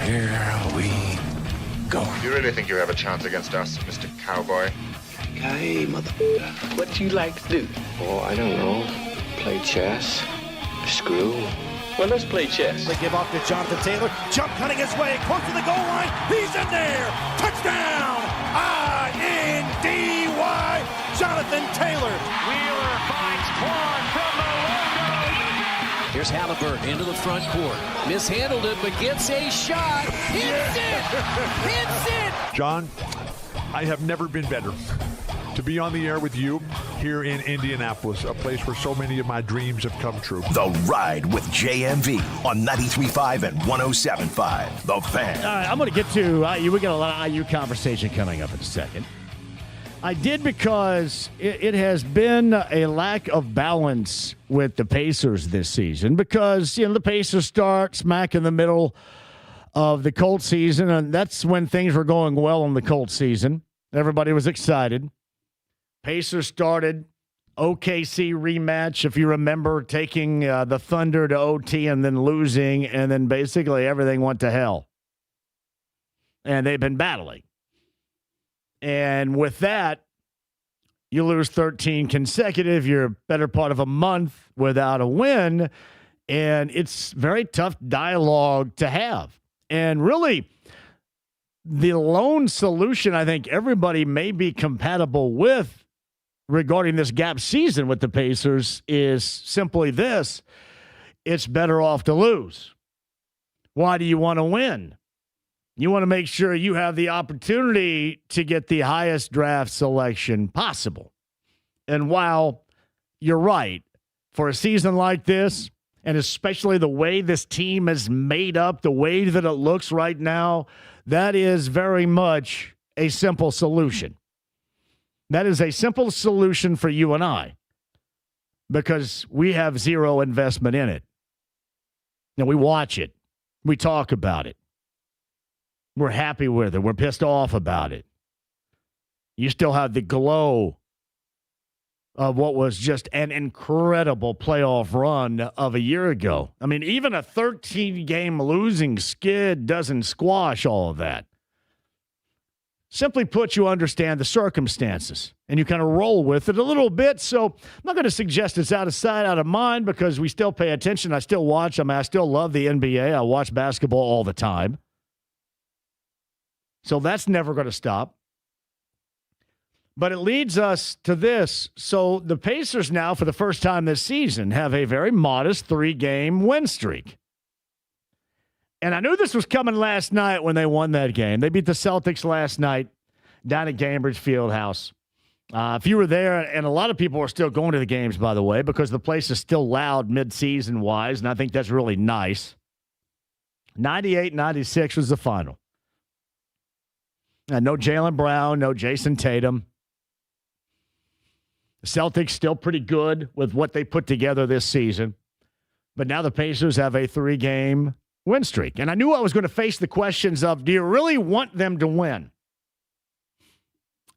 Here we go. Do you really think you have a chance against us, Mr. Cowboy? Hey, motherfucker. What you like to do? Oh, I don't know. Play chess. Screw. Well, let's play chess. They give off to Jonathan Taylor. Jump cutting his way close to the goal line. He's in there. Touchdown. I-N-D-Y. Jonathan Taylor. Wheeler finds Quan from the window. Here's Halliburton into the front court. Mishandled it, but gets a shot. Hits it. Hits it. John, I have never been better to be on the air with you here in Indianapolis, a place where so many of my dreams have come true. The Ride with JMV on 93.5 and 107.5. The Fan. All right, I'm going to get to IU. We got a lot of IU conversation coming up in a second. I did because it has been a lack of balance with the Pacers this season because, the Pacers start smack in the middle of the Colts season, and that's when things were going well in the Colts season. Everybody was excited. Pacers started OKC rematch, if you remember, taking the Thunder to OT and then losing, and then basically everything went to hell. And they've been battling. And with that, you lose 13 consecutive. You're a better part of a month without a win, and it's very tough dialogue to have. And really, the lone solution I think everybody may be compatible with regarding this gap season with the Pacers is simply this: it's better off to lose. Why do you want to win? You want to make sure you have the opportunity to get the highest draft selection possible. And while you're right, for a season like this, and especially the way this team is made up, the way that it looks right now, that is very much a simple solution. That is a simple solution for you and I because we have zero investment in it. And we watch it. We talk about it. We're happy with it. We're pissed off about it. You still have the glow of what was just an incredible playoff run of a year ago. I mean, even a 13-game losing skid doesn't squash all of that. Simply put, you understand the circumstances, and you kind of roll with it a little bit. So I'm not going to suggest it's out of sight, out of mind, because we still pay attention. I still watch. I still love the NBA. I watch basketball all the time. So that's never going to stop. But it leads us to this. So the Pacers now, for the first time this season, have a very modest 3-game win streak. And I knew this was coming last night when they won that game. They beat the Celtics last night down at Gainbridge Fieldhouse. If you were there, and a lot of people are still going to the games, by the way, because the place is still loud mid-season-wise, and I think that's really nice. 98-96 was the final. No Jaylen Brown, no Jason Tatum. The Celtics still pretty good with what they put together this season. But now the Pacers have a 3-game win streak. And I knew I was going to face the questions of, do you really want them to win?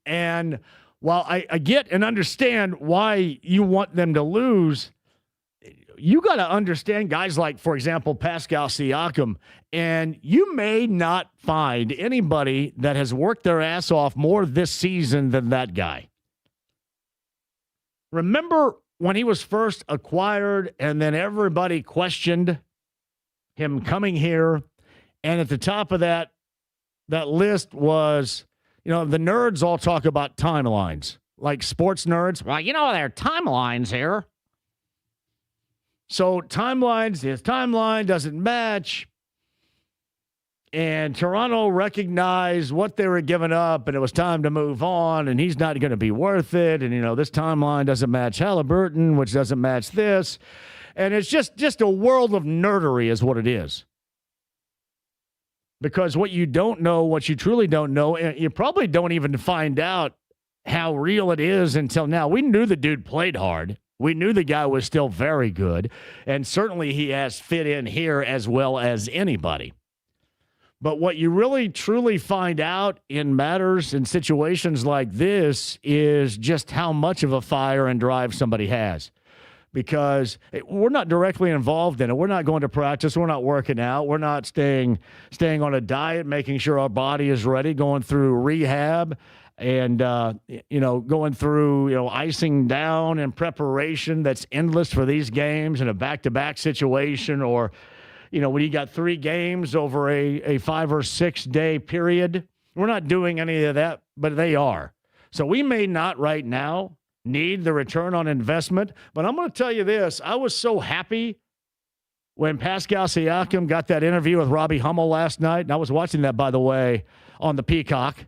And while I get and understand why you want them to lose, you got to understand guys like, for example, Pascal Siakam, and you may not find anybody that has worked their ass off more this season than that guy. Remember when he was first acquired and then everybody questioned him coming here, and at the top of that list was, the nerds all talk about timelines, like sports nerds. Well, there are timelines here. So his timeline doesn't match. And Toronto recognized what they were giving up, and it was time to move on, and he's not going to be worth it. And, this timeline doesn't match Halliburton, which doesn't match this. And it's just a world of nerdery is what it is. Because what you don't know, what you truly don't know, you probably don't even find out how real it is until now. We knew the dude played hard. We knew the guy was still very good, and certainly he has fit in here as well as anybody. But what you really truly find out in matters in situations like this is just how much of a fire and drive somebody has. because we're not directly involved in it. We're not going to practice. We're not working out. We're not staying on a diet, making sure our body is ready, going through rehab and, going through, icing down and preparation that's endless for these games in a back-to-back situation, or, when you got 3 games over a 5 or 6 day period. We're not doing any of that, but they are. So we may not right now need the return on investment, but I'm going to tell you this. I was so happy when Pascal Siakam got that interview with Robbie Hummel last night, and I was watching that, by the way, on the Peacock.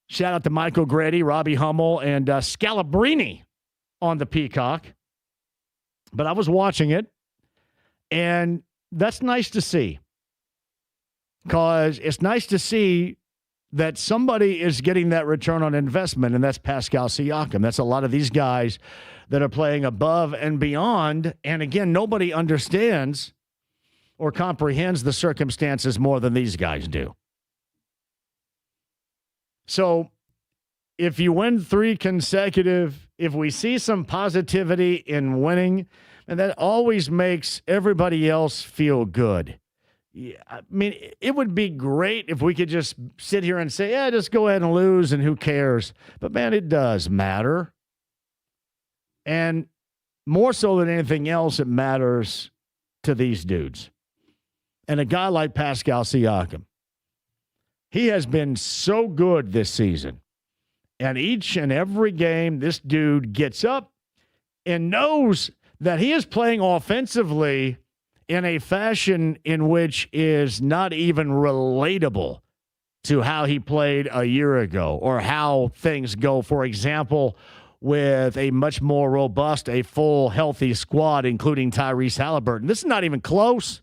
Shout out to Michael Grady, Robbie Hummel, and Scalabrini on the Peacock. But I was watching it, and that's nice to see, because it's nice to see that somebody is getting that return on investment, and that's Pascal Siakam. That's a lot of these guys that are playing above and beyond. And again, nobody understands or comprehends the circumstances more than these guys do. So if you win 3 consecutive, if we see some positivity in winning, and that always makes everybody else feel good. Yeah, I mean, it would be great if we could just sit here and say, yeah, just go ahead and lose and who cares? But, man, it does matter. And more so than anything else, it matters to these dudes. And a guy like Pascal Siakam, he has been so good this season. And each and every game, this dude gets up and knows that he is playing offensively in a fashion in which is not even relatable to how he played a year ago or how things go, for example, with a much more robust, a full, healthy squad, including Tyrese Halliburton. This is not even close.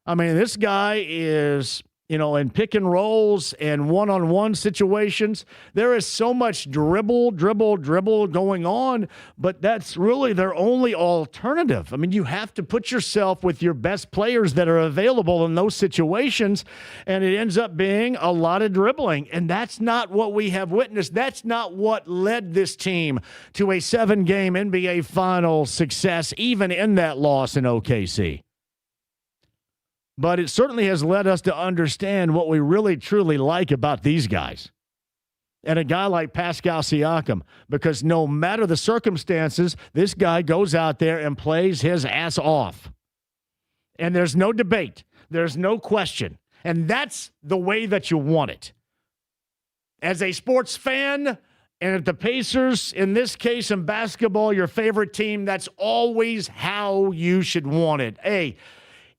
I mean, this guy is, in pick and rolls and one-on-one situations, there is so much dribble going on, but that's really their only alternative. I mean, you have to put yourself with your best players that are available in those situations, and it ends up being a lot of dribbling, and that's not what we have witnessed. That's not what led this team to a 7-game NBA Finals success, even in that loss in OKC. But it certainly has led us to understand what we really, truly like about these guys. And a guy like Pascal Siakam, because no matter the circumstances, this guy goes out there and plays his ass off. And there's no debate. There's no question. And that's the way that you want it. As a sports fan, and at the Pacers, in this case in basketball, your favorite team, that's always how you should want it. Hey,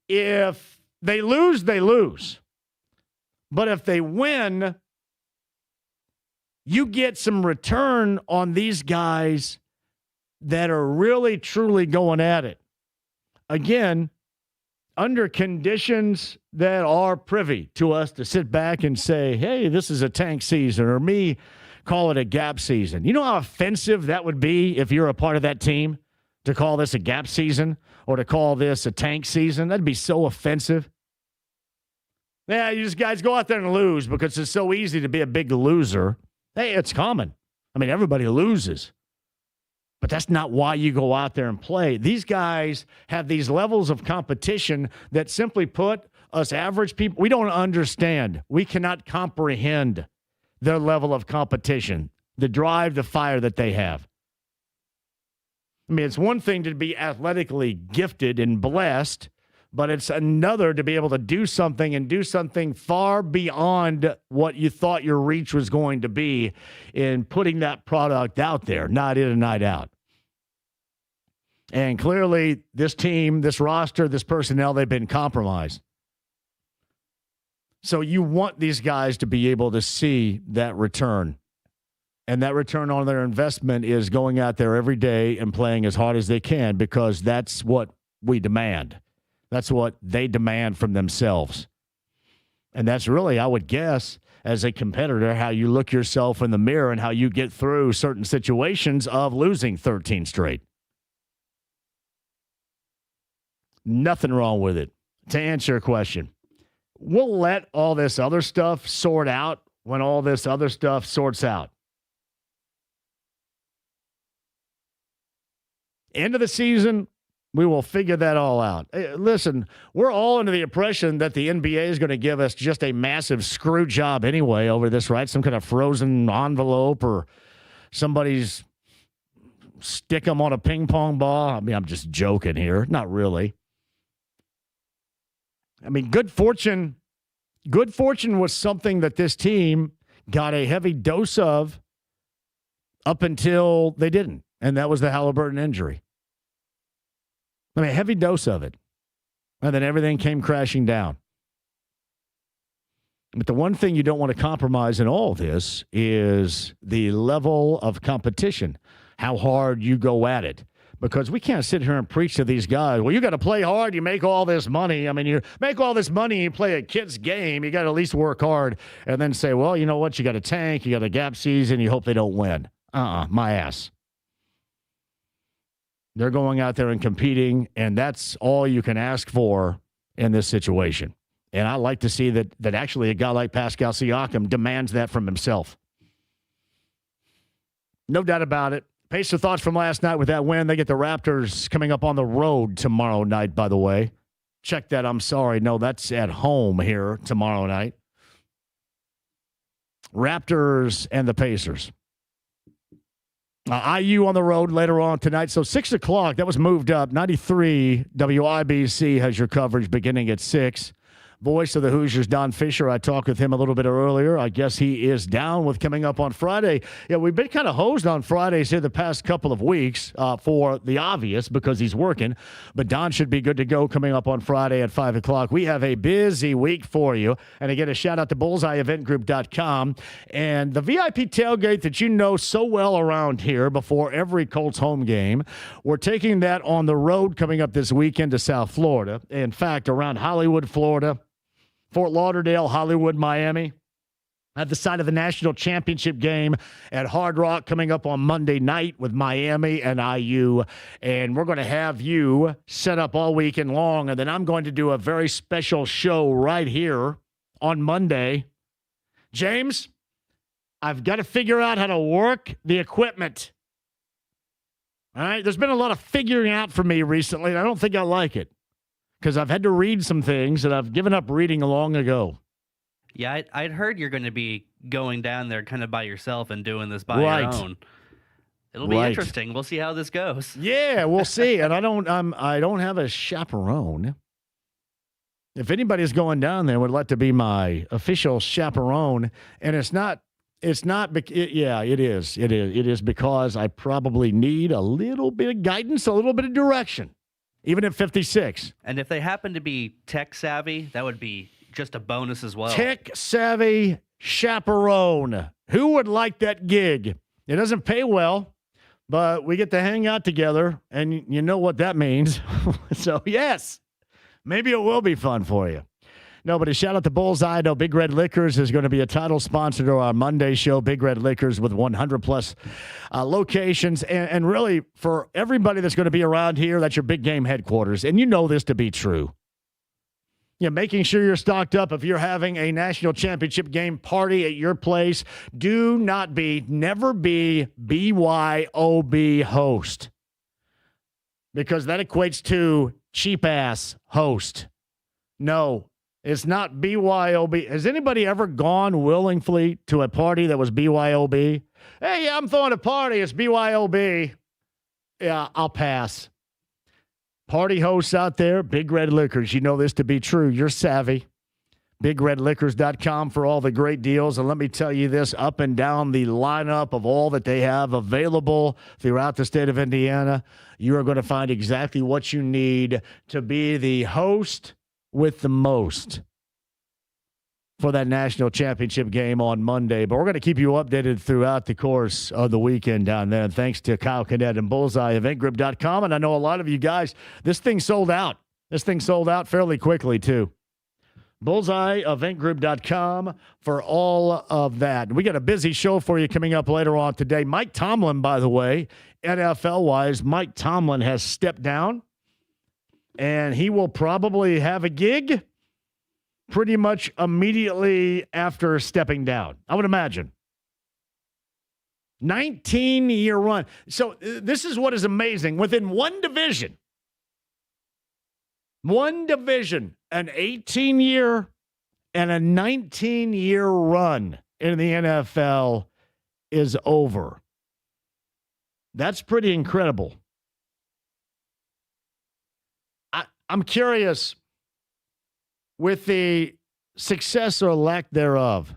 if they lose, they lose. But if they win, you get some return on these guys that are really, truly going at it. Again, under conditions that are privy to us to sit back and say, hey, this is a tank season, or me call it a gap season. You know how offensive that would be if you're a part of that team, to call this a gap season or to call this a tank season? That'd be so offensive. Yeah, you just guys go out there and lose because it's so easy to be a big loser. Hey, it's common. I mean, everybody loses. But that's not why you go out there and play. These guys have these levels of competition that, simply put, us average people, we don't understand. We cannot comprehend their level of competition, the drive, the fire that they have. I mean, it's one thing to be athletically gifted and blessed, but it's another to be able to do something and do something far beyond what you thought your reach was going to be in putting that product out there, night in and night out. And clearly, this team, this roster, this personnel, they've been compromised. So you want these guys to be able to see that return. And that return on their investment is going out there every day and playing as hard as they can, because that's what we demand. That's what they demand from themselves. And that's really, I would guess, as a competitor, how you look yourself in the mirror and how you get through certain situations of losing 13 straight. Nothing wrong with it. To answer your question, we'll let all this other stuff sort out when all this other stuff sorts out. End of the season, we will figure that all out. Hey, listen, we're all under the impression that the NBA is going to give us just a massive screw job anyway over this, right? Some kind of frozen envelope or somebody's stick them on a ping pong ball. I mean, I'm just joking here. Not really. I mean, good fortune was something that this team got a heavy dose of up until they didn't, and that was the Halliburton injury. I mean, a heavy dose of it. And then everything came crashing down. But the one thing you don't want to compromise in all this is the level of competition, how hard you go at it. Because we can't sit here and preach to these guys, well, you got to play hard, you make all this money. I mean, you make all this money, you play a kid's game, you got to at least work hard, and then say, well, you know what, you got a tank, you got a gap season, you hope they don't win. My ass. They're going out there and competing, and that's all you can ask for in this situation. And I like to see that actually a guy like Pascal Siakam demands that from himself. No doubt about it. Pacer thoughts from last night with that win. They get the Raptors coming up on the road tomorrow night, by the way. Check that. I'm sorry. No, that's at home here tomorrow night. Raptors and the Pacers. IU on the road later on tonight. So 6 o'clock, that was moved up. 93 WIBC has your coverage beginning at 6. Voice of the Hoosiers, Don Fisher. I talked with him a little bit earlier. I guess he is down with coming up on Friday. Yeah, we've been kind of hosed on Fridays here the past couple of weeks for the obvious because he's working. But Don should be good to go coming up on Friday at 5 o'clock. We have a busy week for you. And again, a shout out to bullseyeeventgroup.com. And the VIP tailgate that you know so well around here before every Colts home game, we're taking that on the road coming up this weekend to South Florida. In fact, around Hollywood, Florida, Fort Lauderdale, Hollywood, Miami. At the site of the national championship game at Hard Rock coming up on Monday night with Miami and IU. And we're going to have you set up all weekend long. And then I'm going to do a very special show right here on Monday. James, I've got to figure out how to work the equipment. All right? There's been a lot of figuring out for me recently, and I don't think I like it. Because I've had to read some things that I've given up reading long ago. Yeah, I'd heard you're going to be going down there kind of by yourself and doing this by your own. It'll be interesting. We'll see how this goes. Yeah, we'll see. And I don't have a chaperone. If anybody's going down there, would like to be my official chaperone, and it is because I probably need a little bit of guidance, a little bit of direction. Even at 56. And if they happen to be tech savvy, that would be just a bonus as well. Tech savvy chaperone. Who would like that gig? It doesn't pay well, but we get to hang out together, and you know what that means. So, yes, maybe it will be fun for you. No, but a shout out to Bullseye. No, Big Red Liquors is going to be a title sponsor to our Monday show. Big Red Liquors with 100-plus locations. And really, for everybody that's going to be around here, that's your big game headquarters. And you know this to be true. Yeah, making sure you're stocked up if you're having a national championship game party at your place. Never be BYOB host. Because that equates to cheap-ass host. No. It's not BYOB. Has anybody ever gone willingly to a party that was BYOB? Hey, I'm throwing a party. It's BYOB. Yeah, I'll pass. Party hosts out there, Big Red Liquors. You know this to be true. You're savvy. BigRedLiquors.com for all the great deals. And let me tell you this, up and down the lineup of all that they have available throughout the state of Indiana, you are going to find exactly what you need to be the host with the most for that national championship game on Monday. But we're going to keep you updated throughout the course of the weekend down there. And thanks to Kyle Canet and BullseyeEventGroup.com. And I know a lot of you guys, this thing sold out. This thing sold out fairly quickly, too. BullseyeEventGroup.com for all of that. We got a busy show for you coming up later on today. Mike Tomlin, by the way, NFL-wise, Mike Tomlin has stepped down. And he will probably have a gig pretty much immediately after stepping down, I would imagine. 19-year run. So this is what is amazing. Within one division, an 18-year and a 19-year run in the NFL is over. That's pretty incredible. I'm curious, with the success or lack thereof,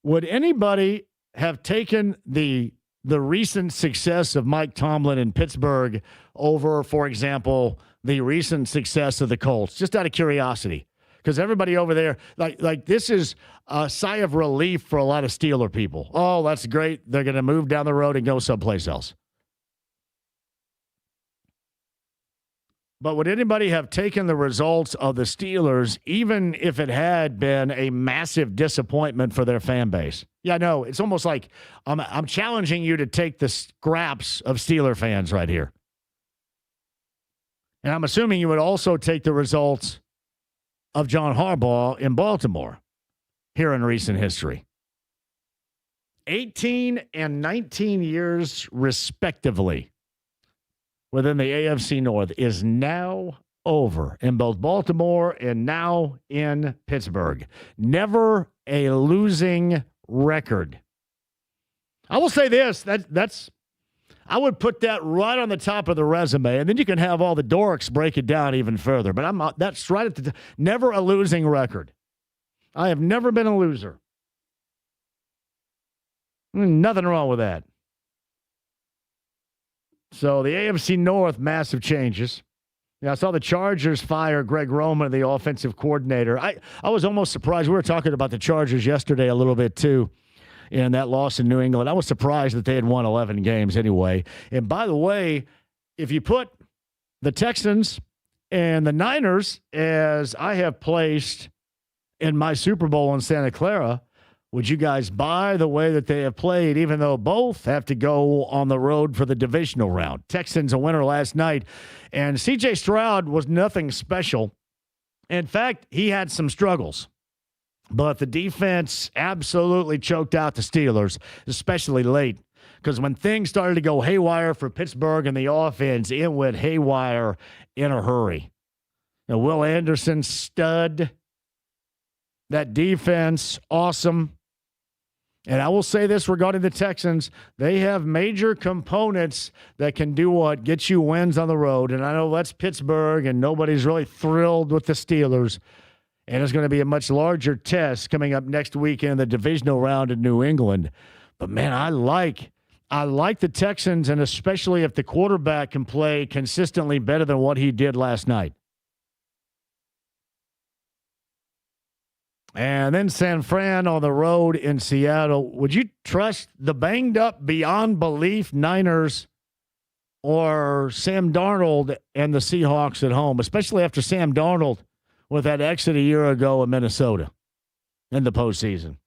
would anybody have taken the recent success of Mike Tomlin in Pittsburgh over, for example, the recent success of the Colts? Just out of curiosity, because everybody over there, like this is a sigh of relief for a lot of Steeler people. Oh, that's great. They're going to move down the road and go someplace else. But would anybody have taken the results of the Steelers, even if it had been a massive disappointment for their fan base? Yeah, no, it's almost like I'm challenging you to take the scraps of Steeler fans right here. And I'm assuming you would also take the results of John Harbaugh in Baltimore here in recent history. 18 and 19 years, respectively, within the AFC North is now over in both Baltimore and now in Pittsburgh. Never a losing record. I will say this, that's I would put that right on the top of the resume, and then you can have all the dorks break it down even further. But that's right at the never a losing record. I have never been a loser. Nothing wrong with that. So the AFC North, massive changes. I saw the Chargers fire Greg Roman, the offensive coordinator. I was almost surprised. We were talking about the Chargers yesterday a little bit, too, in that loss in New England. I was surprised that they had won 11 games anyway. And by the way, if you put the Texans and the Niners, as I have placed in my Super Bowl in Santa Clara, would you guys buy the way that they have played, even though both have to go on the road for the divisional round? Texans a winner last night, and C.J. Stroud was nothing special. In fact, he had some struggles, but the defense absolutely choked out the Steelers, especially late, because when things started to go haywire for Pittsburgh and the offense, it went haywire in a hurry. Now, Will Anderson, stud. That defense, awesome. And I will say this regarding the Texans, they have major components that can do what? Get you wins on the road. And I know that's Pittsburgh, and nobody's really thrilled with the Steelers. And it's going to be a much larger test coming up next week in the divisional round in New England. But, man, I like the Texans, and especially if the quarterback can play consistently better than what he did last night. And then San Fran on the road in Seattle. Would you trust the banged-up beyond belief Niners or Sam Darnold and the Seahawks at home, especially after Sam Darnold with that exit a year ago in Minnesota in the postseason?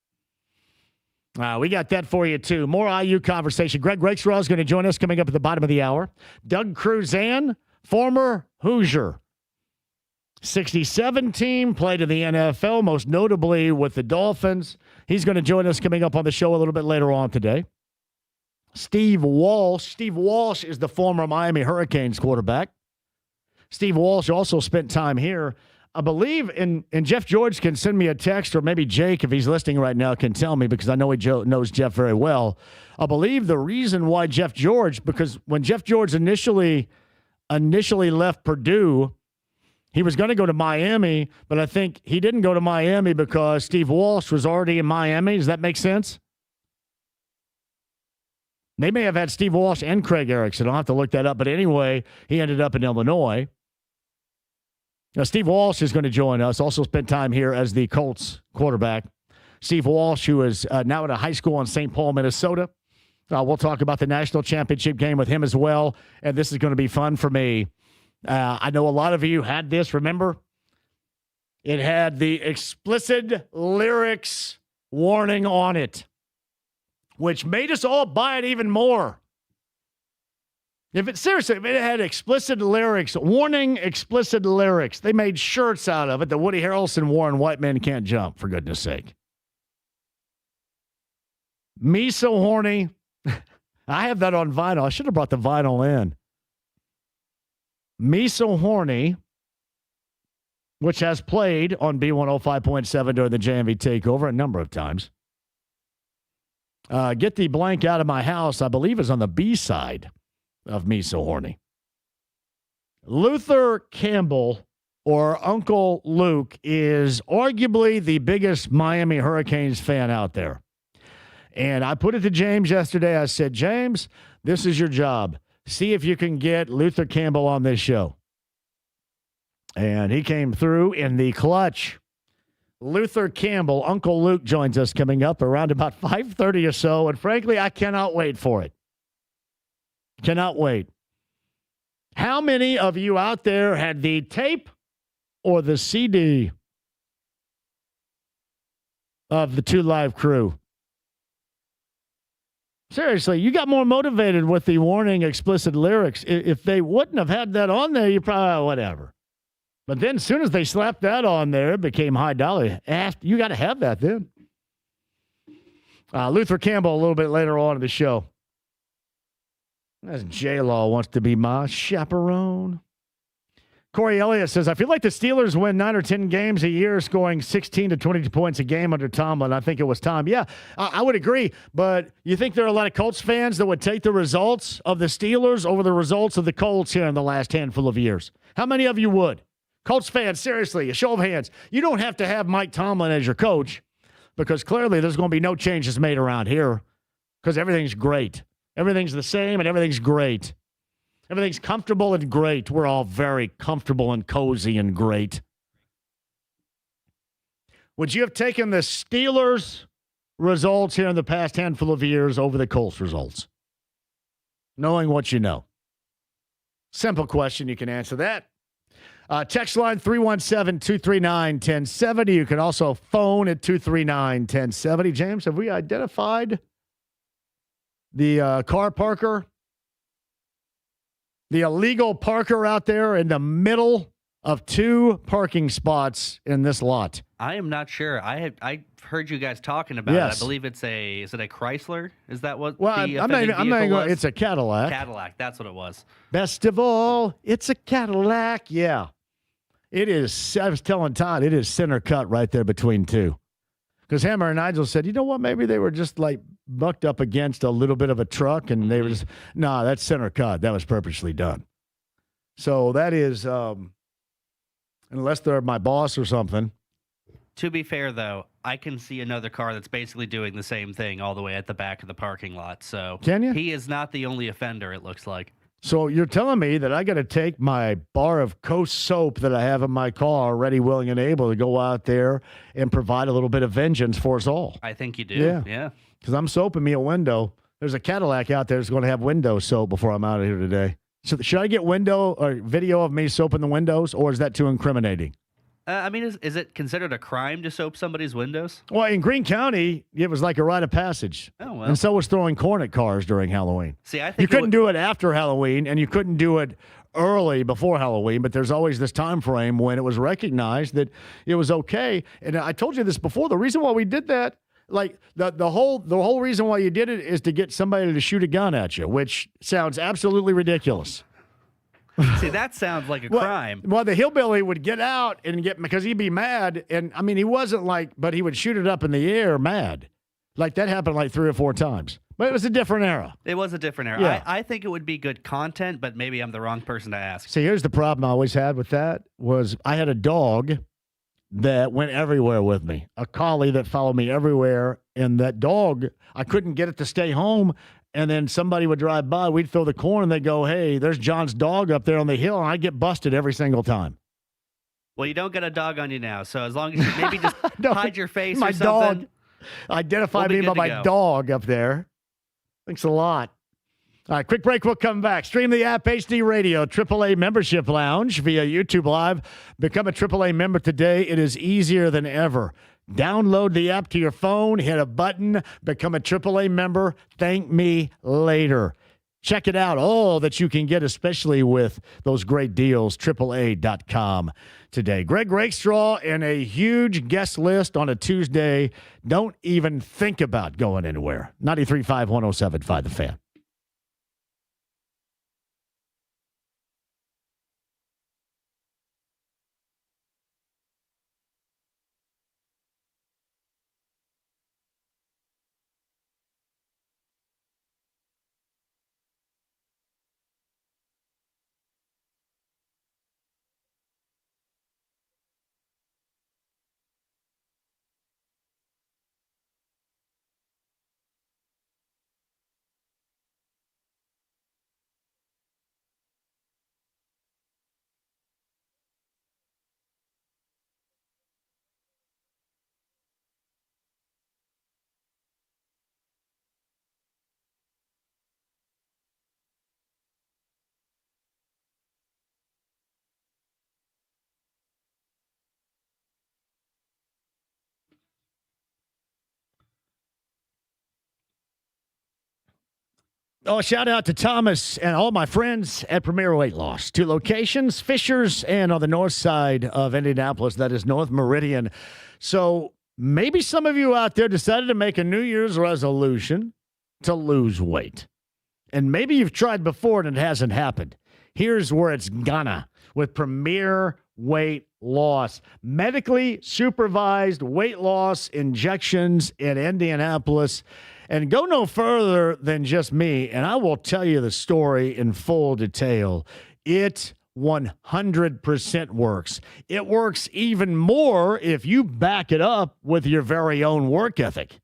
We got that for you, too. More IU conversation. Greg Rakestraw is going to join us coming up at the bottom of the hour. Doug Crusan, former Hoosier. 67 team, played in the NFL, most notably with the Dolphins. He's going to join us coming up on the show a little bit later on today. Steve Walsh. Steve Walsh is the former Miami Hurricanes quarterback. Steve Walsh also spent time here. I believe, and Jeff George can send me a text, or maybe Jake, if he's listening right now, can tell me, because I know he knows Jeff very well. I believe the reason why Jeff George, because when Jeff George initially left Purdue, he was going to go to Miami, but I think he didn't go to Miami because Steve Walsh was already in Miami. Does that make sense? They may have had Steve Walsh and Craig Erickson. I'll have to look that up. But anyway, he ended up in Illinois. Now, Steve Walsh is going to join us. Also spent time here as the Colts quarterback. Steve Walsh, who is now at a high school in St. Paul, Minnesota. We'll talk about the national championship game with him as well. And this is going to be fun for me. I know a lot of you had this, remember? It had the explicit lyrics warning on it, which made us all buy it even more. If it had explicit lyrics, warning explicit lyrics, they made shirts out of it that Woody Harrelson wore in White Men Can't Jump, for goodness sake. Me so horny, I have that on vinyl. I should have brought the vinyl in. Me So Horny, which has played on B105.7 during the JMV takeover a number of times. Get the Blank Out of My House, I believe, is on the B side of Me So Horny. Luther Campbell, or Uncle Luke, is arguably the biggest Miami Hurricanes fan out there. And I put it to James yesterday. I said, James, this is your job. See if you can get Luther Campbell on this show. And he came through in the clutch. Luther Campbell, Uncle Luke, joins us coming up around about 5:30 or so. And frankly, I cannot wait for it. Cannot wait. How many of you out there had the tape or the CD of the Two Live Crew? Seriously, you got more motivated with the warning explicit lyrics. If they wouldn't have had that on there, you probably, whatever. But then as soon as they slapped that on there, it became high dollar. You got to have that then. Luther Campbell a little bit later on in the show. As J-Law wants to be my chaperone. Corey Elliott says, I feel like the Steelers win 9 or 10 games a year, scoring 16 to 22 points a game under Tomlin. I think it was Tom. Yeah, I would agree. But you think there are a lot of Colts fans that would take the results of the Steelers over the results of the Colts here in the last handful of years? How many of you would? Colts fans, seriously, a show of hands. You don't have to have Mike Tomlin as your coach because clearly there's going to be no changes made around here because everything's great. Everything's the same and everything's great. Everything's comfortable and great. We're all very comfortable and cozy and great. Would you have taken the Steelers' results here in the past handful of years over the Colts' results? Knowing what you know. Simple question. You can answer that. Text line 317-239-1070. You can also phone at 239-1070. James, have we identified the car parker? The illegal parker out there in the middle of two parking spots in this lot. I am not sure. I heard you guys talking about it. I believe is it a Chrysler? Is that what? Well, I'm not even going. It's a Cadillac. Cadillac. That's what it was. Best of all, it's a Cadillac. Yeah, it is. I was telling Todd, it is center cut right there between two. Because Hammer and Nigel said, you know what? Maybe they were just like bucked up against a little bit of a truck, and they were just that's center cut. That was purposely done. So that is, unless they're my boss or something. To be fair, though, I can see another car that's basically doing the same thing all the way at the back of the parking lot. So can you? He is not the only offender, it looks like. So you're telling me that I got to take my bar of Coast soap that I have in my car, ready, willing, and able to go out there and provide a little bit of vengeance for us all? I think you do. Yeah. Because I'm soaping me a window. There's a Cadillac out there that's going to have window soap before I'm out of here today. So should I get window or video of me soaping the windows, or is that too incriminating? I mean, is it considered a crime to soap somebody's windows? Well, in Greene County, it was like a rite of passage. Oh, well. And so was throwing corn at cars during Halloween. See, I think you couldn't do it after Halloween, and you couldn't do it early before Halloween, but there's always this time frame when it was recognized that it was okay. And I told you this before. The reason why we did that, like the whole reason why you did it is to get somebody to shoot a gun at you, which sounds absolutely ridiculous. See, that sounds like a crime. Well, the hillbilly would get out and because he'd be mad. And, I mean, he wasn't but he would shoot it up in the air mad. Like, that happened like 3 or 4 times. But it was a different era. It was a different era. Yeah. I think it would be good content, but maybe I'm the wrong person to ask. See, here's the problem I always had with that was I had a dog that went everywhere with me, a collie that followed me everywhere. And that dog, I couldn't get it to stay home. And then somebody would drive by, we'd throw the corn, and they'd go, hey, there's John's dog up there on the hill, and I'd get busted every single time. Well, you don't get a dog on you now, so as long as you maybe just hide your face my or something. Dog. Identify me by my dog up there. Thanks a lot. All right, quick break. We'll come back. Stream the app, HD Radio, AAA Membership Lounge via YouTube Live. Become a AAA member today. It is easier than ever. Download the app to your phone, hit a button, become a AAA member. Thank me later. Check it out. All that you can get, especially with those great deals, AAA.com today. Greg Rakestraw and a huge guest list on a Tuesday. Don't even think about going anywhere. 93.5, 107.5 The Fan. Oh, shout out to Thomas and all my friends at Premier Weight Loss. 2 locations, Fishers and on the north side of Indianapolis, that is North Meridian. So maybe some of you out there decided to make a New Year's resolution to lose weight. And maybe you've tried before and it hasn't happened. Here's where it's gonna with Premier Weight Loss. Medically supervised weight loss injections in Indianapolis. And go no further than just me, and I will tell you the story in full detail. It 100% works. It works even more if you back it up with your very own work ethic.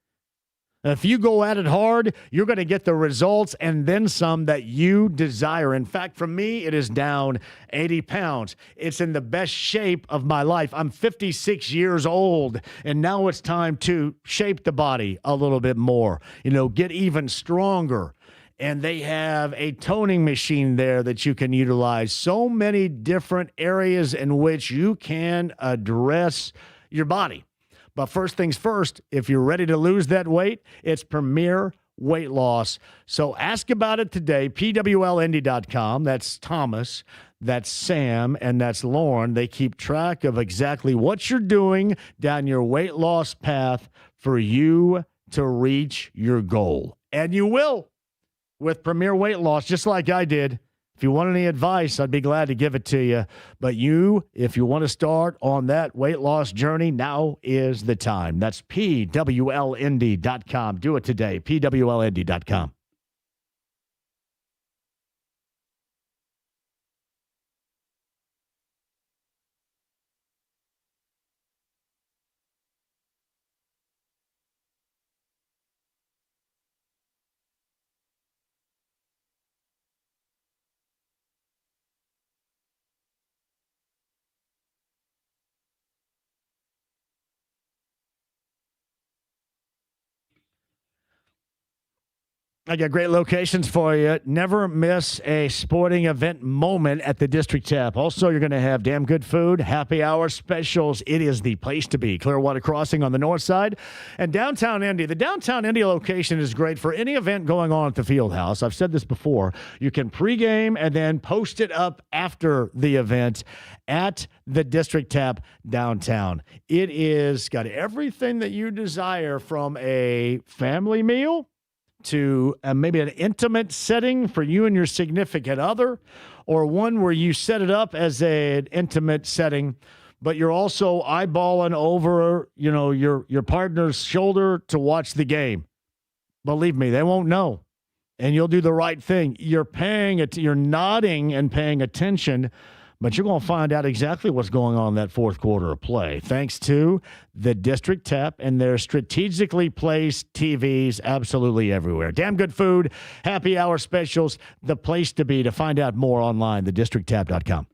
If you go at it hard, you're going to get the results and then some that you desire. In fact, for me, it is down 80 pounds. It's in the best shape of my life. I'm 56 years old, and now it's time to shape the body a little bit more, get even stronger. And they have a toning machine there that you can utilize. So many different areas in which you can address your body. But first things first, if you're ready to lose that weight, it's Premier Weight Loss. So ask about it today, pwlindy.com. That's Thomas, that's Sam, and that's Lauren. They keep track of exactly what you're doing down your weight loss path for you to reach your goal. And you will with Premier Weight Loss, just like I did. If you want any advice, I'd be glad to give it to you. But if you want to start on that weight loss journey, now is the time. That's pwlindy.com. Do it today, pwlindy.com. I got great locations for you. Never miss a sporting event moment at the District Tap. Also, you're going to have damn good food, happy hour specials. It is the place to be. Clearwater Crossing on the north side and downtown Indy. The downtown Indy location is great for any event going on at the Field House. I've said this before. You can pregame and then post it up after the event at the District Tap downtown. It is got everything that you desire, from a family meal to maybe an intimate setting for you and your significant other, or one where you set it up as an intimate setting, but you're also eyeballing over, your partner's shoulder to watch the game. Believe me, they won't know, and you'll do the right thing. You're nodding and paying attention, but you're going to find out exactly what's going on in that fourth quarter of play, thanks to the District Tap and their strategically placed TVs absolutely everywhere. Damn good food, happy hour specials, the place to be. To find out more online, thedistricttap.com.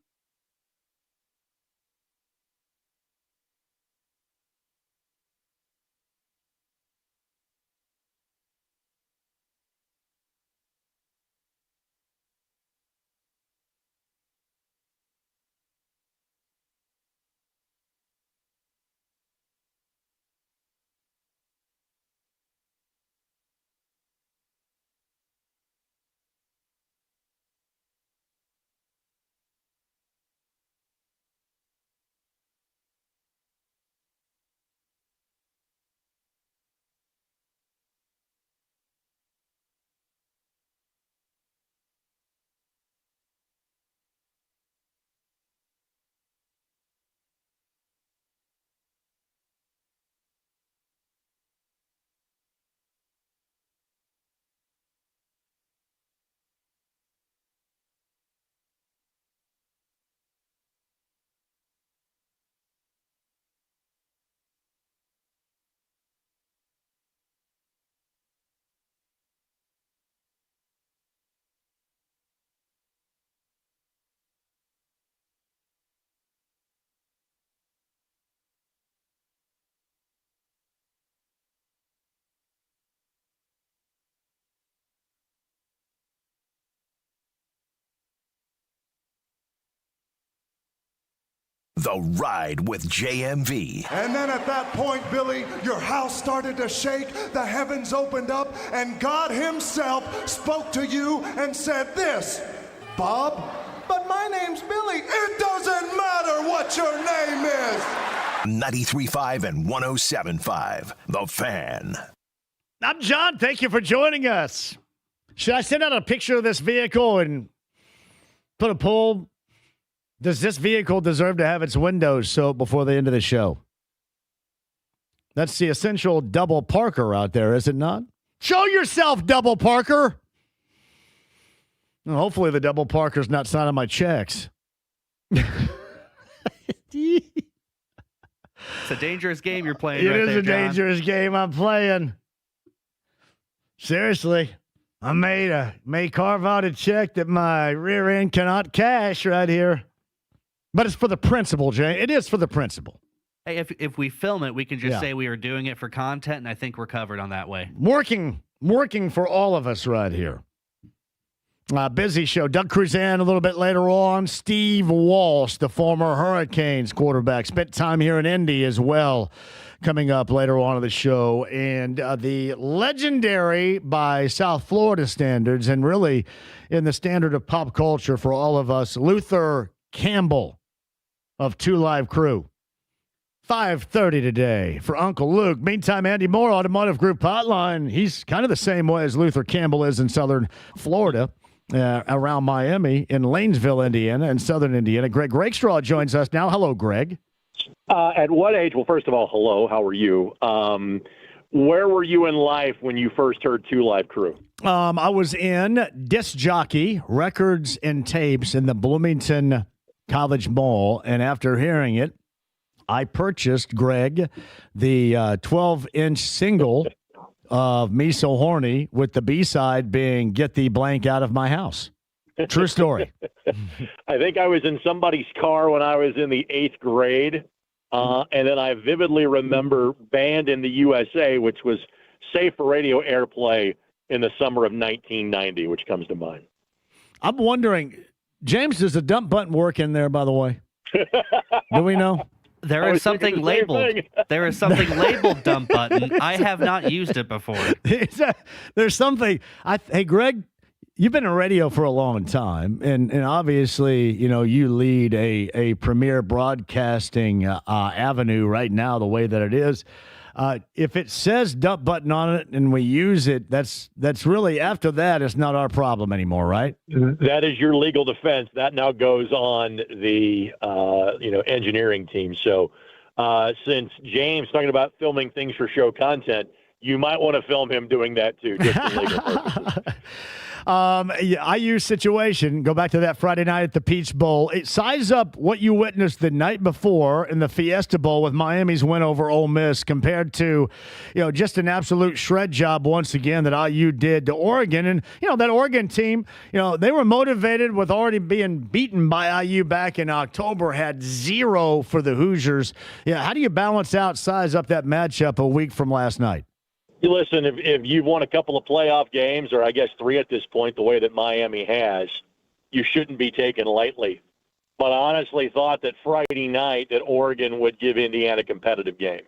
The Ride with JMV. And then at that point, Billy, your house started to shake, the heavens opened up, and God himself spoke to you and said this, Bob, but my name's Billy. It doesn't matter what your name is. 93.5 and 107.5. The Fan. I'm John. Thank you for joining us. Should I send out a picture of this vehicle and put a poll? Does this vehicle deserve to have its windows soaked before the end of the show? That's the essential double parker out there, is it not? Show yourself, double parker. Well, hopefully the double parker's not signing my checks. It's a dangerous game you're playing. It is a dangerous game I'm playing. Seriously, I may carve out a check that my rear end cannot cash right here. But it's for the principal, Jay. It is for the principal. Hey, if we film it, we can just say we are doing it for content, and I think we're covered on that way. Working for all of us right here. Busy show. Doug Crusan a little bit later on. Steve Walsh, the former Hurricanes quarterback, spent time here in Indy as well, coming up later on in the show. And the legendary, by South Florida standards, and really in the standard of pop culture for all of us, Luther Campbell of 2 Live Crew. 5:30 today for Uncle Luke. Meantime, Andy Moore, Automotive Group Hotline. He's kind of the same way as Luther Campbell is in Southern Florida, around Miami, in Lanesville, Indiana, and Southern Indiana. Greg Rakestraw joins us now. Hello, Greg. At what age? Well, first of all, hello. How are you? Where were you in life when you first heard 2 Live Crew? I was in disc jockey, records and tapes in the Bloomington College Mall, and after hearing it, I purchased, Greg, the 12-inch single of Me So Horny, with the B-side being Get the Blank Out of My House. True story. I think I was in somebody's car when I was in the 8th grade, and then I vividly remember Band in the USA, which was safe for radio airplay in the summer of 1990, which comes to mind. I'm wondering, James, does the dump button work in there, by the way? Do we know? There is something labeled. There is something labeled dump button. I have not used it before. There's something. Hey, Greg, you've been in radio for a long time, and obviously, you know, you lead a premier broadcasting avenue right now the way that it is. If it says dump button on it and we use it, that's really, after that, it's not our problem anymore, right? That is your legal defense. That now goes on the engineering team. So since James talking about filming things for show content, you might want to film him doing that too, just for legal purposes. IU situation, go back to that Friday night at the Peach Bowl. Size up what you witnessed the night before in the Fiesta Bowl with Miami's win over Ole Miss compared to, just an absolute shred job once again that IU did to Oregon. And, that Oregon team, they were motivated with already being beaten by IU back in October, had 0 for the Hoosiers. Yeah, how do you balance out, size up that matchup a week from last night? Listen, if you've won a couple of playoff games, or I guess 3 at this point, the way that Miami has, you shouldn't be taken lightly. But I honestly thought that Friday night that Oregon would give Indiana a competitive game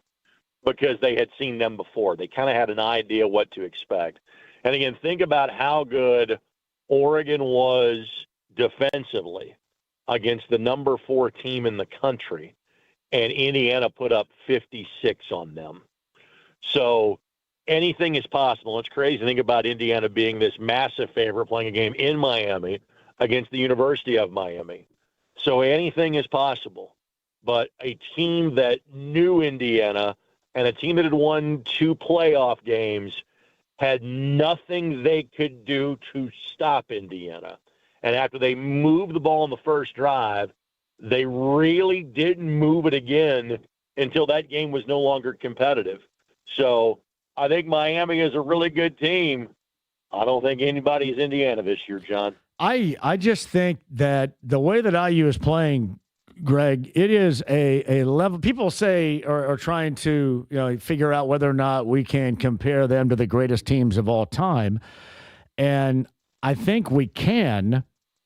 because they had seen them before. They kind of had an idea what to expect. And again, think about how good Oregon was defensively against the number 4 team in the country, and Indiana put up 56 on them. So anything is possible. It's crazy to think about Indiana being this massive favorite playing a game in Miami against the University of Miami. So anything is possible. But a team that knew Indiana and a team that had won 2 playoff games had nothing they could do to stop Indiana. And after they moved the ball in the first drive, they really didn't move it again until that game was no longer competitive. So I think Miami is a really good team. I don't think anybody is Indiana this year, John. I just think that the way that IU is playing, Greg, it is a level. People say are trying to figure out whether or not we can compare them to the greatest teams of all time. And I think we can.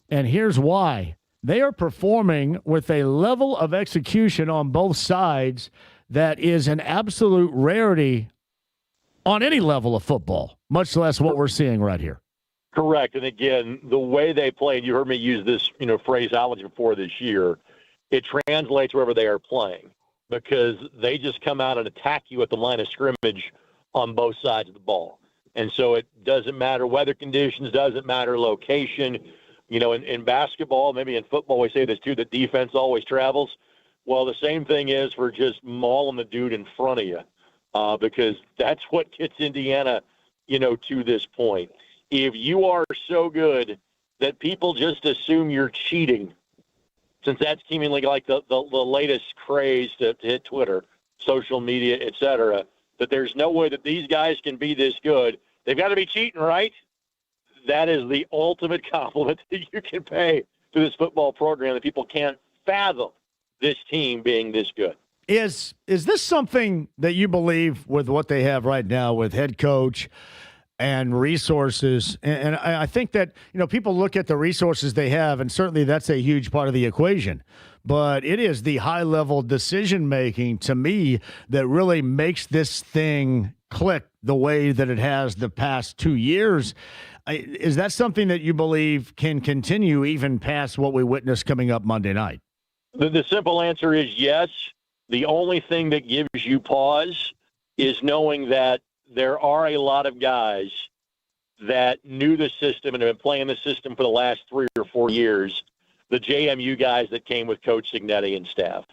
And here's why. they are performing with a level of execution on both sides that is an absolute rarity on any level of football, much less what we're seeing right here. Correct. And again, the way they play, and you heard me use this, phraseology before this year, it translates wherever they are playing because they just come out and attack you at the line of scrimmage on both sides of the ball. And so it doesn't matter weather conditions, doesn't matter location. In basketball, maybe in football, we say this too, that defense always travels. Well, the same thing is for just mauling the dude in front of you because that's what gets Indiana, to this point. If you are so good that people just assume you're cheating, since that's seemingly like the latest craze to hit Twitter, social media, et cetera, that there's no way that these guys can be this good. They've got to be cheating, right? That is the ultimate compliment that you can pay to this football program that people can't fathom this team being this good. Is this something that you believe with what they have right now with head coach and resources? And I think that, people look at the resources they have, and certainly that's a huge part of the equation. But it is the high-level decision-making, to me, that really makes this thing click the way that it has the past 2 years. Is that something that you believe can continue even past what we witnessed coming up Monday night? The simple answer is yes. The only thing that gives you pause is knowing that there are a lot of guys that knew the system and have been playing the system for the last 3 or 4 years, the JMU guys that came with Coach Signetti and staff,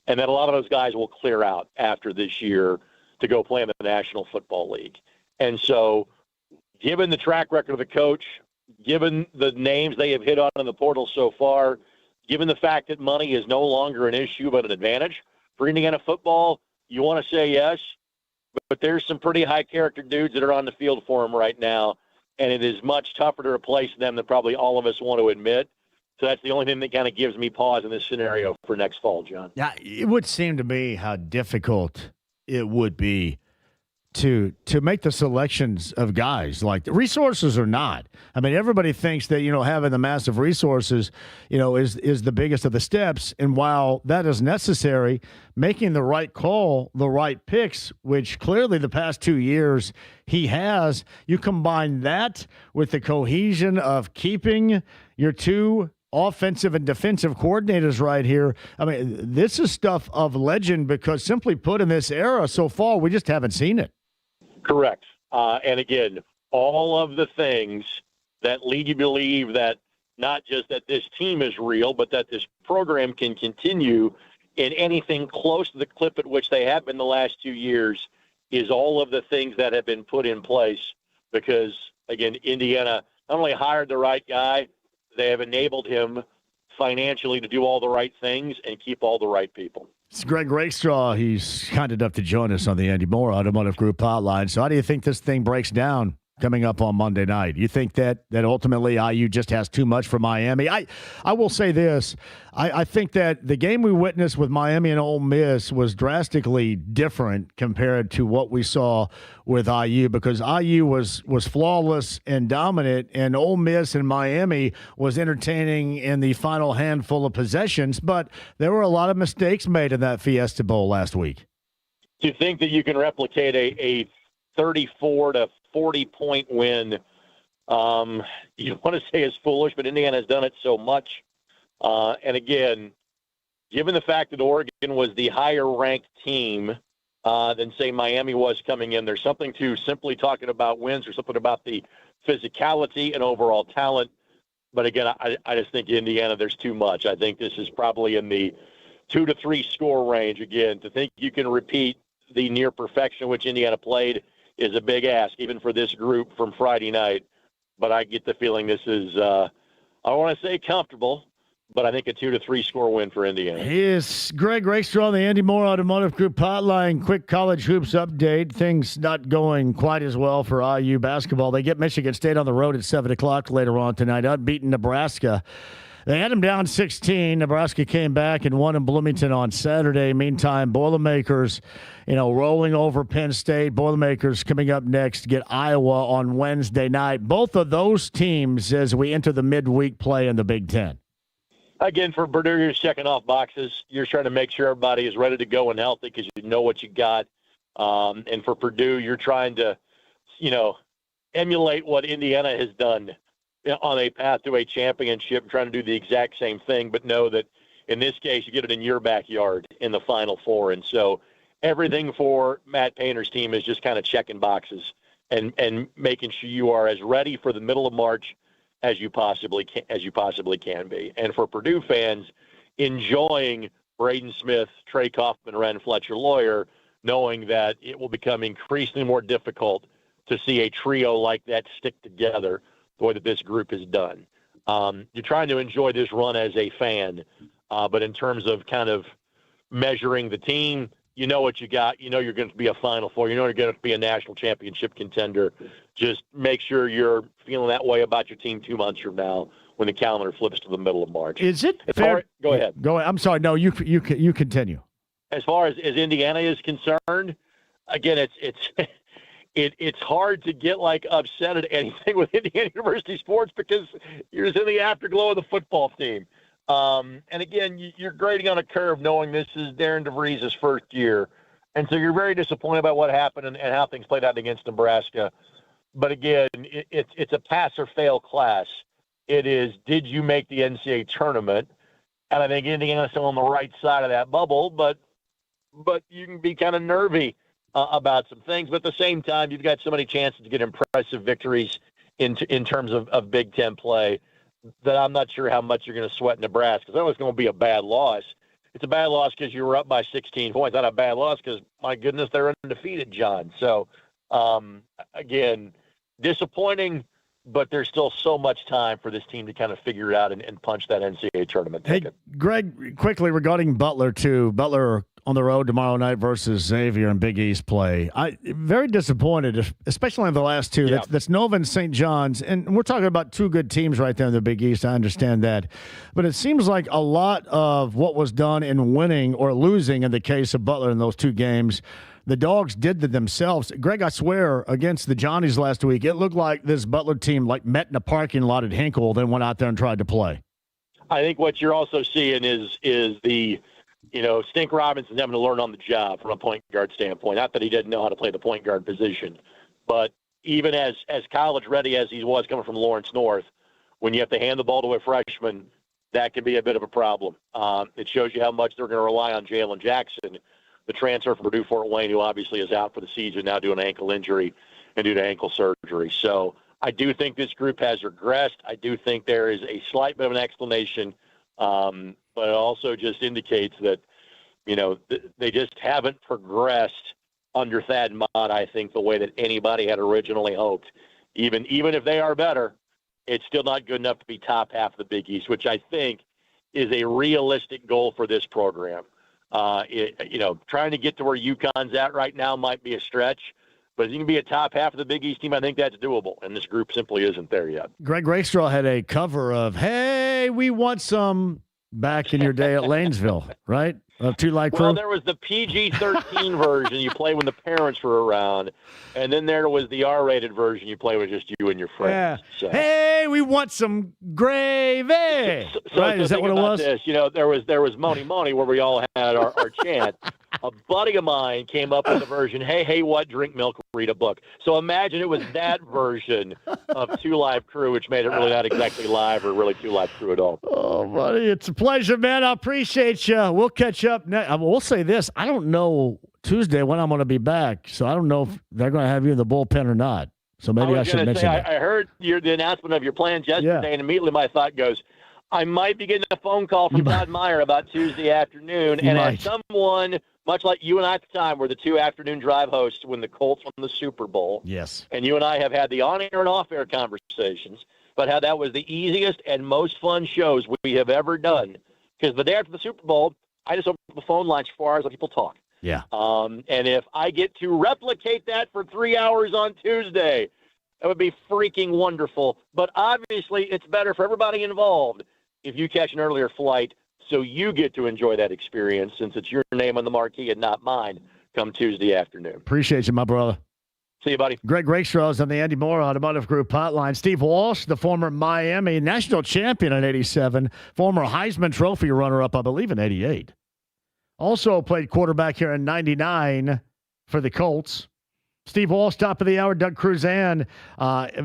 and that a lot of those guys will clear out after this year to go play in the National Football League. And so given the track record of the coach, given the names they have hit on in the portal so far, given the fact that money is no longer an issue but an advantage for Indiana football, you want to say yes, but there's some pretty high-character dudes that are on the field for them right now, and it is much tougher to replace them than probably all of us want to admit. So that's the only thing that kind of gives me pause in this scenario for next fall, John. Yeah, it would seem to me how difficult it would be to make the selections of guys. Like, the resources or not. I mean, everybody thinks that, having the massive resources, is the biggest of the steps. And while that is necessary, making the right call, the right picks, which clearly the past 2 years he has, you combine that with the cohesion of keeping your two offensive and defensive coordinators right here. I mean, this is stuff of legend because simply put, in this era so far, we just haven't seen it. Correct. And again, all of the things that lead you to believe that not just that this team is real, but that this program can continue in anything close to the clip at which they have been the last 2 years is all of the things that have been put in place because, again, Indiana not only hired the right guy, they have enabled him financially to do all the right things and keep all the right people. It's Greg Rakestraw. He's kind enough to join us on the Andy Moore Automotive Group hotline. So how do you think this thing breaks down coming up on Monday night? You think that ultimately IU just has too much for Miami? I will say this. I think that the game we witnessed with Miami and Ole Miss was drastically different compared to what we saw with IU because IU was flawless and dominant, and Ole Miss and Miami was entertaining in the final handful of possessions, but there were a lot of mistakes made in that Fiesta Bowl last week. To think that you can replicate a 34 to 40-point win, you want to say is foolish, but Indiana has done it so much. And again, given the fact that Oregon was the higher-ranked team than, say, Miami was coming in, there's something to simply talking about wins or something about the physicality and overall talent. But again, I just think Indiana, there's too much. I think this is probably in the 2 to 3 score range. Again, to think you can repeat the near perfection which Indiana played is a big ask, even for this group from Friday night. But I get the feeling this is, I don't want to say comfortable, but I think a 2 to 3 score win for Indiana. Here's Greg Rakestraw, the Andy Moore Automotive Group hotline. Quick college hoops update. Things not going quite as well for IU basketball. They get Michigan State on the road at 7 o'clock later on tonight, unbeaten Nebraska. They had them down 16. Nebraska came back and won in Bloomington on Saturday. Meantime, Boilermakers, rolling over Penn State. Boilermakers coming up next, get Iowa on Wednesday night. Both of those teams as we enter the midweek play in the Big Ten. Again, for Purdue, you're checking off boxes. You're trying to make sure everybody is ready to go and healthy because you know what you got. And for Purdue, you're trying to, emulate what Indiana has done on a path to a championship, trying to do the exact same thing, but know that in this case, you get it in your backyard in the Final Four. And so everything for Matt Painter's team is just kind of checking boxes and making sure you are as ready for the middle of March as you possibly can be. And for Purdue fans, enjoying Braden Smith, Trey Kaufman, Ren Fletcher Lawyer, knowing that it will become increasingly more difficult to see a trio like that stick together the way that this group has done. You're trying to enjoy this run as a fan, but in terms of kind of measuring the team, you know what you got. You know you're going to be a Final Four. You know you're going to be a national championship contender. Just make sure you're feeling that way about your team 2 months from now when the calendar flips to the middle of March. Is it fair? Go ahead. Go ahead. I'm sorry. No, you continue. As far as Indiana is concerned, again, it's hard to get upset at anything with Indiana University sports because you're just in the afterglow of the football team. And again, you're grading on a curve knowing this is Darren DeVries' first year. And so you're very disappointed about what happened and how things played out against Nebraska. But again, it's a pass or fail class. It is, did you make the NCAA tournament? And I think Indiana's still on the right side of that bubble, but you can be kind of nervy about some things. But at the same time, you've got so many chances to get impressive victories in terms of Big Ten play that I'm not sure how much you're going to sweat Nebraska. Because that was going to be a bad loss. It's a bad loss because you were up by 16 points. Not a bad loss because, my goodness, they're undefeated, John. So, again, disappointing, but there's still so much time for this team to kind of figure it out and punch that NCAA tournament ticket. Hey, Greg, quickly regarding Butler, too. Butler on the road tomorrow night versus Xavier in Big East play. Very disappointed, especially in the last two. Yeah. That's Nova and St. John's. And we're talking about two good teams right there in the Big East. I understand that. But it seems like a lot of what was done in winning or losing in the case of Butler in those two games, the Dogs did to themselves. Greg, I swear, against the Johnnies last week, it looked like this Butler team met in a parking lot at Hinkle, then went out there and tried to play. I think what you're also seeing is the Stink Robinson having to learn on the job from a point guard standpoint. Not that he didn't know how to play the point guard position, but even as college ready as he was coming from Lawrence North, when you have to hand the ball to a freshman, that can be a bit of a problem. It shows you how much they're going to rely on Jalen Jackson, the transfer from Purdue Fort Wayne, who obviously is out for the season now due to an ankle injury and due to ankle surgery. So I do think this group has regressed. I do think there is a slight bit of an explanation, but it also just indicates that, they just haven't progressed under Thad Mott, I think, the way that anybody had originally hoped. Even if they are better, it's still not good enough to be top half of the Big East, which I think is a realistic goal for this program. Trying to get to where UConn's at right now might be a stretch, but if you can be a top half of the Big East team, I think that's doable, and this group simply isn't there yet. Greg Rakestraw had a cover of, "Hey, we want some," back in your day at Lanesville, right? Of Two Live Crew? Well, there was the PG-13 version you play when the parents were around, and then there was the R-rated version you play with just you and your friends. Yeah. So. Hey, we want some gravy. Right? Is that what it was? This, there was Moni Moni where we all had our chant. A buddy of mine came up with a version, hey, what, drink milk, read a book. So imagine it was that version of Two Live Crew, which made it really not exactly live or really Two Live Crew at all. Oh, buddy, it's a pleasure, man. I appreciate you. We'll catch up next. We'll say this. I don't know Tuesday when I'm going to be back, so I don't know if they're going to have you in the bullpen or not. So maybe I should mention that. I heard the announcement of your plans yesterday, and immediately my thought goes, I might be getting a phone call from Todd Meyer about Tuesday afternoon. And as someone, much like you and I at the time, were the two afternoon drive hosts when the Colts won the Super Bowl. Yes. And you and I have had the on-air and off-air conversations, but how that was the easiest and most fun shows we have ever done. Because the day after the Super Bowl, I just opened the phone lines for 4 hours, let people talk. Yeah. And if I get to replicate that for 3 hours on Tuesday, that would be freaking wonderful. But obviously, it's better for everybody involved if you catch an earlier flight so you get to enjoy that experience since it's your name on the marquee and not mine come Tuesday afternoon. Appreciate you, my brother. See you, buddy. Greg Rakestraw's on the Andy Moore Automotive Group hotline. Steve Walsh, the former Miami national champion in 87, former Heisman Trophy runner-up, I believe, in 88. Also played quarterback here in 99 for the Colts. Steve Walsh, top of the hour. Doug Crusan,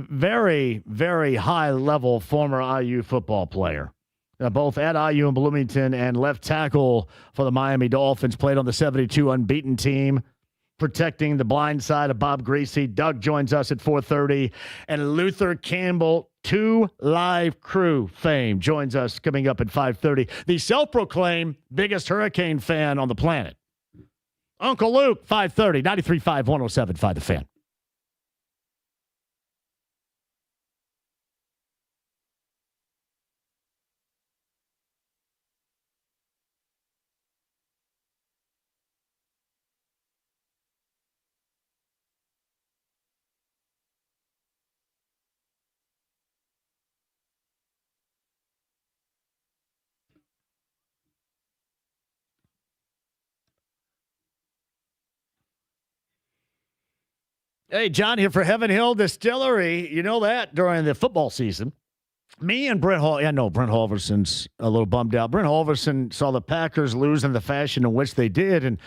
very, very high-level former IU football player. Both at IU and Bloomington, and left tackle for the Miami Dolphins, played on the 72 unbeaten team, protecting the blind side of Bob Greasy. Doug joins us at 4:30, and Luther Campbell, 2 Live Crew fame, joins us coming up at 5:30. The self-proclaimed biggest hurricane fan on the planet, Uncle Luke, 5:30, 93.5, 107.5 The Fan. Hey, John here for Heaven Hill Distillery. You know that during the football season, me and Brent Hall, yeah, no, Brent Halverson's a little bummed out. Brent Halverson saw the Packers lose in the fashion in which they did. And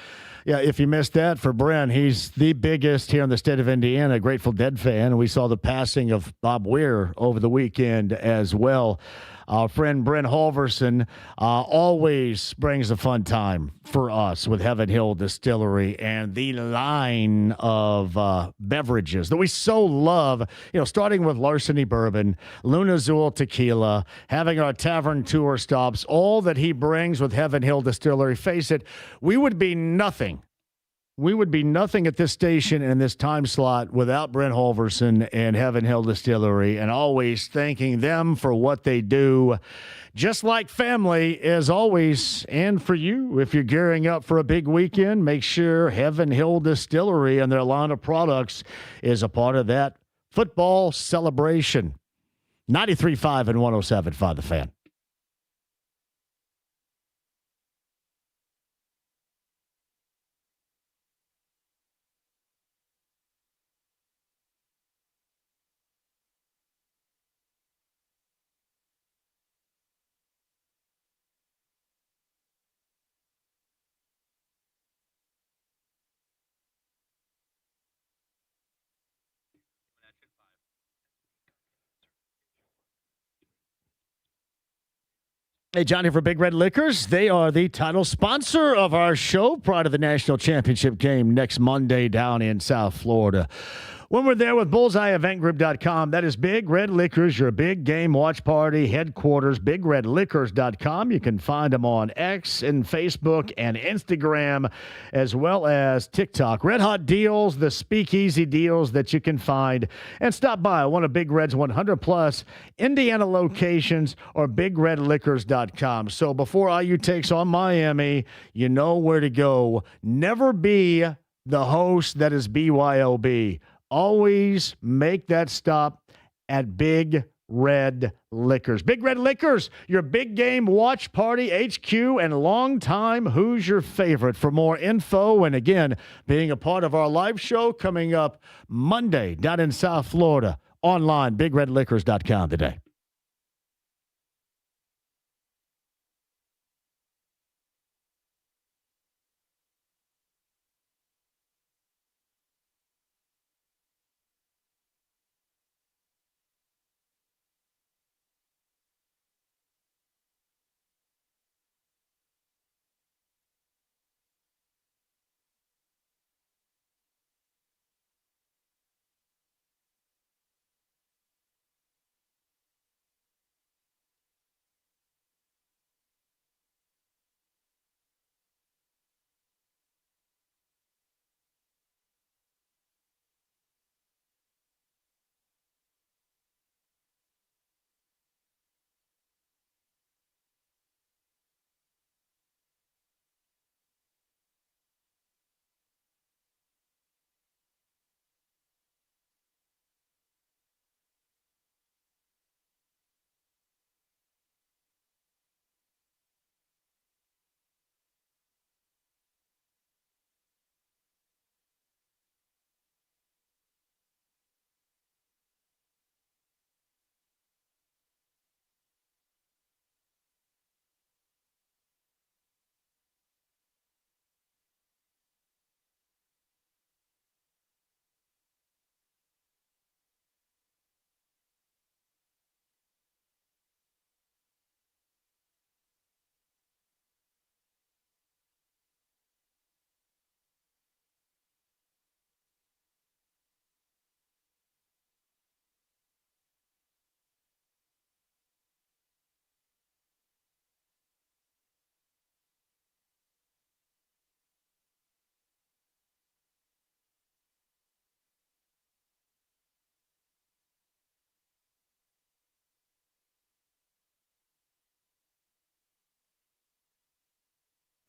yeah, if you missed that for Brent, he's the biggest here in the state of Indiana, Grateful Dead fan. We saw the passing of Bob Weir over the weekend as well. Our friend Brent Halverson always brings a fun time for us with Heaven Hill Distillery and the line of beverages that we so love, you know, starting with Larceny Bourbon, Luna Azul Tequila, having our tavern tour stops, all that he brings with Heaven Hill Distillery. Face it, we would be nothing. We would be nothing at this station and this time slot without Brent Halverson and Heaven Hill Distillery, and always thanking them for what they do. Just like family, as always, and for you, if you're gearing up for a big weekend, make sure Heaven Hill Distillery and their line of products is a part of that football celebration. 93.5 and 107.5 The Fan. Hey, John here for Big Red Liquors. They are the title sponsor of our show prior to the national championship game next Monday down in South Florida. When we're there with BullseyeEventGroup.com, that is Big Red Liquors, your big game watch party headquarters, BigRedLiquors.com. You can find them on X and Facebook and Instagram, as well as TikTok. Red Hot deals, the speakeasy deals that you can find. And stop by one of Big Red's 100-plus Indiana locations or BigRedLiquors.com. So before IU takes on Miami, you know where to go. Never be the host that is BYOB. Always make that stop at Big Red Liquors. Big Red Liquors, your big game watch party HQ and longtime Who's Your Favorite. For more info and, again, being a part of our live show coming up Monday down in South Florida, online, BigRedLiquors.com today.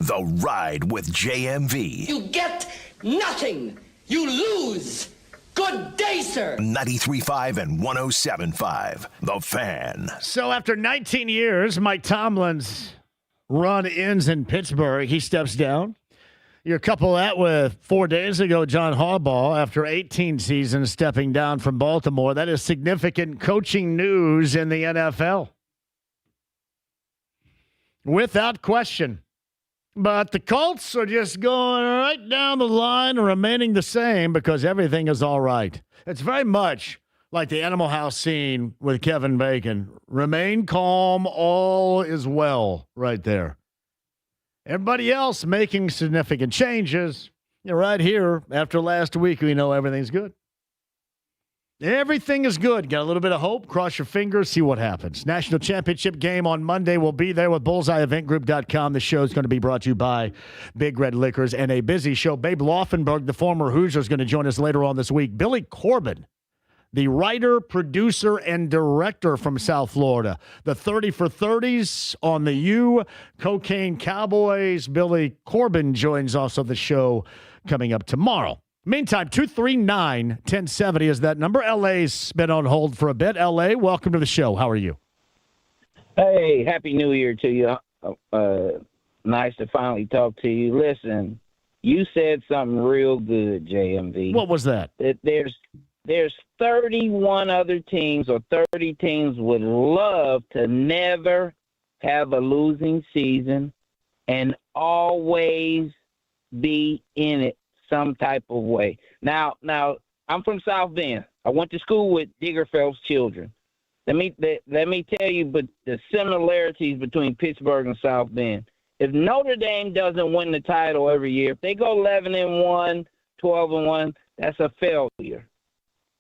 The Ride with JMV. You get nothing. You lose. Good day, sir. 93.5 and 107.5. The Fan. So after 19 years, Mike Tomlin's run ends in Pittsburgh. He steps down. You couple that with 4 days ago, John Harbaugh, after 18 seasons, stepping down from Baltimore. That is significant coaching news in the NFL. Without question. But the Colts are just going right down the line and remaining the same because everything is all right. It's very much like the Animal House scene with Kevin Bacon. Remain calm, all is well right there. Everybody else making significant changes. Right here, after last week, we know everything's good. Everything is good. Got a little bit of hope. Cross your fingers. See what happens. National Championship game on Monday. We'll be there with BullseyeEventGroup.com. The show is going to be brought to you by Big Red Liquors and a busy show. Babe Laufenberg, the former Hoosier, is going to join us later on this week. Billy Corbin, the writer, producer, and director from South Florida. The 30 for 30s on the U. Cocaine Cowboys. Billy Corbin joins also the show coming up tomorrow. Meantime, 239-1070 is that number. LA's been on hold for a bit. LA, welcome to the show. How are you? Hey, Happy New Year to you. Nice to finally talk to you. Listen, you said something real good, JMV. What was that? There's 31 other teams or 30 teams would love to never have a losing season and always be in it some type of way. Now, I'm from South Bend. I went to school with Diggerfeld's children. Let me tell you, but the similarities between Pittsburgh and South Bend. If Notre Dame doesn't win the title every year, if they go 11-1, 12-1, that's a failure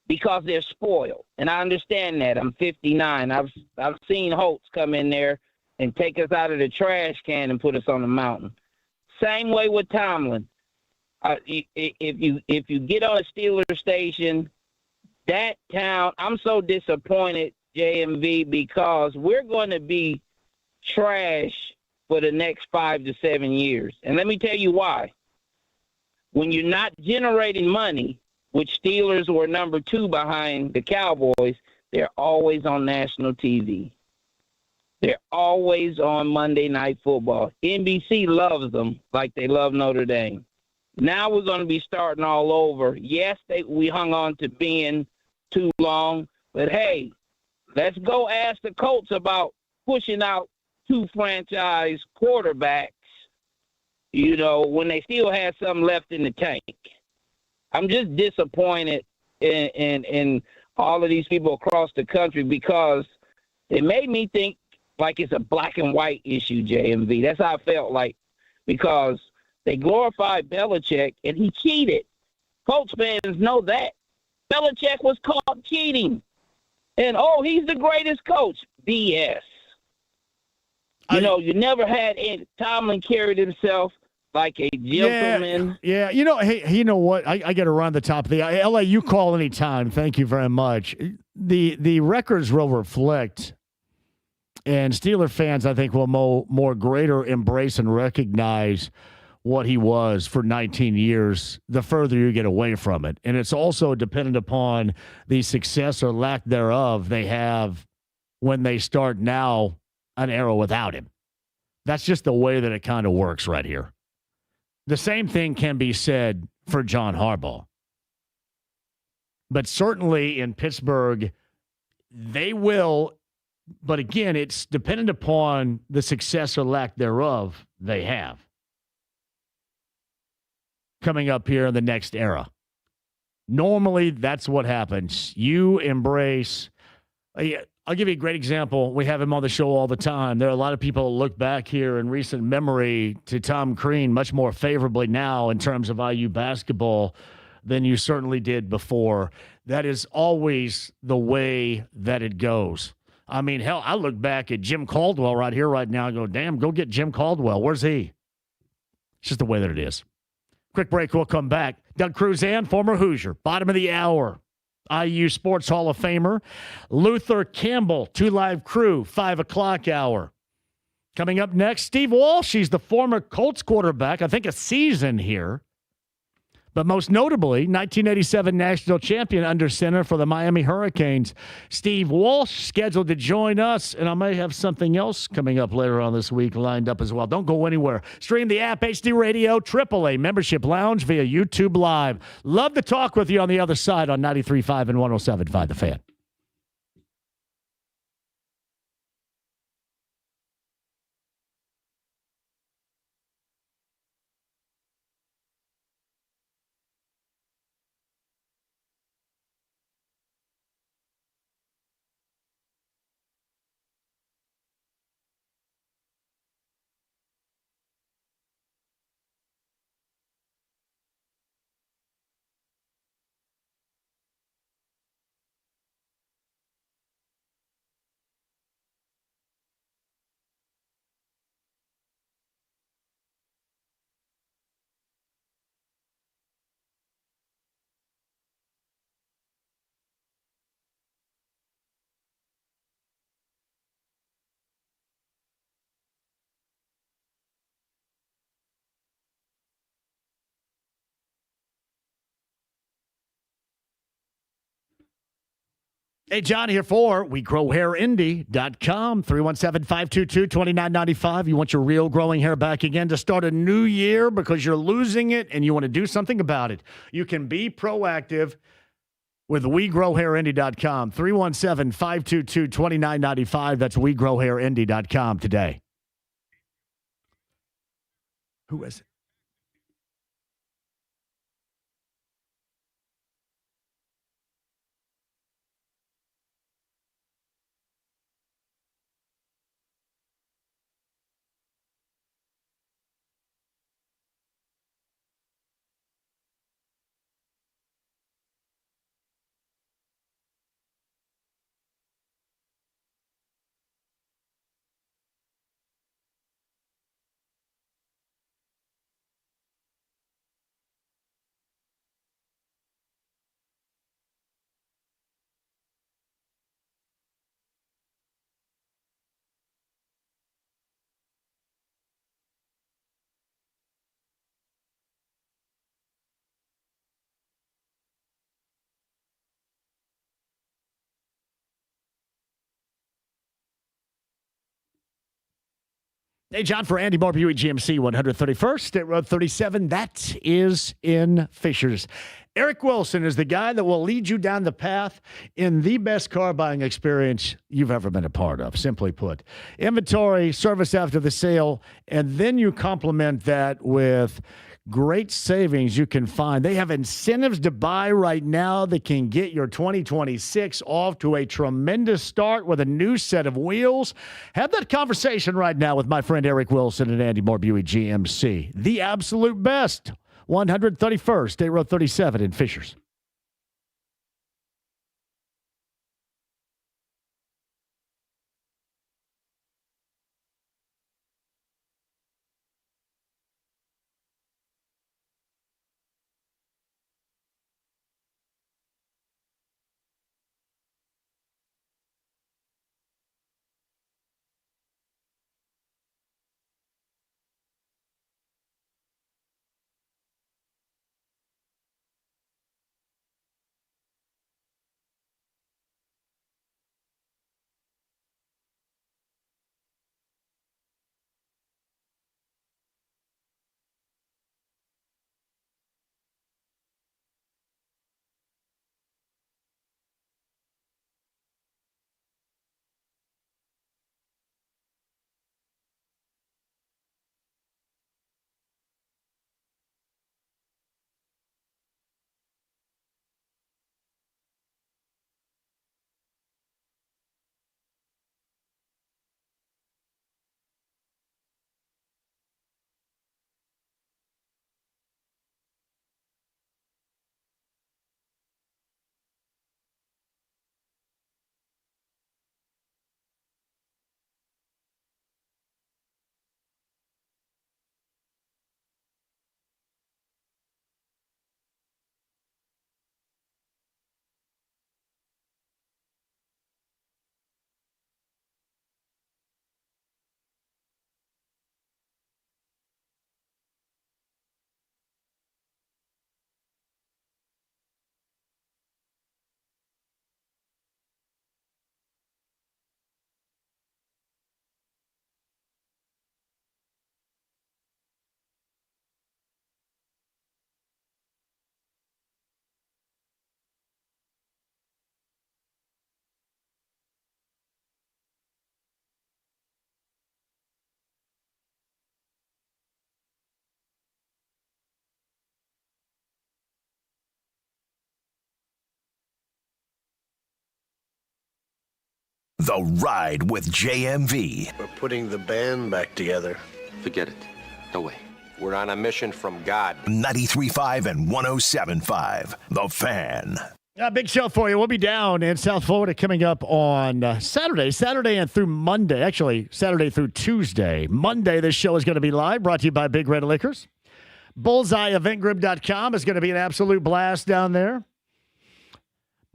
because they're spoiled. And I understand that. I'm 59. I've seen Holtz come in there and take us out of the trash can and put us on the mountain. Same way with Tomlin. If you get on a Steelers station, that town, I'm so disappointed, JMV, because we're going to be trash for the next 5 to 7 years. And let me tell you why. When you're not generating money, which Steelers were number 2 behind the Cowboys, they're always on national TV. They're always on Monday Night Football. NBC loves them like they love Notre Dame. Now we're going to be starting all over. Yes, we hung on to being too long, but hey, let's go ask the Colts about pushing out 2 franchise quarterbacks, when they still had some left in the tank. I'm just disappointed in all of these people across the country because it made me think like it's a black and white issue, JMV. That's how I felt like because they glorified Belichick, and he cheated. Colts fans know that. Belichick was caught cheating. And, he's the greatest coach. BS. You never had Tomlin carried himself like a gentleman. Yeah. Hey, you know what? I got to run the top of the LA. You call anytime. Thank you very much. The records will reflect, and Steeler fans, I think, will more greater embrace and recognize what he was for 19 years, the further you get away from it. And it's also dependent upon the success or lack thereof they have when they start now an era without him. That's just the way that it kind of works right here. The same thing can be said for John Harbaugh. But certainly in Pittsburgh, they will, but again, it's dependent upon the success or lack thereof they have coming up here in the next era. Normally, that's what happens. You embrace. I'll give you a great example. We have him on the show all the time. There are a lot of people who look back here in recent memory to Tom Crean much more favorably now in terms of IU basketball than you certainly did before. That is always the way that it goes. I mean, hell, I look back at Jim Caldwell right here, right now, and go, damn, go get Jim Caldwell. Where's he? It's just the way that it is. Quick break, we'll come back. Doug Crusan, former Hoosier, bottom of the hour. IU Sports Hall of Famer. Luther Campbell, 2 Live Crew, 5 o'clock hour. Coming up next, Steve Walsh. He's the former Colts quarterback, I think a season here. But most notably, 1987 national champion under center for the Miami Hurricanes. Steve Walsh scheduled to join us, and I may have something else coming up later on this week lined up as well. Don't go anywhere. Stream the app, HD Radio, AAA Membership Lounge via YouTube Live. Love to talk with you on the other side on 93.5 and 107.5 The Fan. Hey, John here for WeGrowHairIndy.com, 317-522-2995. You want your real growing hair back again to start a new year because you're losing it and you want to do something about it. You can be proactive with WeGrowHairIndy.com, 317-522-2995. That's WeGrowHairIndy.com today. Who is it? Hey, John, for Andy Moore, Buick GMC, 131st, State Road 37. That is in Fishers. Eric Wilson is the guy that will lead you down the path in the best car buying experience you've ever been a part of, simply put. Inventory, service after the sale, and then you complement that with great savings you can find. They have incentives to buy right now that can get your 2026 off to a tremendous start with a new set of wheels. Have that conversation right now with my friend Eric Wilson and Andy Moore Buick GMC. The absolute best. 131st, State Road 37 in Fishers. The Ride with JMV. We're putting the band back together. Forget it. No way. We're on a mission from God. 93.5 and 107.5. The Fan. A big show for you. We'll be down in South Florida coming up on Saturday and through Monday. Actually, Saturday through Tuesday. Monday, this show is going to be live, brought to you by Big Red Liquors. BullseyeEventGroup.com is going to be an absolute blast down there.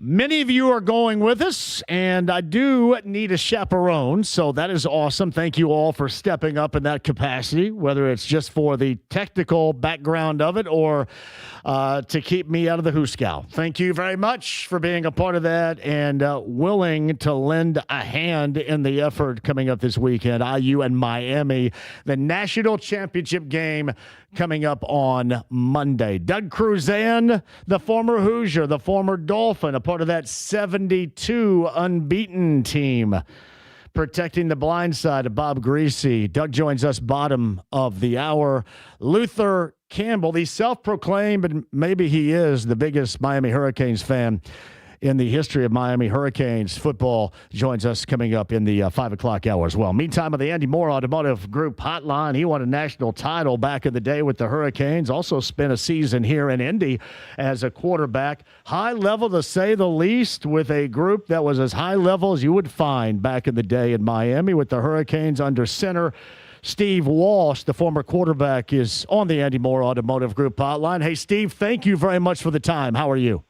Many of you are going with us, and I do need a chaperone, so that is awesome. Thank you all for stepping up in that capacity, whether it's just for the technical background of it or to keep me out of the hoosegow. Thank you very much for being a part of that and willing to lend a hand in the effort coming up this weekend. IU and Miami, the national championship game coming up on Monday. Doug Crusan, the former Hoosier, the former Dolphin, a part of that 72 unbeaten team, protecting the blind side of Bob Greasy. Doug joins us bottom of the hour. Luther Campbell, the self-proclaimed, and maybe he is the biggest Miami Hurricanes fan in the history of Miami Hurricanes football, joins us coming up in the 5 o'clock hour as well. Meantime, on the Andy Moore Automotive Group hotline, he won a national title back in the day with the Hurricanes, also spent a season here in Indy as a quarterback. High level, to say the least, with a group that was as high level as you would find back in the day in Miami with the Hurricanes under center. Steve Walsh, the former quarterback, is on the Andy Moore Automotive Group hotline. Hey, Steve, thank you very much for the time. How are you?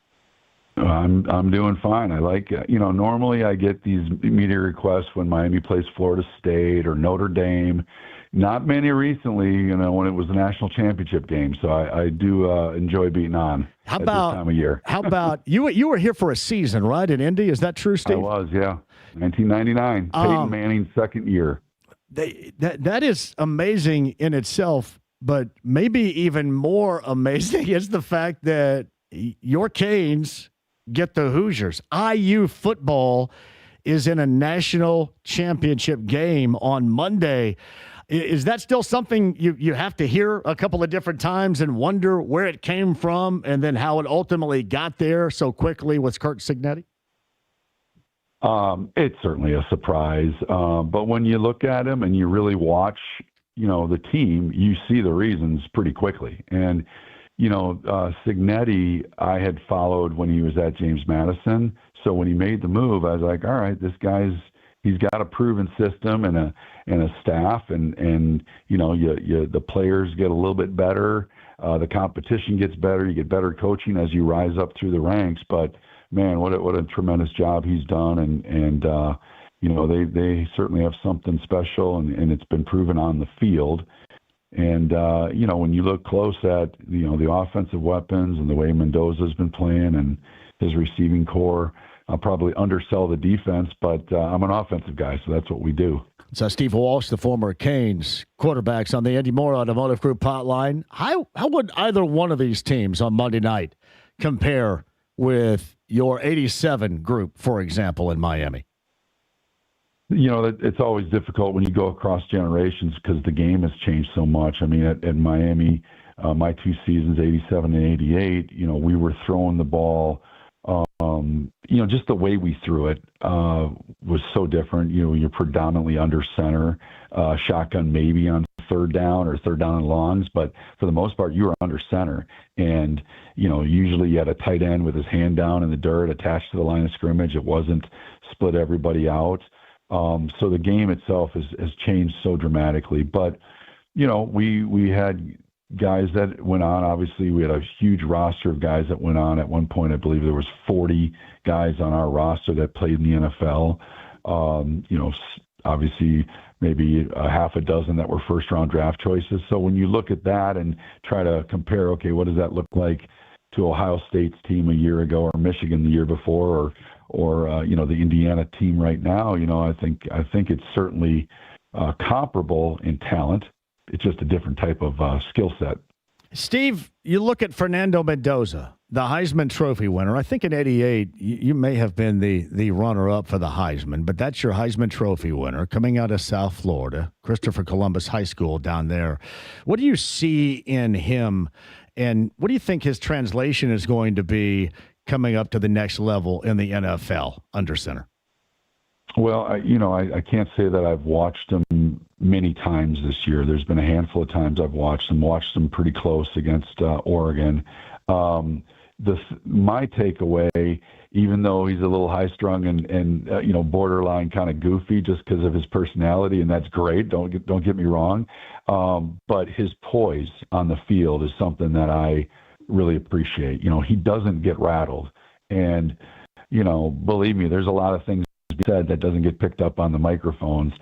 I'm doing fine. I like, normally I get these media requests when Miami plays Florida State or Notre Dame. Not many recently, when it was the national championship game. So I do enjoy being on this time of year. How about you were here for a season, right, in Indy? Is that true, Steve? I was, yeah. 1999, Peyton Manning's second year. That is amazing in itself, but maybe even more amazing is the fact that your Canes get the Hoosiers. IU football is in a national championship game on Monday. Is that still something you have to hear a couple of different times and wonder where it came from and then how it ultimately got there so quickly with Curt Cignetti? It's certainly a surprise. But when you look at him and you really watch, the team, you see the reasons pretty quickly. And Cignetti, I had followed when he was at James Madison. So when he made the move, I was like, all right, this he's got a proven system and a staff, and the players get a little bit better. The competition gets better. You get better coaching as you rise up through the ranks. But man, what a tremendous job he's done, and they certainly have something special, and it's been proven on the field. And, when you look close at, the offensive weapons and the way Mendoza's been playing and his receiving core, I'll probably undersell the defense, but I'm an offensive guy, so that's what we do. So Steve Walsh, the former Canes quarterbacks on the Andy Moore Automotive Group hotline. How would either one of these teams on Monday night compare with your 87 group, for example, in Miami? It's always difficult when you go across generations because the game has changed so much. I mean, at Miami, my two seasons, 87 and 88, we were throwing the ball. Just the way we threw it was so different. You're predominantly under center, shotgun maybe on third down or third down and longs, but for the most part, you were under center. And, usually you had a tight end with his hand down in the dirt attached to the line of scrimmage. It wasn't split everybody out. So the game itself has changed so dramatically. But, we had guys that went on. Obviously, we had a huge roster of guys that went on. At one point, I believe there was 40 guys on our roster that played in the NFL. Obviously, maybe a half a dozen that were first-round draft choices. So when you look at that and try to compare, okay, what does that look like to Ohio State's team a year ago or Michigan the year before or the Indiana team right now, I think it's certainly comparable in talent. It's just a different type of skill set. Steve, you look at Fernando Mendoza, the Heisman Trophy winner. I think in 88, you may have been the runner-up for the Heisman, but that's your Heisman Trophy winner coming out of South Florida, Christopher Columbus High School down there. What do you see in him, and what do you think his translation is going to be coming up to the next level in the NFL under center? Well, I can't say that I've watched him many times this year. There's been a handful of times I've watched him pretty close against Oregon. My takeaway, even though he's a little high-strung and borderline kind of goofy just because of his personality, and that's great, don't get me wrong, but his poise on the field is something that I really appreciate. He doesn't get rattled. And, believe me, there's a lot of things said that doesn't get picked up on the microphones,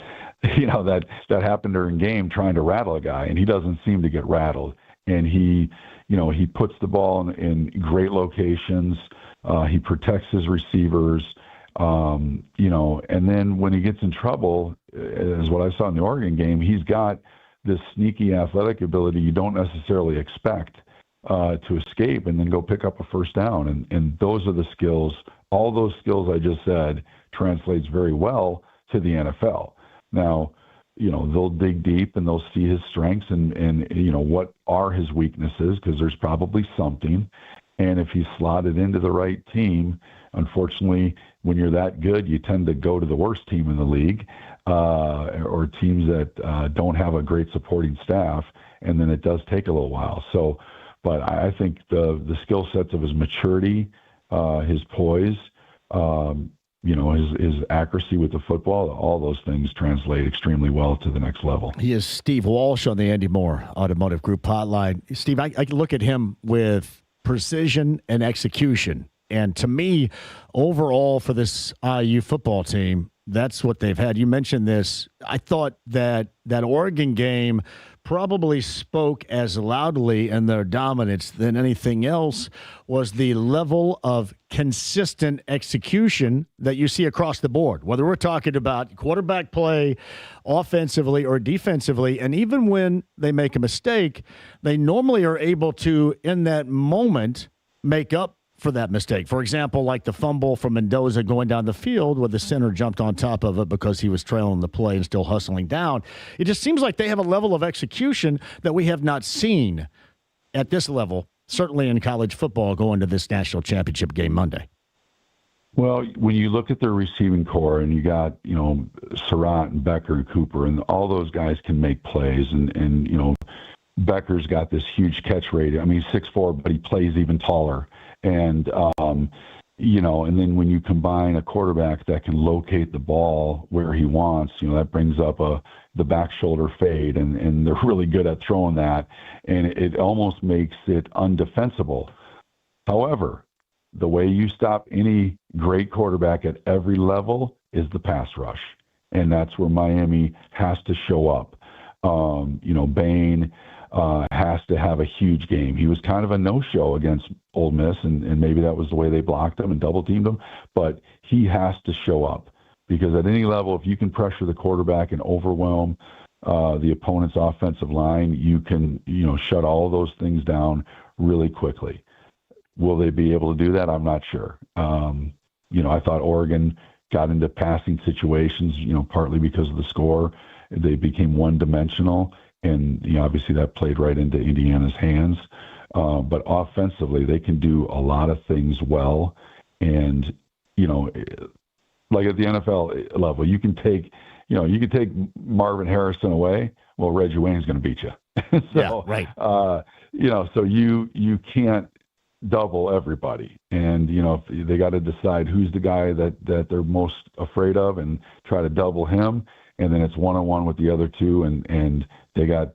that happened during game trying to rattle a guy, and he doesn't seem to get rattled. And he puts the ball in great locations. He protects his receivers, and then when he gets in trouble, as what I saw in the Oregon game, he's got this sneaky athletic ability you don't necessarily expect to escape and then go pick up a first down. And those are the skills. All those skills I just said translates very well to the NFL. Now, they'll dig deep and they'll see his strengths and what are his weaknesses, because there's probably something. And if he's slotted into the right team, unfortunately, when you're that good, you tend to go to the worst team in the league or teams that don't have a great supporting staff, and then it does take a little while. So, but I think the skill sets of his maturity, his poise, his accuracy with the football, all those things translate extremely well to the next level. He is Steve Walsh on the Andy Moore Automotive Group hotline. Steve, I look at him with precision and execution. And to me, overall for this IU football team, that's what they've had. You mentioned this. I thought that Oregon game probably spoke as loudly in their dominance than anything else was the level of consistent execution that you see across the board, whether we're talking about quarterback play offensively or defensively. And even when they make a mistake, they normally are able to, in that moment, make up for that mistake. For example, like the fumble from Mendoza going down the field where the center jumped on top of it because he was trailing the play and still hustling down. It just seems like they have a level of execution that we have not seen at this level, certainly in college football going to this national championship game Monday. Well, when you look at their receiving core and you got, Surratt and Becker and Cooper, and all those guys can make plays, and Becker's got this huge catch rate. I mean, he's 6'4", but he plays even taller. And, and then when you combine a quarterback that can locate the ball where he wants, that brings up the back shoulder fade, and they're really good at throwing that. And it almost makes it undefensible. However, the way you stop any great quarterback at every level is the pass rush. And that's where Miami has to show up. Bain has to have a huge game. He was kind of a no-show against Ole Miss, and maybe that was the way they blocked him and double-teamed him, but he has to show up, because at any level, if you can pressure the quarterback and overwhelm the opponent's offensive line, you can, shut all those things down really quickly. Will they be able to do that? I'm not sure. I thought Oregon got into passing situations, partly because of the score. They became one-dimensional, and obviously that played right into Indiana's hands. But offensively, they can do a lot of things well. And, like at the NFL level, you can take Marvin Harrison away. Well, Reggie Wayne's going to beat you. So, yeah, right. So you can't double everybody. And, if they got to decide who's the guy that they're most afraid of and try to double him. And then it's one-on-one with the other two, and they got,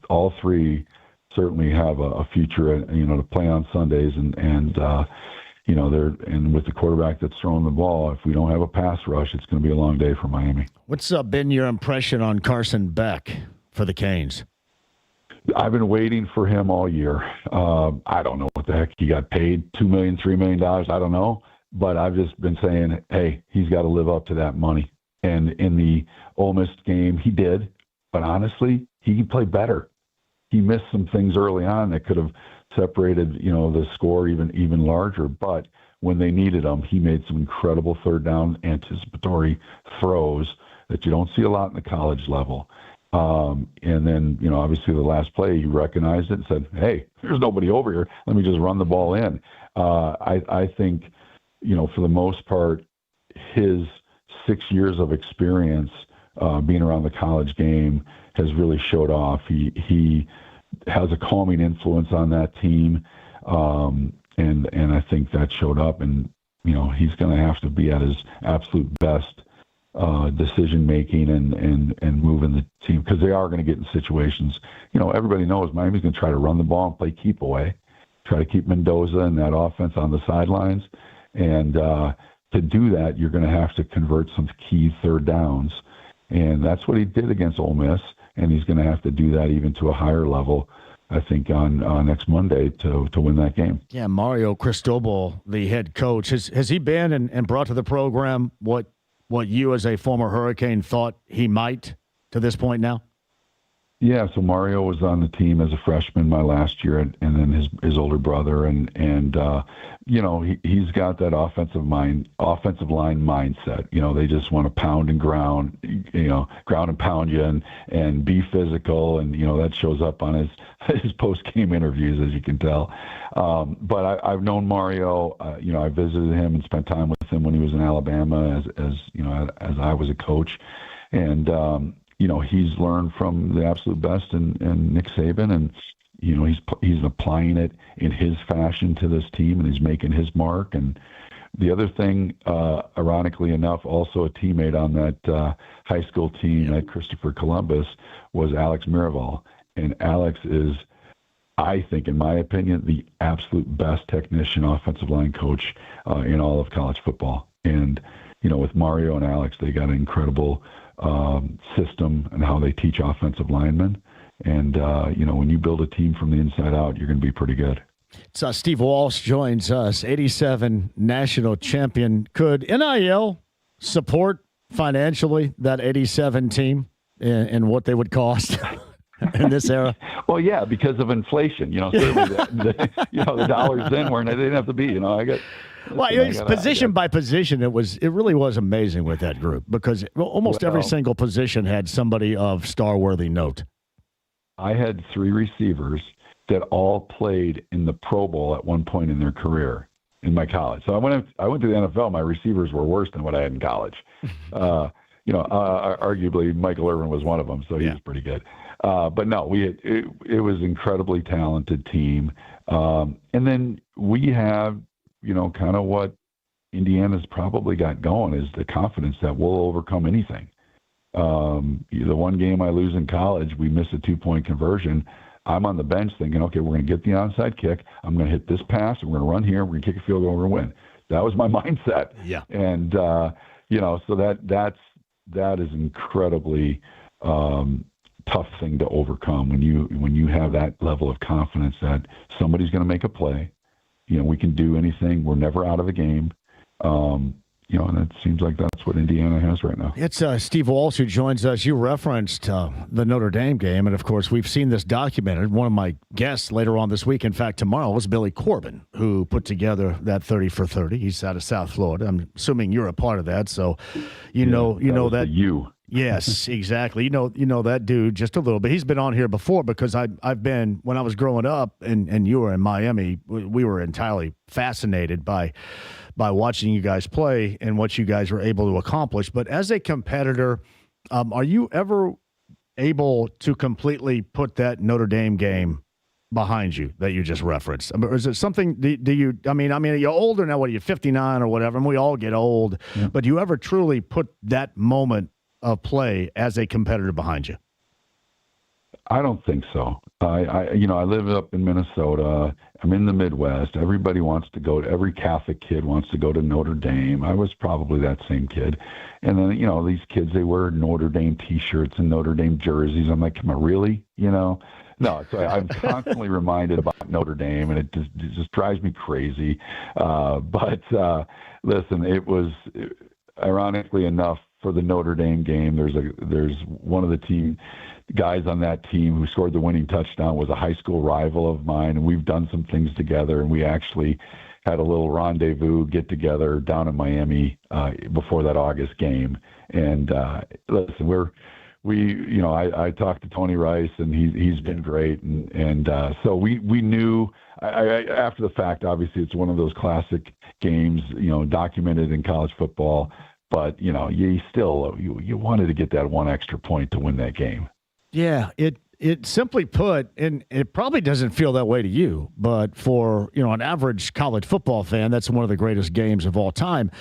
all three certainly have a future, to play on Sundays, and with the quarterback that's throwing the ball, if we don't have a pass rush, it's going to be a long day for Miami. What's been your impression on Carson Beck for the Canes? I've been waiting for him all year. I don't know what the heck he got paid, $2 million, $3 million. I don't know, but I've just been saying, hey, he's got to live up to that money. And in the Ole Miss game, he did. But honestly, he can play better. He missed some things early on that could have separated, the score even larger. But when they needed him, he made some incredible third down anticipatory throws that you don't see a lot in the college level. And then, obviously the last play, he recognized it and said, hey, there's nobody over here. Let me just run the ball in. I think, for the most part, his 6 years of experience being around the college game has really showed off. He has a calming influence on that team, and I think that showed up. And he's going to have to be at his absolute best decision making and moving the team, because they are going to get in situations. Everybody knows Miami's going to try to run the ball and play keep away, try to keep Mendoza and that offense on the sidelines, and to do that, you're going to have to convert some key third downs, and that's what he did against Ole Miss, and he's going to have to do that even to a higher level, I think, on next Monday to win that game. Yeah, Mario Cristobal, the head coach, has he been and brought to the program what you as a former Hurricane thought he might to this point now? Yeah, so Mario was on the team as a freshman my last year, and then his older brother, and he's got that offensive line mindset. They just want to pound and ground and pound you and be physical, and that shows up on his post game interviews, as you can tell. But I've known Mario. I visited him and spent time with him when he was in Alabama, as I was a coach, and he's learned from the absolute best and Nick Saban, and he's applying it in his fashion to this team, and he's making his mark. And the other thing, ironically enough, also a teammate on that high school team at Christopher Columbus was Alex Miraval, and Alex is, I think, in my opinion, the absolute best technician offensive line coach in all of college football. And with Mario and Alex, they got an incredible system and how they teach offensive linemen. And, when you build a team from the inside out, you're going to be pretty good. So Steve Walsh joins us, 87 national champion. Could NIL support financially that 87 team and what they would cost in this era? Well, yeah, because of inflation. Certainly the dollars then weren't, they didn't have to be. Well, position by position, it really was amazing with that group, because almost every single position had somebody of star-worthy note. I had 3 receivers that all played in the Pro Bowl at one point in their career in my college. So I went to the NFL. My receivers were worse than what I had in college. Arguably Michael Irvin was one of them, so he was pretty good. But no, it was an incredibly talented team. And then we have, kind of what Indiana's probably got going is the confidence that we'll overcome anything. The one game I lose in college, we miss a 2-point conversion. I'm on the bench thinking, okay, we're going to get the onside kick. I'm going to hit this pass. We're going to run here. We're going to kick a field goal. We're going to win. That was my mindset. Yeah. And, so that is incredibly tough thing to overcome when you have that level of confidence that somebody's going to make a play. We can do anything. We're never out of the game. And it seems like that's what Indiana has right now. It's Steve Walsh who joins us. You referenced the Notre Dame game, and of course, we've seen this documented. One of my guests later on this week, in fact, tomorrow, was Billy Corbin, who put together that 30 for 30. He's out of South Florida. I'm assuming you're a part of that, so you know that. Yes, exactly. You know that dude just a little bit. He's been on here before because I've been, when I was growing up and you were in Miami, we were entirely fascinated by watching you guys play and what you guys were able to accomplish. But as a competitor, are you ever able to completely put that Notre Dame game behind you that you just referenced? Or is it something, do you, I mean, you're older now, what are you, 59 or whatever, and we all get old, but do you ever truly put that moment of play as a competitor behind you? I don't think so. I live up in Minnesota. I'm in the Midwest. Everybody wants to go to, every Catholic kid wants to go to Notre Dame. I was probably that same kid. And then, these kids, they wear Notre Dame T-shirts and Notre Dame jerseys. I'm like, come on, really? No. So I'm constantly reminded about Notre Dame, and it just drives me crazy. But listen, it was, ironically enough, for the Notre Dame game, there's one of the team guys on that team who scored the winning touchdown was a high school rival of mine, and we've done some things together, and we actually had a little rendezvous get together down in Miami before that August game. And listen, I talked to Tony Rice, and he's been great, and so we knew after the fact. Obviously, it's one of those classic games, documented in college football. But you still you wanted to get that one extra point to win that game. Yeah, it simply put, and it probably doesn't feel that way to you, but for an average college football fan, that's one of the greatest games of all time.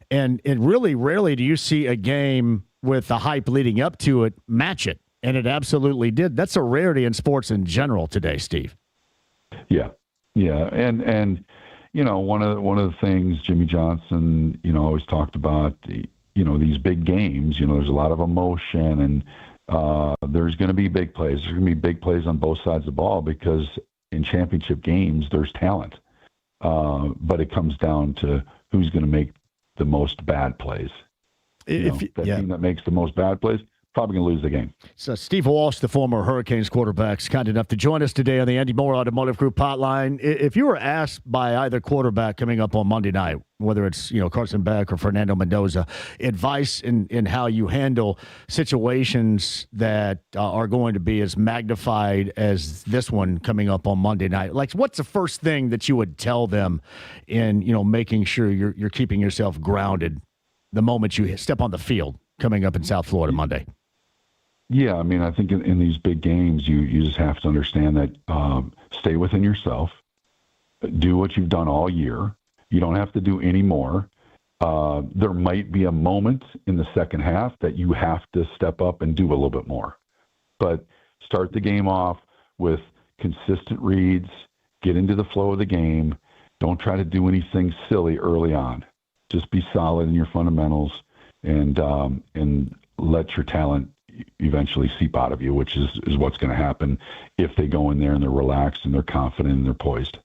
And it really rarely do you see a game with the hype leading up to it match it, and it absolutely did. That's a rarity in sports in general today, Steve. Yeah, and one of the things Jimmy Johnson always talked about, these big games. There's a lot of emotion, and there's going to be big plays. There's going to be big plays on both sides of the ball because in championship games there's talent, but it comes down to who's going to make the most bad plays. Team that makes the most bad plays probably going to lose the game. So Steve Walsh, the former Hurricanes quarterback, is kind enough to join us today on the Andy Moore Automotive Group hotline. If you were asked by either quarterback coming up on Monday night, whether it's Carson Beck or Fernando Mendoza, advice in how you handle situations that are going to be as magnified as this one coming up on Monday night, like what's the first thing that you would tell them in making sure you're keeping yourself grounded the moment you step on the field coming up in South Florida Monday? Yeah, I mean, I think in these big games, you just have to understand that stay within yourself, do what you've done all year. You don't have to do any more. There might be a moment in the second half that you have to step up and do a little bit more. But start the game off with consistent reads, get into the flow of the game. Don't try to do anything silly early on. Just be solid in your fundamentals and let your talent eventually seep out of you, which is what's going to happen if they go in there and they're relaxed and they're confident and they're poised.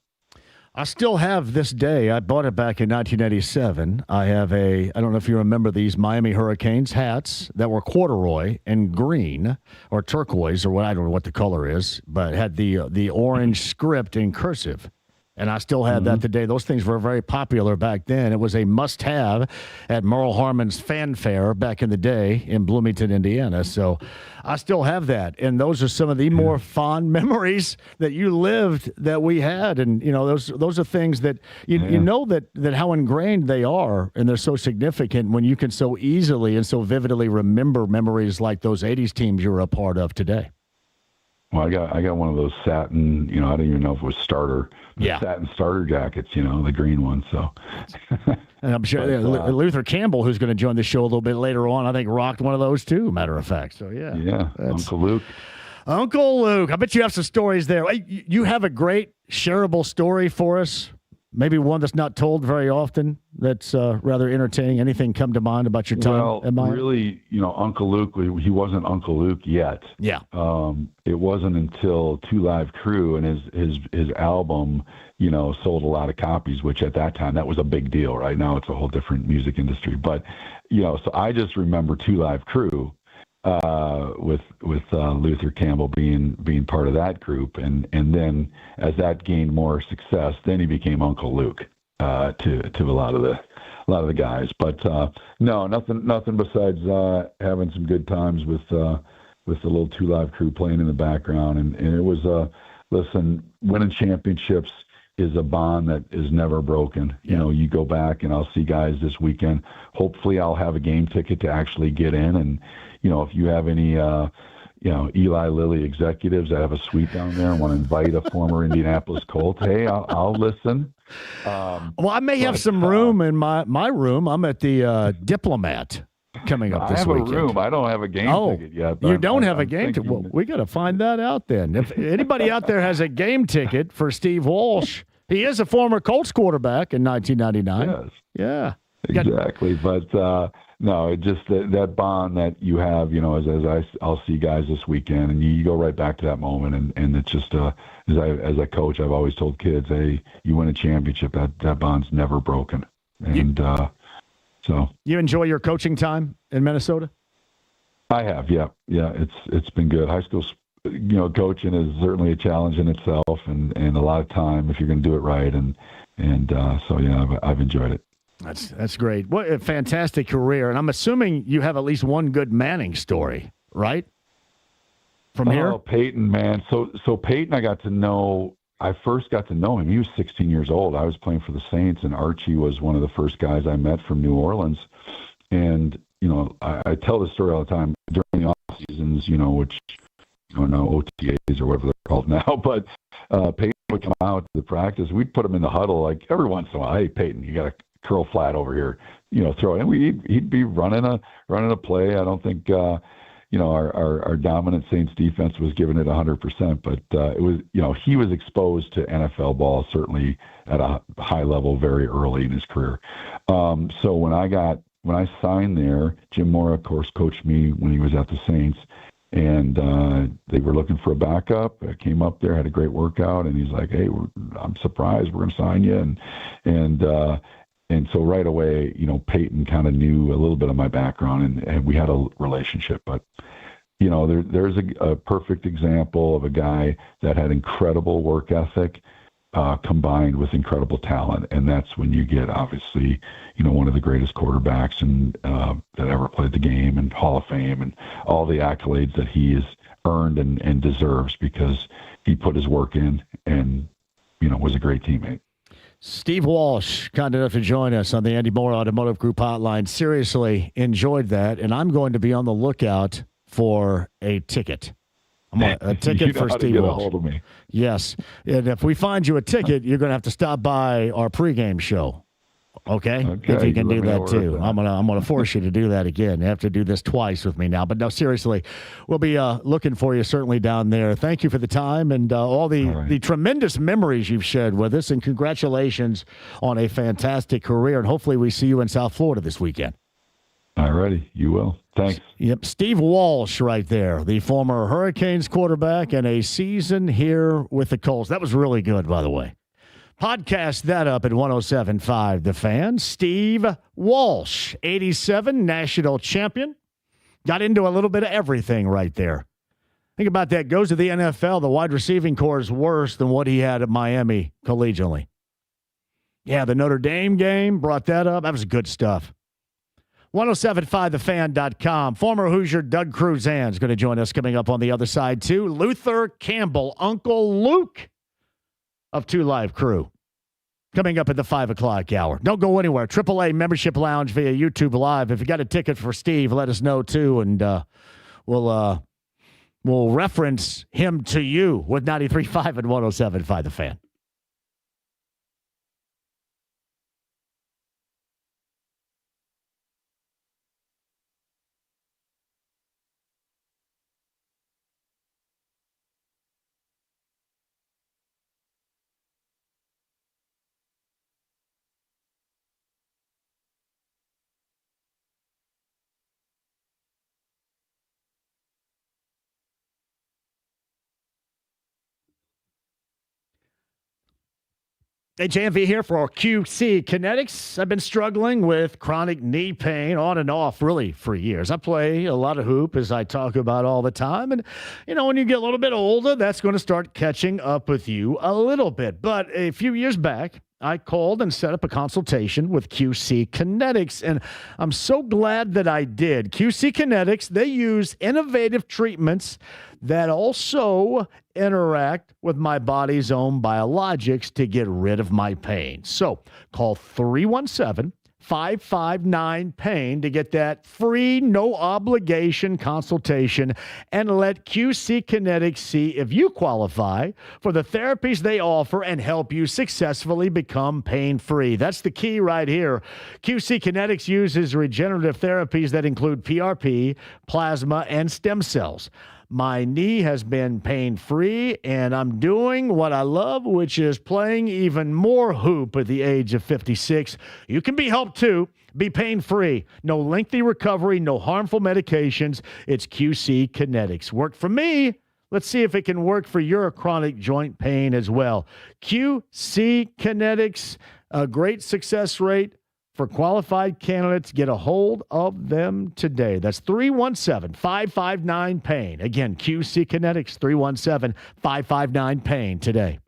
I still have this day. I bought it back in 1987. I have I don't know if you remember these Miami Hurricanes hats that were corduroy and green or turquoise or what, I don't know what the color is, but it had the orange script in cursive. And I still have that today. Those things were very popular back then. It was a must-have at Merle Harmon's Fanfare back in the day in Bloomington, Indiana. So I still have that. And those are some of the more fond memories that you lived that we had. And, those are things that you know that how ingrained they are, and they're so significant when you can so easily and so vividly remember memories like those 80s teams you were a part of today. Well, I got one of those satin, I don't even know if it was starter, satin starter jackets, the green ones. So, and I'm sure Luther Campbell, who's going to join the show a little bit later on, I think rocked one of those too. Matter of fact, so yeah, Uncle Luke. Uncle Luke, I bet you have some stories there. You have a great shareable story for us. Maybe one that's not told very often. That's rather entertaining. Anything come to mind about your time at Miami? Really, Uncle Luke, he wasn't Uncle Luke yet. Yeah. It wasn't until Two Live Crew and his album, sold a lot of copies, which at that time, that was a big deal. Right now, it's a whole different music industry. But, so I just remember Two Live Crew with Luther Campbell being part of that group, and then as that gained more success, then he became Uncle Luke to a lot of the guys. But no, nothing besides having some good times with the little Two Live Crew playing in the background, and it was listen, winning championships is a bond that is never broken. Yeah. You go back, and I'll see guys this weekend. Hopefully, I'll have a game ticket to actually get in, and if you have any, Eli Lilly executives that have a suite down there and want to invite a former Indianapolis Colt, hey, I'll listen. Well, I may have some room in my room. I'm at the Diplomat coming up this weekend. I have a room. I don't have a game ticket yet. You don't have a game ticket? Well, we got to find that out then. If anybody out there has a game ticket for Steve Walsh, he is a former Colts quarterback in 1999. Yes. Yeah. Exactly. But, no, it just that bond that you have, I'll see guys this weekend, and you go right back to that moment, and it's just as a coach, I've always told kids, hey, you win a championship, that bond's never broken, and so. You enjoy your coaching time in Minnesota? I have, yeah, it's been good. High school, coaching is certainly a challenge in itself, and a lot of time if you're going to do it right, and so yeah, I've enjoyed it. That's great. What a fantastic career. And I'm assuming you have at least one good Manning story, right? From here? Oh, Peyton, man. So Peyton, I first got to know him. He was 16 years old. I was playing for the Saints, and Archie was one of the first guys I met from New Orleans. And, I tell this story all the time during the off seasons, which, no OTAs or whatever they're called now, but Peyton would come out to the practice. We'd put him in the huddle like every once in a while. Hey, Peyton, you got to curl flat over here, throw it. And he'd be running a play. I don't think, our dominant Saints defense was giving it 100%, but it was, he was exposed to NFL ball certainly at a high level very early in his career. So when I signed there, Jim Mora, of course, coached me when he was at the Saints, and they were looking for a backup. I came up there, had a great workout, and he's like, "Hey, I'm surprised we're going to sign you." And so right away, Peyton kind of knew a little bit of my background, and we had a relationship. But there's a perfect example of a guy that had incredible work ethic combined with incredible talent, and that's when you get obviously one of the greatest quarterbacks that ever played the game, and Hall of Fame, and all the accolades that he has earned and deserves because he put his work in and was a great teammate. Steve Walsh, kind enough to join us on the Andy Moore Automotive Group hotline. Seriously enjoyed that, and I'm going to be on the lookout for a ticket. A ticket for Steve Walsh. Hold of me. Yes, and if we find you a ticket, you're going to have to stop by our pregame show. Okay, if you can do that too. I'm gonna force you to do that again. You have to do this twice with me now. But no, seriously, we'll be looking for you certainly down there. Thank you for the time and all the tremendous memories you've shared with us. And congratulations on a fantastic career. And hopefully we see you in South Florida this weekend. All righty, you will. Thanks. Yep, Steve Walsh right there, the former Hurricanes quarterback and a season here with the Colts. That was really good, by the way. Podcast that up at 107.5 The Fan. Steve Walsh, 87 national champion. Got into a little bit of everything right there. Think about that. Goes to the NFL. The wide receiving core is worse than what he had at Miami collegially. Yeah, the Notre Dame game brought that up. That was good stuff. 1075thefan.com. Former Hoosier Doug Crusan is going to join us coming up on the other side, too. Luther Campbell, Uncle Luke of 2 Live Crew. Coming up at the 5 o'clock hour. Don't go anywhere. AAA Membership Lounge via YouTube Live. If you got a ticket for Steve, let us know, too, and we'll reference him to you with 93.5 and 107.5 The Fan. Hey, JMV here for QC Kinetics. I've been struggling with chronic knee pain on and off really for years. I play a lot of hoop, as I talk about all the time. And, when you get a little bit older, that's going to start catching up with you a little bit. But a few years back, I called and set up a consultation with QC Kinetics, and I'm so glad that I did. QC Kinetics, they use innovative treatments that also interact with my body's own biologics to get rid of my pain. So call 317-559-PAIN to get that free, no obligation consultation and let QC Kinetics see if you qualify for the therapies they offer and help you successfully become pain-free. That's the key right here. QC Kinetics uses regenerative therapies that include PRP, plasma, and stem cells. My knee has been pain-free, and I'm doing what I love, which is playing even more hoop at the age of 56. You can be helped, too. Be pain-free. No lengthy recovery, no harmful medications. It's QC Kinetics. Worked for me. Let's see if it can work for your chronic joint pain as well. QC Kinetics, a great success rate for qualified candidates. Get a hold of them today. That's 317-559-PAIN. Again, QC Kinetics, 317-559-PAIN today.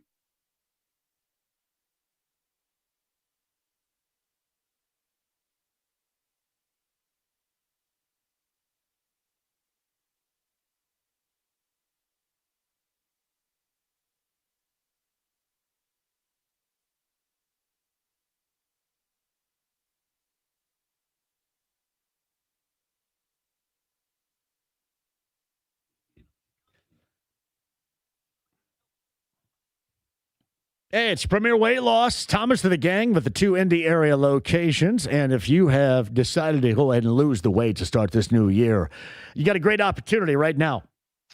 Hey, it's Premier Weight Loss. Thomas to the gang with the 2 Indy area locations. And if you have decided to go ahead and lose the weight to start this new year, you got a great opportunity right now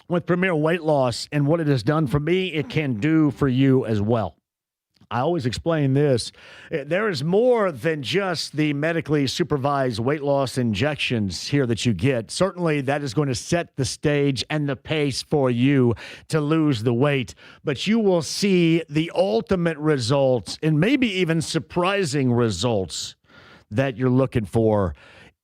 with Premier Weight Loss. And what it has done for me, it can do for you as well. I always explain this. There is more than just the medically supervised weight loss injections here that you get. Certainly, that is going to set the stage and the pace for you to lose the weight. But you will see the ultimate results and maybe even surprising results that you're looking for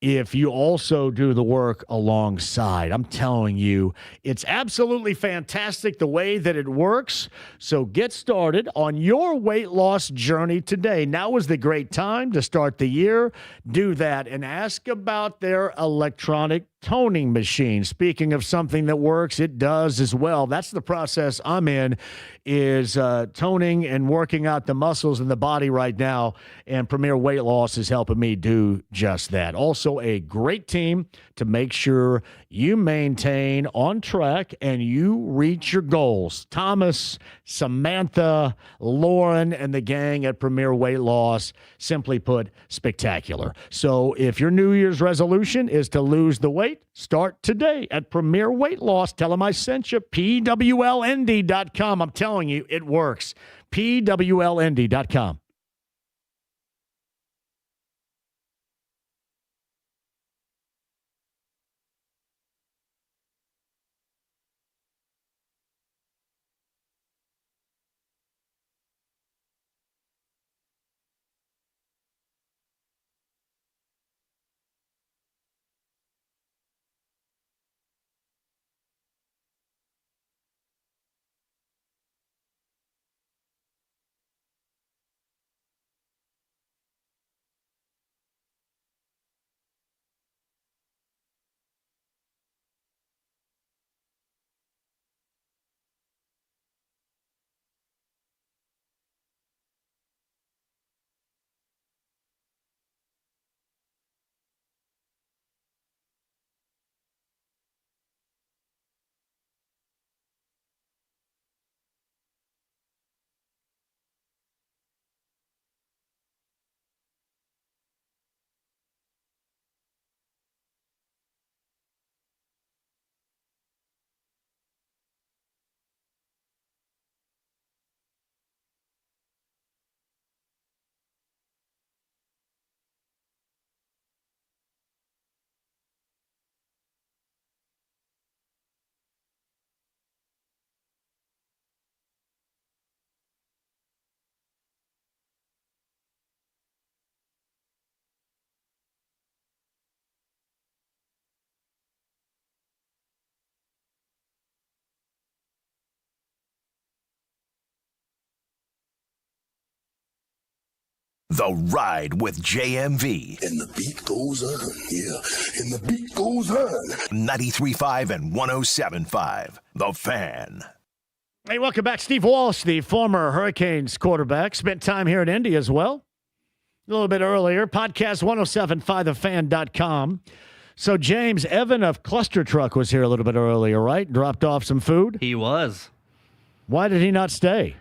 if you also do the work alongside. I'm telling you, it's absolutely fantastic the way that it works. So get started on your weight loss journey today. Now is the great time to start the year. Do that and ask about their electronic toning machine. Speaking of something that works, it does as well. That's the process I'm in, is toning and working out the muscles in the body right now, and Premier Weight Loss is helping me do just that. Also, a great team to make sure you maintain on track and you reach your goals. Thomas, Samantha, Lauren, and the gang at Premier Weight Loss, simply put, spectacular. So if your New Year's resolution is to lose the weight, start today at Premier Weight Loss. Tell them I sent you. PWLND.com. I'm telling you, it works. PWLND.com. The Ride with JMV. And the beat goes on, yeah. And the beat goes on. 93.5 and 107.5. The Fan. Hey, welcome back. Steve Walsh, the former Hurricanes quarterback, spent time here in Indy as well. A little bit earlier. Podcast 1075thefan.com. So, James, Evan of Cluster Truck was here a little bit earlier, right? Dropped off some food? He was. Why did he not stay?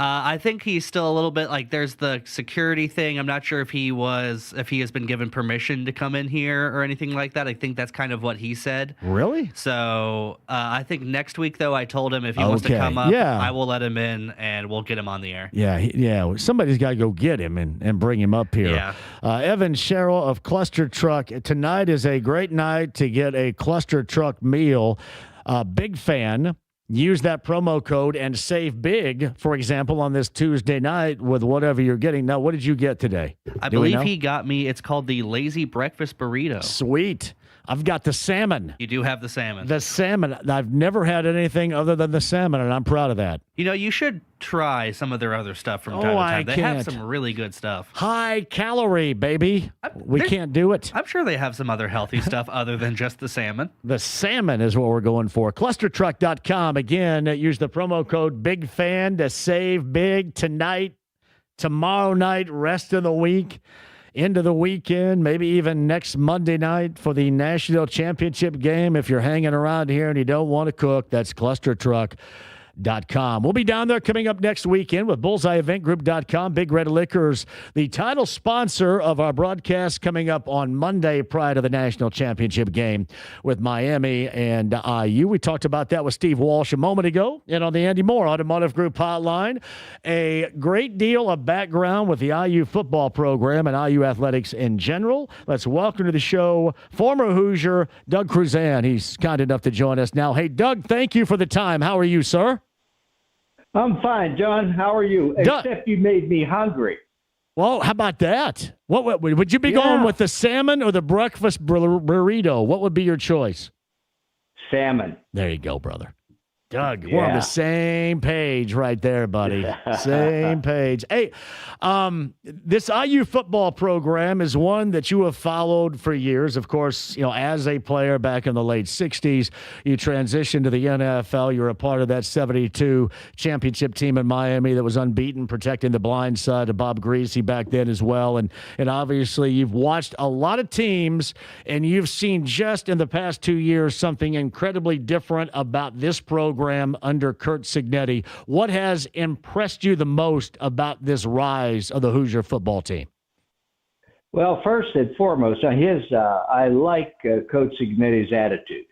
I think he's still a little bit like there's the security thing. I'm not sure if he has been given permission to come in here or anything like that. I think that's kind of what he said. Really? So I think next week, though, I told him if he wants to come up, I will let him in and we'll get him on the air. Yeah. Somebody's got to go get him and bring him up here. Yeah. Evan Sherrill of Cluster Truck. Tonight is a great night to get a Cluster Truck meal. Big fan. Use that promo code and save big, for example, on this Tuesday night with whatever you're getting. Now, what did you get today? I believe he got me, it's called the Lazy Breakfast Burrito. Sweet. I've got the salmon. You do have the salmon. The salmon. I've never had anything other than the salmon, and I'm proud of that. You know, you should try some of their other stuff from time to time. They have some really good stuff. High calorie, baby. We can't do it. I'm sure they have some other healthy stuff other than just the salmon. The salmon is what we're going for. Clustertruck.com. Again, use the promo code BIGFAN to save big tonight, tomorrow night, rest of the week, into the weekend, maybe even next Monday night for the national championship game. If you're hanging around here and you don't want to cook, that's Cluster Truck. BullseyeEventGroup.com. We'll be down there coming up next weekend with BullseyeEventGroup.com. Big Red Liquors, the title sponsor of our broadcast, coming up on Monday prior to the national championship game with Miami and IU. We talked about that with Steve Walsh a moment ago. And on the Andy Moore Automotive Group hotline, a great deal of background with the IU football program and IU athletics in general. Let's welcome to the show former Hoosier Doug Crusan. He's kind enough to join us now. Hey, Doug, thank you for the time. How are you, sir? I'm fine, John. How are you? Except you made me hungry. Well, how about that? What would you be going with, the salmon or the breakfast burrito? What would be your choice? Salmon. There you go, brother. Doug, we're on the same page right there, buddy. Same page. Hey, this IU football program is one that you have followed for years. Of course, as a player back in the late 60s, you transitioned to the NFL. You're a part of that 72 championship team in Miami that was unbeaten, protecting the blind side of Bob Greasy back then as well. And obviously, you've watched a lot of teams, and you've seen just in the past 2 years something incredibly different about this program under Curt Cignetti. What has impressed you the most about this rise of the Hoosier football team? Well, first and foremost, I like Coach Cignetti's attitude.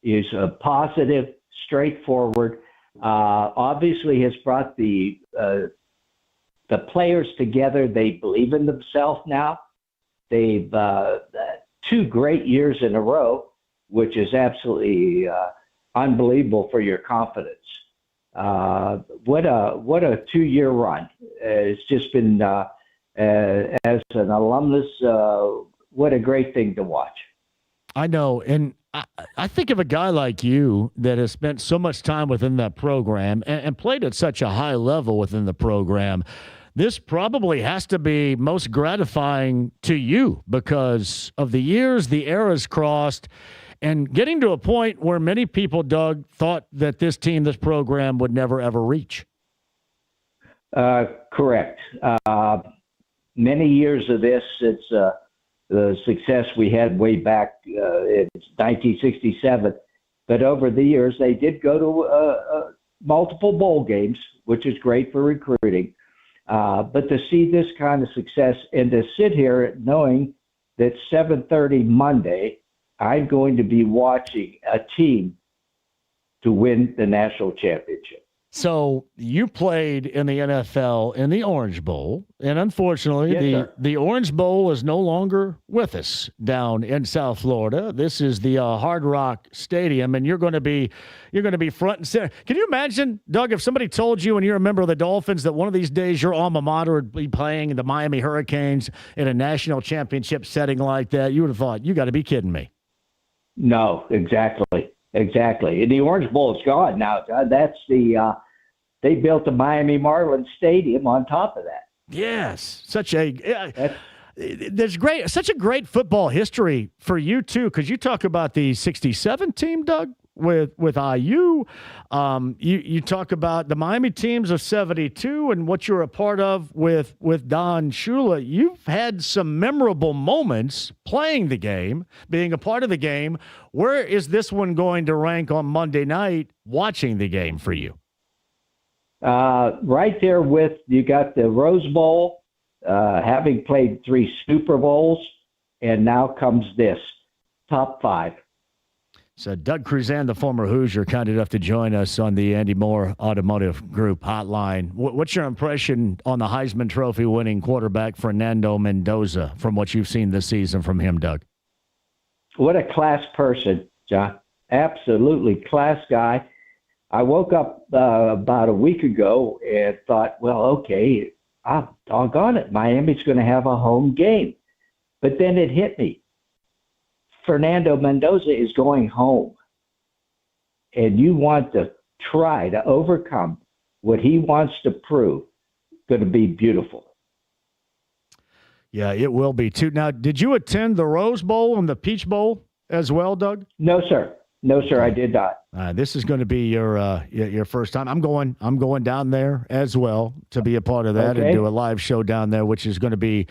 He's positive, straightforward. Obviously, has brought the players together. They believe in themselves now. They've 2 great years in a row, which is absolutely unbelievable for your confidence. What a 2-year run. It's just been, as an alumnus, what a great thing to watch. I know. And I think of a guy like you that has spent so much time within that program and played at such a high level within the program. This probably has to be most gratifying to you because of the years, the eras crossed, and getting to a point where many people, Doug, thought that this team, this program would never, ever reach. Correct. Many years of this, it's the success we had way back in 1967. But over the years, they did go to multiple bowl games, which is great for recruiting. But to see this kind of success and to sit here knowing that 7:30 Monday, I'm going to be watching a team to win the national championship. So you played in the NFL in the Orange Bowl, and unfortunately, the Orange Bowl is no longer with us down in South Florida. This is the Hard Rock Stadium, and you're going to be front and center. Can you imagine, Doug, if somebody told you when you're a member of the Dolphins that one of these days your alma mater would be playing the Miami Hurricanes in a national championship setting like that? You would have thought, you got to be kidding me. No, exactly. And the Orange Bowl is gone now. That's they built the Miami Marlins Stadium on top of that. Yes, such a great football history for you too, because you talk about the '67 team, Doug, with IU. You talk about the Miami teams of '72 and what you're a part of with Don Shula. You've had some memorable moments playing the game, being a part of the game. Where is this one going to rank on Monday night watching the game for you? Right there with, you got the Rose Bowl, having played 3 Super Bowls, and now comes this, top 5. So Doug Crusan, the former Hoosier, kind enough to join us on the Andy Moore Automotive Group hotline. What's your impression on the Heisman Trophy winning quarterback Fernando Mendoza from what you've seen this season from him, Doug? What a class person, John. Absolutely class guy. I woke up about a week ago and thought, well, okay, doggone it, Miami's going to have a home game. But then it hit me. Fernando Mendoza is going home. And you want to try to overcome what he wants to prove. Going to be beautiful. Yeah, it will be too. Now, did you attend the Rose Bowl and the Peach Bowl as well, Doug? No, sir. No, sir, I did not. This is going to be your first time. I'm going down there as well to be a part of that and do a live show down there, which is going to be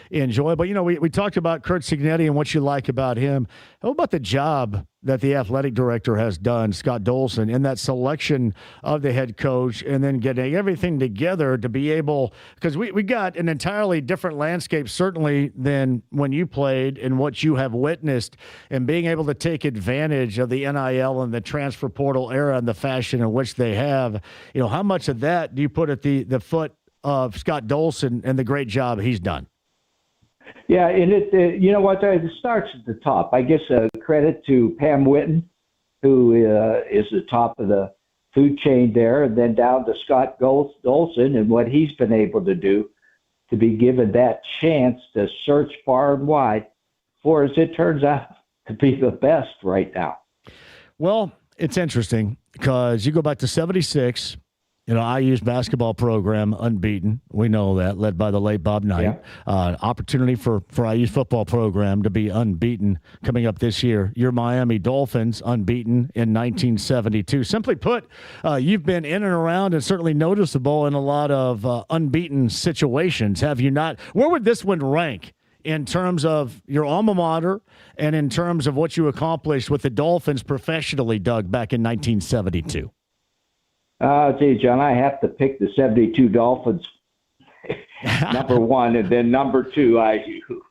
enjoyable. You know, we talked about Curt Cignetti and what you like about him. How about the job that the athletic director has done, Scott Dolson, in that selection of the head coach and then getting everything together to be able, because we got an entirely different landscape, certainly, than when you played and what you have witnessed, and being able to take advantage of the NIL and the transfer portal era and the fashion in which they have. You know, how much of that do you put at the foot of Scott Dolson and the great job he's done? Yeah, and you know what? It starts at the top. I guess credit to Pam Whitten, who is the top of the food chain there, and then down to Scott Dolson and what he's been able to do to be given that chance to search far and wide for, as it turns out, to be the best right now. Well, it's interesting because you go back to 76. You know, IU's basketball program, unbeaten. We know that, led by the late Bob Knight. Yeah. Opportunity for IU's football program to be unbeaten coming up this year. Your Miami Dolphins, unbeaten in 1972. Simply put, you've been in and around and certainly noticeable in a lot of unbeaten situations, have you not? Where would this one rank in terms of your alma mater and in terms of what you accomplished with the Dolphins professionally, Doug, back in 1972? Gee, John, I have to pick the 72 Dolphins, number one, and then number two, IU.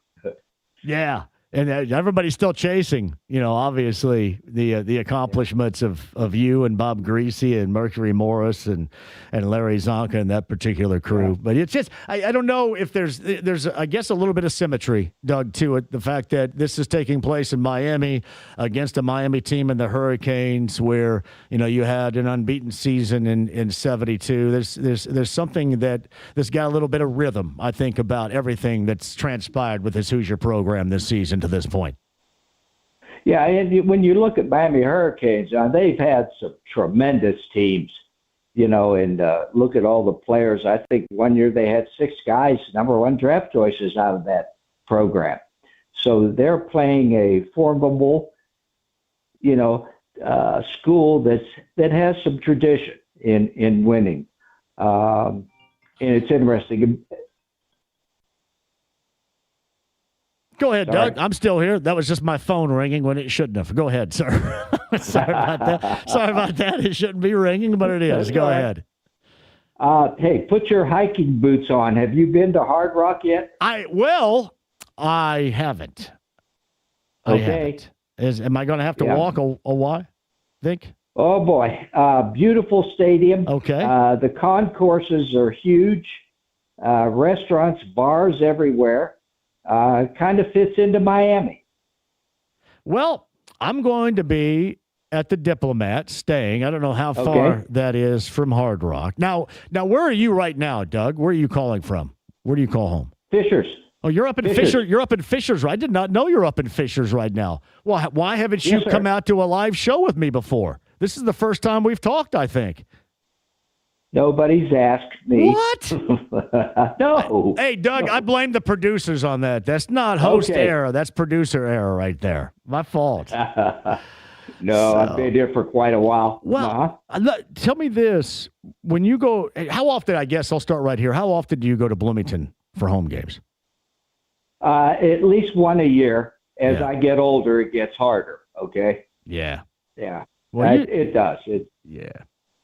Yeah, and everybody's still chasing, you know, obviously the accomplishments of you and Bob Greasy and Mercury Morris and Larry Zonka and that particular crew. Yeah. But it's just, I don't know if there's I guess a little bit of symmetry, Doug, to it. The fact that this is taking place in Miami against a Miami team in the Hurricanes, where, you know, you had an unbeaten season in 72. There's something that's got a little bit of rhythm, I think, about everything that's transpired with this Hoosier program this season to this point. Yeah, and when you look at Miami Hurricanes, they've had some tremendous teams, you know, and look at all the players. I think one year they had 6 guys, number one draft choices out of that program. So they're playing a formidable, you know, school that has some tradition in winning. And it's interesting. Go ahead, Sorry. Doug. I'm still here. That was just my phone ringing when it shouldn't have. Go ahead, sir. Sorry about that. It shouldn't be ringing, but it is. Go ahead. Hey, put your hiking boots on. Have you been to Hard Rock yet? I haven't. Okay. Am I going to have to walk a while? Think? Oh boy, beautiful stadium. Okay. The concourses are huge. Restaurants, bars everywhere. Kind of fits into Miami. Well, I'm going to be at the Diplomat staying. I don't know how far that is from Hard Rock. Now, where are you right now, Doug? Where are you calling from? Where do you call home? Fishers. Oh, you're up in Fishers. You're up in Fishers. I did not know you're up in Fishers right now. Well, why haven't you come out to a live show with me before? This is the first time we've talked, I think. Nobody's asked me. What? No. Hey, Doug, I blame the producers on that. That's not host error. That's producer error right there. My fault. I've been here for quite a while. Well, tell me this. When you go, how often, I guess I'll start right here. How often do you go to Bloomington for home games? At least one a year. As I get older, it gets harder. Okay? Yeah. Yeah. Well, it does.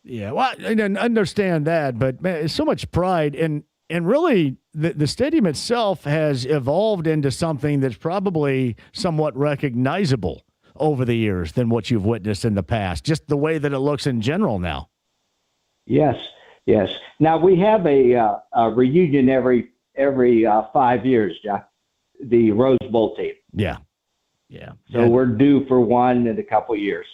Yeah, well, I understand that, but man, it's so much pride, and really the stadium itself has evolved into something that's probably somewhat recognizable over the years than what you've witnessed in the past, just the way that it looks in general now. Yes. Now, we have a reunion every 5 years, John, the Rose Bowl team. Yeah. So we're due for one in a couple of years.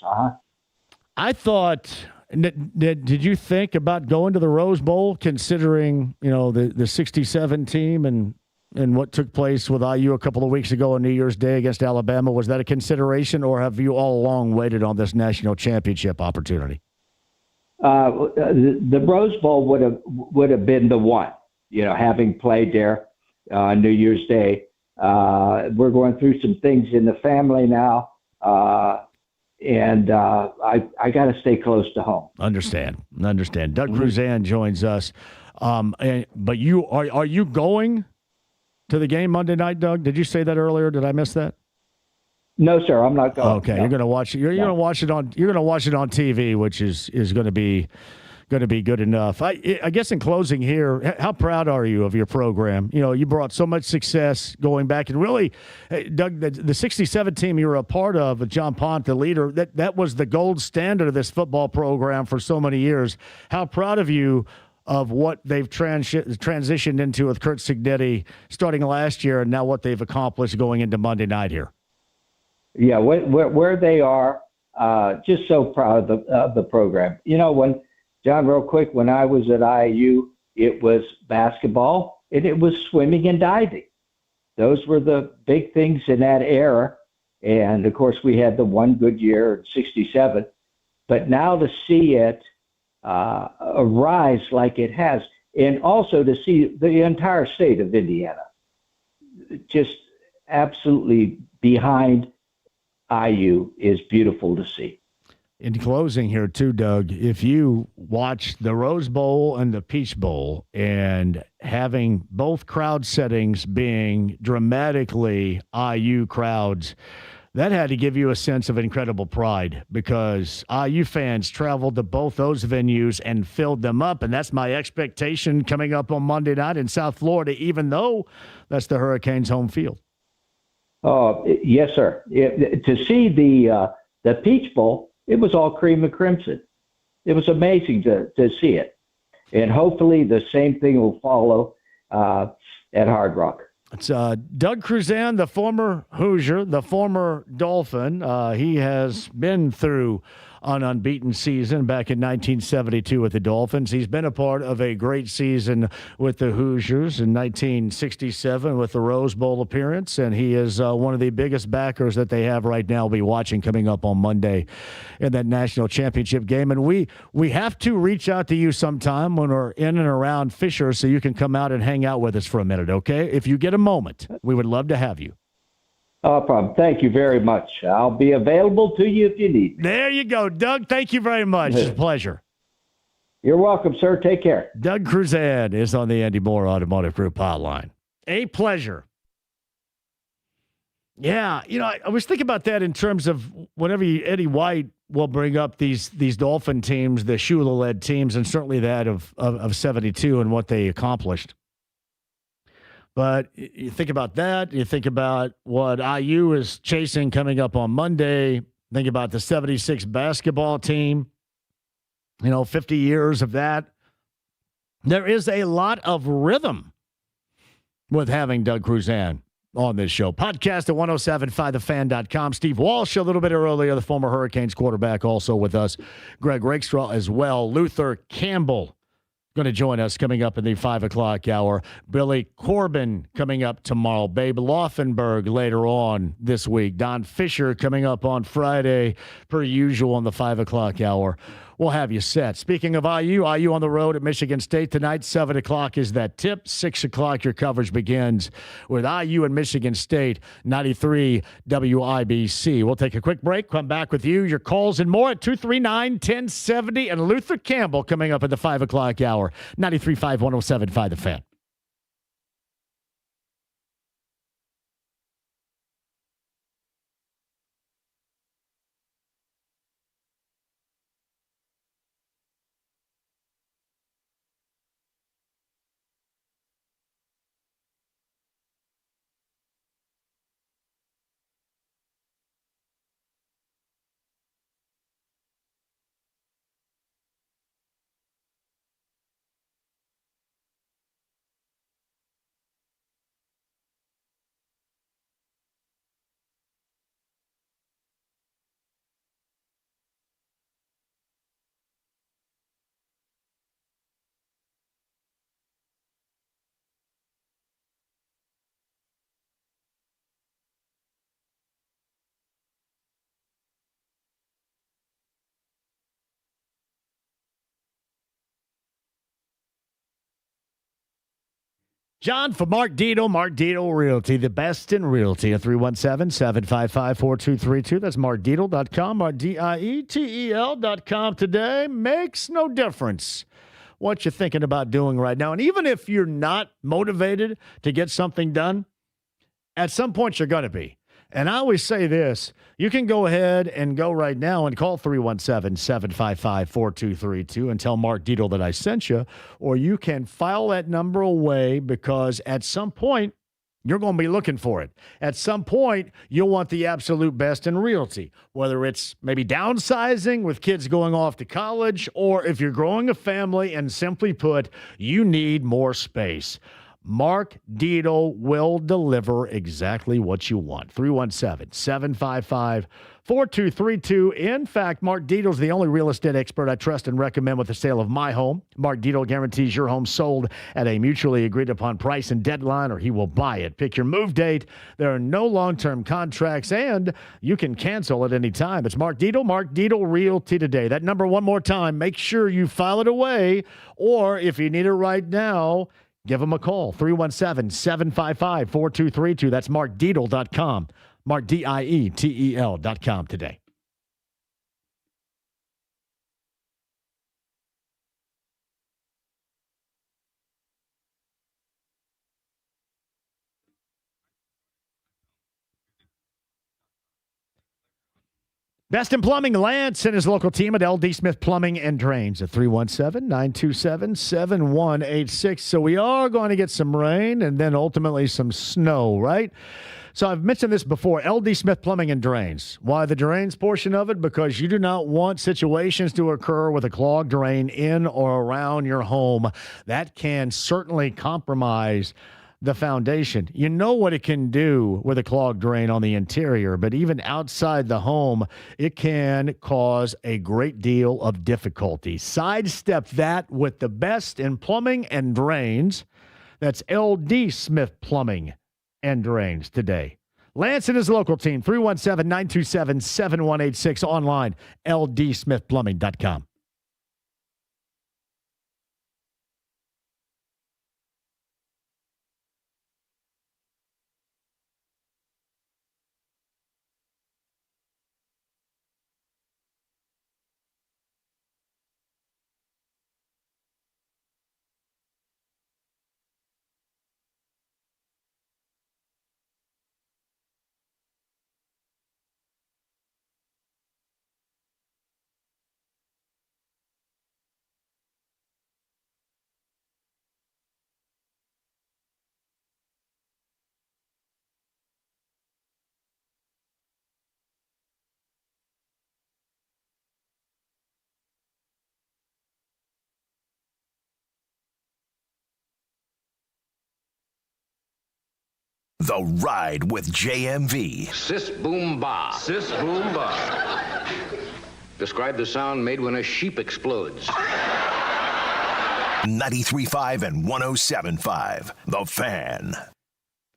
I thought... Did you think about going to the Rose Bowl, considering, you know, the 67 team and what took place with IU a couple of weeks ago on New Year's Day against Alabama? Was that a consideration, or have you all along waited on this national championship opportunity? The Rose Bowl would have been the one, you know, having played there on New Year's Day. We're going through some things in the family now. and I got to stay close to home. Understand. Doug Crusan joins us. But are you going to the game Monday night, Doug? Did you say that earlier? Did I miss that? No, sir, I'm not going. Okay, no. you're going to watch it. You're going to watch it on. You're going to watch it on TV, which is going to be good enough. I guess in closing here, how proud are you of your program? You know, you brought so much success going back, and really, Doug, the '67 team you were a part of, with John Pont, the leader, that was the gold standard of this football program for so many years. How proud of you of what they've transitioned into with Curt Cignetti starting last year, and now what they've accomplished going into Monday night here. Yeah, where they are, just so proud of the program. You know, when John, real quick, when I was at IU, it was basketball and it was swimming and diving. Those were the big things in that era. And of course, we had the one good year in '67. But now to see it rise like it has, and also to see the entire state of Indiana just absolutely behind IU is beautiful to see. In closing here too, Doug, if you watch the Rose Bowl and the Peach Bowl and having both crowd settings being dramatically IU crowds, that had to give you a sense of incredible pride, because IU fans traveled to both those venues and filled them up. And that's my expectation coming up on Monday night in South Florida, even though that's the Hurricanes' home field. Oh, yes, sir. To see the Peach Bowl, it was all cream and crimson. It was amazing to see it. And hopefully the same thing will follow at Hard Rock. It's Doug Crusan, the former Hoosier, the former Dolphin. He has been through an unbeaten season back in 1972 with the Dolphins. He's been a part of a great season with the Hoosiers in 1967 with the Rose Bowl appearance, and he is one of the biggest backers that they have right now. We'll be watching coming up on Monday in that national championship game. And we have to reach out to you sometime when we're in and around Fisher so you can come out and hang out with us for a minute, okay? If you get a moment, we would love to have you. No problem. Thank you very much. I'll be available to you if you need me. There you go, Doug. Thank you very much. It's a pleasure. You're welcome, sir. Take care. Doug Crusan is on the Andy Moore Automotive Group hotline. A pleasure. Yeah, you know, I was thinking about that in terms of whenever Eddie White will bring up these Dolphin teams, the Shula-led teams, and certainly that of 72 and what they accomplished. But you think about that. You think about what IU is chasing coming up on Monday. Think about the 76 basketball team. 50 years of that. There is a lot of rhythm with having Doug Crusan on this show. Podcast at 1075thefan.com. Steve Walsh a little bit earlier, the former Hurricanes quarterback, also with us. Greg Rakestraw as well. Luther Campbell going to join us coming up in the 5 o'clock hour. Billy Corbin coming up tomorrow. Babe Laufenberg later on this week. Don Fisher coming up on Friday, per usual, in the 5 o'clock hour. We'll have you set. Speaking of IU on the road at Michigan State tonight. 7 o'clock is that tip. 6 o'clock, your coverage begins with IU and Michigan State, 93 WIBC. We'll take a quick break, come back with you, your calls and more at 239-1070. And Luther Campbell coming up at the 5 o'clock hour. 93.5, 107.5 The Fan. John for Mark Dietel, Mark Dietel Realty, the best in realty at 317-755-4232. That's markdietel.com, markdietel.com today. Makes no difference what you're thinking about doing right now. And even if you're not motivated to get something done, at some point you're going to be. And I always say this, you can go ahead and go right now and call 317-755-4232 and tell Mark Dietel that I sent you, or you can file that number away because at some point, you're going to be looking for it. At some point, you'll want the absolute best in realty, whether it's maybe downsizing with kids going off to college, or if you're growing a family and simply put, you need more space. Mark Dietel will deliver exactly what you want. 317-755-4232. In fact, Mark Dietel is the only real estate expert I trust and recommend with the sale of my home. Mark Dietel guarantees your home sold at a mutually agreed upon price and deadline, or he will buy it. Pick your move date. There are no long-term contracts, and you can cancel at any time. It's Mark Dietel Realty today. That number one more time. Make sure you file it away, or if you need it right now, give them a call, 317-755-4232. That's markdietel.com, markdietel.com today. Best in plumbing, Lance and his local team at LD Smith Plumbing and Drains at 317-927-7186. So we are going to get some rain and then ultimately some snow, right? So I've mentioned this before, LD Smith Plumbing and Drains. Why the drains portion of it? Because you do not want situations to occur with a clogged drain in or around your home. That can certainly compromise the foundation. You know what it can do with a clogged drain on the interior, but even outside the home, it can cause a great deal of difficulty. Sidestep that with the best in plumbing and drains. That's LD Smith Plumbing and Drains today. Lance and his local team, 317-927-7186, online, ldsmithplumbing.com. The Ride with JMV. Sis boom ba. Sis boom ba. Describe the sound made when a sheep explodes. 93.5 and 107.5. The Fan.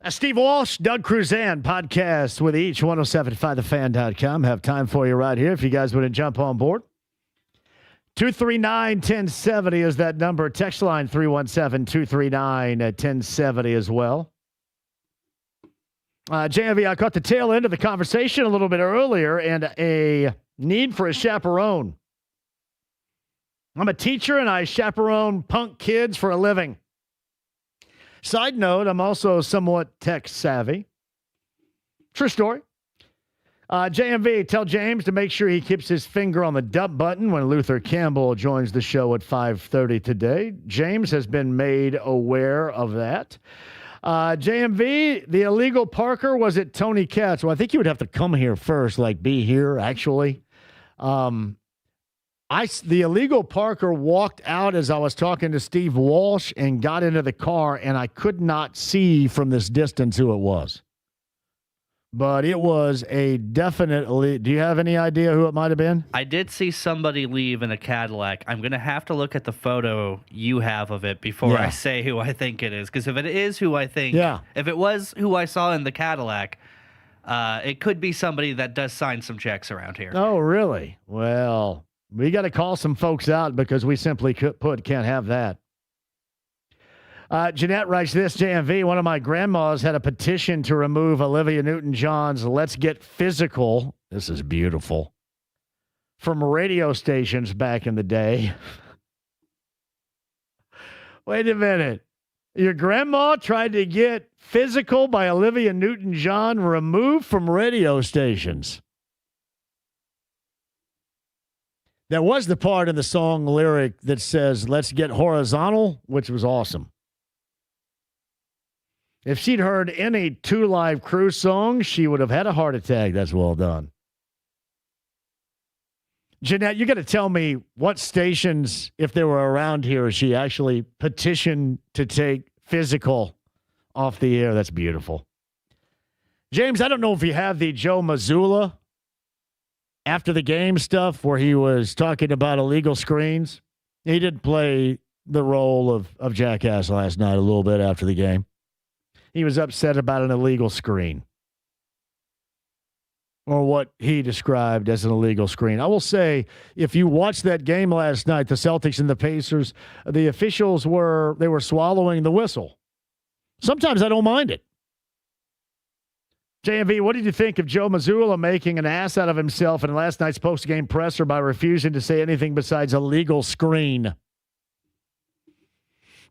Steve Walsh, Doug Crusan, podcast with each, 107.5thefan.com. Have time for you right here if you guys want to jump on board. 239-1070 is that number. Text line 317-239-1070 as well. JMV, I caught the tail end of the conversation a little bit earlier and a need for a chaperone. I'm a teacher and I chaperone punk kids for a living. Side note, I'm also somewhat tech savvy. True story. JMV, tell James to make sure he keeps his finger on the dump button when Luther Campbell joins the show at 5:30 today. James has been made aware of that. JMV, the illegal Parker was at Tony Katz. Well, I think you would have to come here first, like be here, actually. The illegal Parker walked out as I was talking to Steve Walsh and got into the car, and I could not see from this distance who it was. But it was a definitely. Do you have any idea who it might have been? I did see somebody leave in a Cadillac. I'm going to have to look at the photo you have of it before I say who I think it is. Because if it is who I think, if it was who I saw in the Cadillac, it could be somebody that does sign some checks around here. Oh, really? Well, we got to call some folks out because we simply can't have that. Jeanette writes this, JMV, one of my grandmas had a petition to remove Olivia Newton-John's Let's Get Physical. This is beautiful. From radio stations back in the day. Wait a minute. Your grandma tried to get Physical by Olivia Newton-John removed from radio stations. There was the part in the song lyric that says, let's get horizontal, which was awesome. If she'd heard any 2 Live Crew songs, she would have had a heart attack. That's well done. Jeanette, you got to tell me what stations, if they were around here, she actually petitioned to take Physical off the air. That's beautiful. James, I don't know if you have the Joe Mazzulla after the game stuff where he was talking about illegal screens. He did play the role of Jackass last night a little bit after the game. He was upset about an illegal screen, or what he described as an illegal screen. I will say, if you watched that game last night, the Celtics and the Pacers, the officials were swallowing the whistle. Sometimes I don't mind it. JMV, what did you think of Joe Mazzulla making an ass out of himself in last night's post-game presser by refusing to say anything besides a legal screen?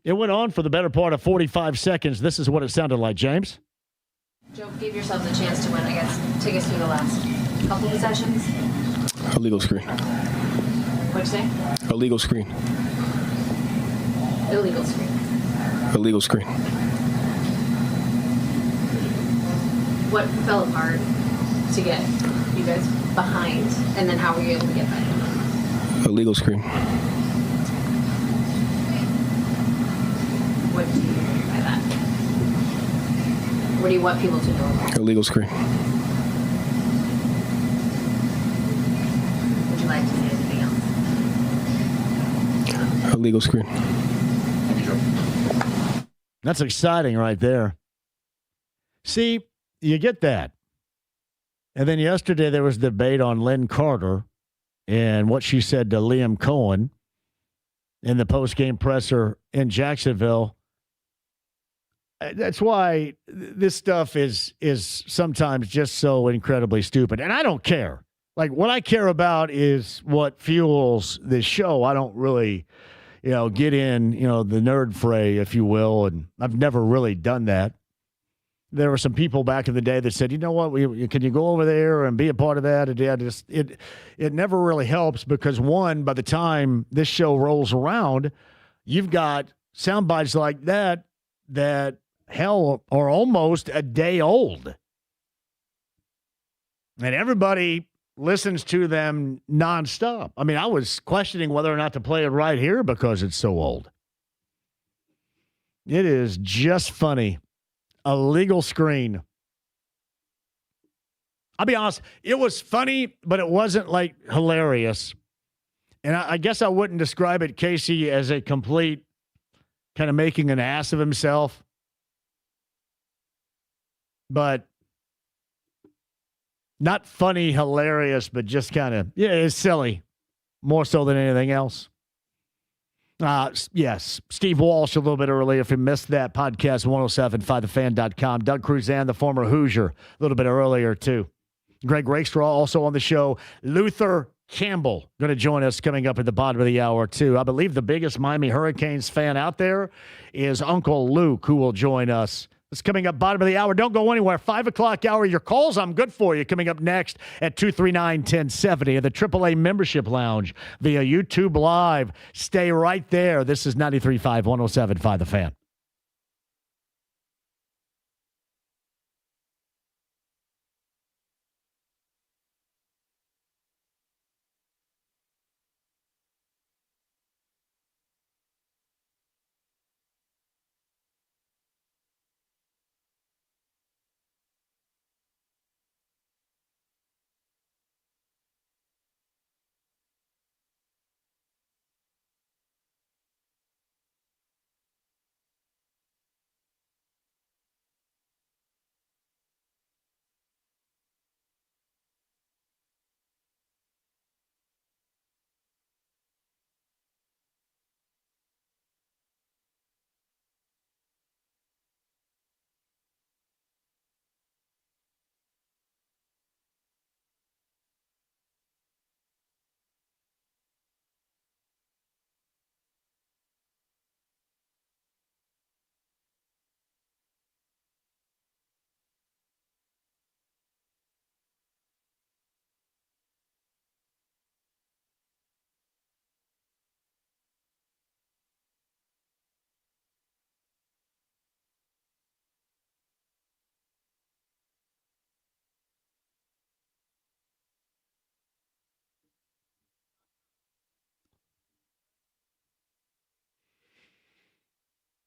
It went on for the better part of 45 seconds. This is what it sounded like, James. Joe, give yourselves a chance to win, I guess. Take us through the last couple possessions. Illegal screen. What'd you say? Illegal screen. Illegal screen. Illegal screen. What fell apart to get you guys behind, and then how were you able to get back? Illegal screen. What do you mean by that? What do you want people to know? Illegal screen. Would you like to say anything else? Illegal screen. That's exciting right there. See, you get that. And then yesterday there was debate on Lynn Carter and what she said to Liam Cohen in the post-game presser in Jacksonville. That's why this stuff is sometimes just so incredibly stupid. And I don't care. Like, what I care about is what fuels this show. I don't really, get in, the nerd fray, if you will. And I've never really done that. There were some people back in the day that said, you know what, can you go over there and be a part of that? And it never really helps because, one, by the time this show rolls around, you've got sound bites like that hell are almost a day old. And everybody listens to them nonstop. I mean, I was questioning whether or not to play it right here because it's so old. It is just funny. A legal screen. I'll be honest, it was funny, but it wasn't like hilarious. And I guess I wouldn't describe it, Casey, as a complete kind of making an ass of himself. But not funny, hilarious, but just kind of, it's silly. More so than anything else. Yes, Steve Walsh a little bit earlier. If you missed that podcast, 1075thefan.com. Doug Crusan, the former Hoosier, a little bit earlier, too. Greg Rakestraw also on the show. Luther Campbell going to join us coming up at the bottom of the hour, too. I believe the biggest Miami Hurricanes fan out there is Uncle Luke, who will join us. It's coming up bottom of the hour. Don't go anywhere. 5 o'clock hour. Your calls, I'm good for you. Coming up next at 239-1070 at the AAA Membership Lounge via YouTube Live. Stay right there. This is 93.5, 107.5 The Fan.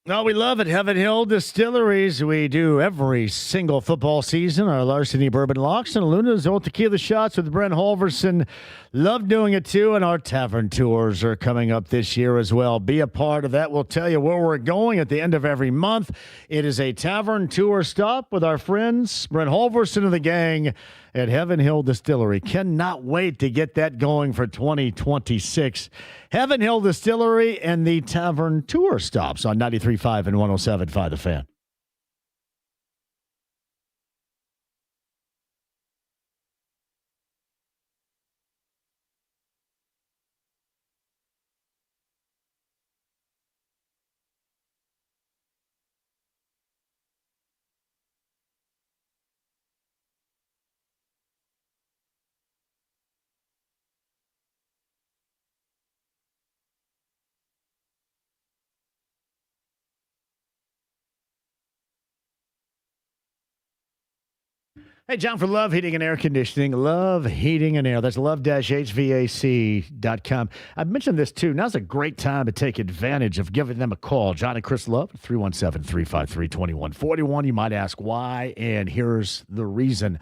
No, we love it. Heaven Hill Distilleries. We do every single football season. Our Larceny Bourbon Locks and Luna's Old Tequila Shots with Brent Holverson. Love doing it, too. And our tavern tours are coming up this year as well. Be a part of that. We'll tell you where we're going at the end of every month. It is a tavern tour stop with our friends, Brent Holverson and the gang at Heaven Hill Distillery. Cannot wait to get that going for 2026. Heaven Hill Distillery and the Tavern Tour stops on 93.5 and 107.5 The Fan. Hey, John for Love Heating and Air Conditioning. Love Heating and Air. That's love-hvac.com. I've mentioned this, too. Now's a great time to take advantage of giving them a call. John and Chris Love, 317-353-2141. You might ask why, and here's the reason.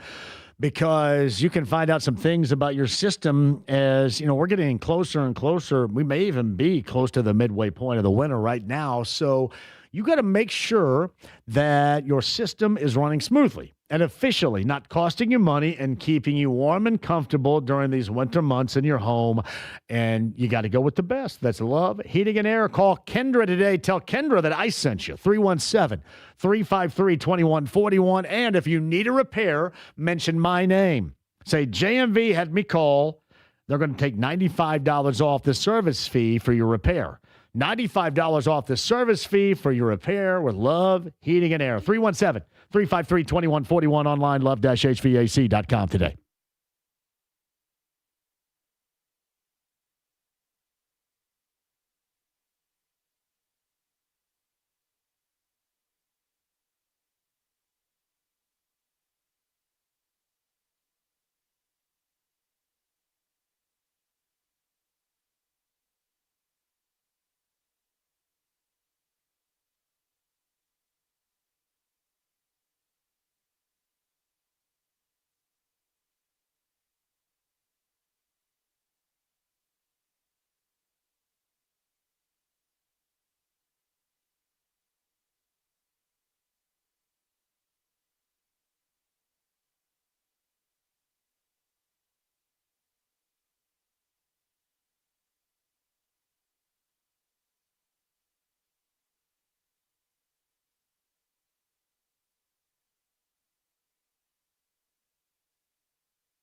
Because you can find out some things about your system as, we're getting closer and closer. We may even be close to the midway point of the winter right now. So you got to make sure that your system is running smoothly and efficiently, not costing you money and keeping you warm and comfortable during these winter months in your home. And you got to go with the best. That's Love Heating and Air. Call Kendra today. Tell Kendra that I sent you. 317-353-2141. And if you need a repair, mention my name. Say JMV had me call. They're going to take $95 off the service fee for your repair. $95 off the service fee for your repair with Love Heating and Air. 317-353-2141 online, love-hvac.com today.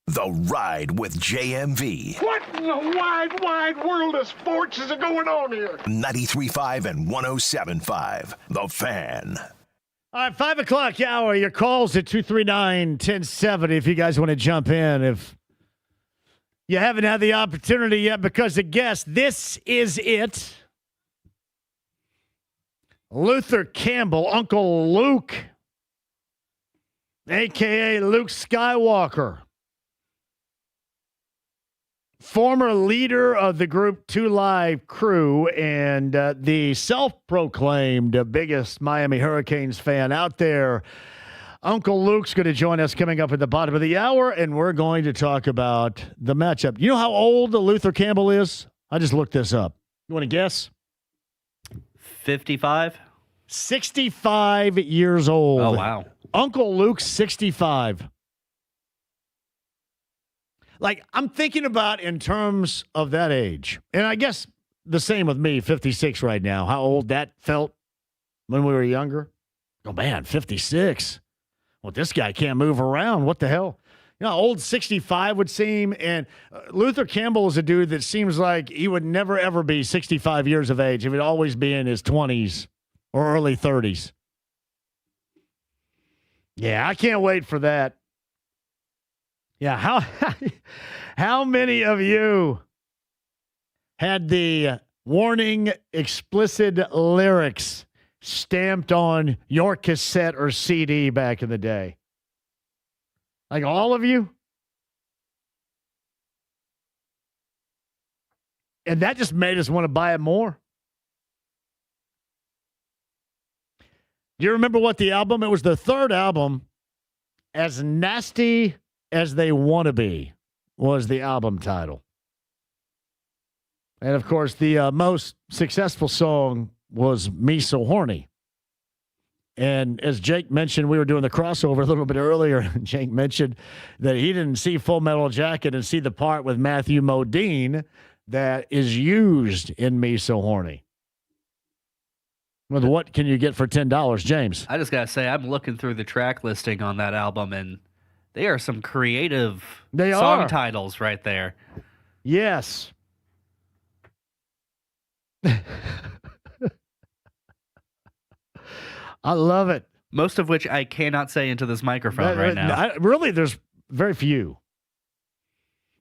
The Ride with JMV. What in the wide, wide world of sports is going on here? 93.5 and 107.5. The Fan. All right, 5 o'clock hour. Your calls at 239-1070 if you guys want to jump in. If you haven't had the opportunity yet because of guests, this is it. Luther Campbell, Uncle Luke, a.k.a. Luke Skywalker. Former leader of the Group 2 Live crew and the self-proclaimed biggest Miami Hurricanes fan out there. Uncle Luke's going to join us coming up at the bottom of the hour, and we're going to talk about the matchup. You know how old Luther Campbell is? I just looked this up. You want to guess? 55? 65 years old. Oh, wow. Uncle Luke's 65. Like, I'm thinking about in terms of that age. And I guess the same with me, 56 right now. How old that felt when we were younger. Oh, man, 56. Well, this guy can't move around. What the hell? You know how old 65 would seem? And Luther Campbell is a dude that seems like he would never, ever be 65 years of age. He would always be in his 20s or early 30s. Yeah, I can't wait for that. Yeah, how many of you had the warning explicit lyrics stamped on your cassette or CD back in the day? Like all of you? And that just made us want to buy it more. Do you remember what the album? It was the third album. As Nasty as They Wanna Be was the album title. And, of course, the most successful song was Me So Horny. And as Jake mentioned, we were doing the crossover a little bit earlier. Jake mentioned that he didn't see Full Metal Jacket and see the part with Matthew Modine that is used in Me So Horny. Well, what can you get for $10, James? I just got to say, I'm looking through the track listing on that album, and they are some creative song titles right there. Yes. I love it. Most of which I cannot say into this microphone right now. Really, there's very few.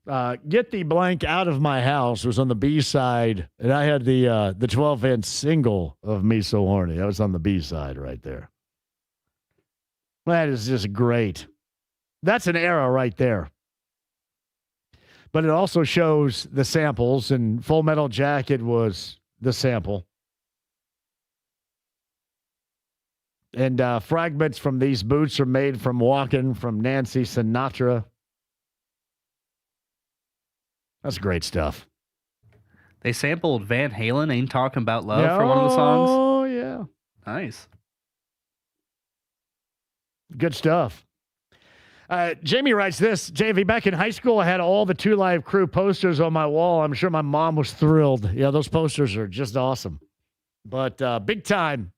Get the Blank Out of My House was on the B side, and I had the 12-inch single of Me So Horny. That was on the B side right there. That is just great. That's an era right there. But it also shows the samples, and Full Metal Jacket was the sample. And fragments from These Boots Are Made from Walking from Nancy Sinatra. That's great stuff. They sampled Van Halen, Ain't Talking About Love for one of the songs. Oh, yeah. Nice. Good stuff. Jamie writes this, JV, back in high school, I had all the Two Live Crew posters on my wall. I'm sure my mom was thrilled. Yeah, those posters are just awesome. But big time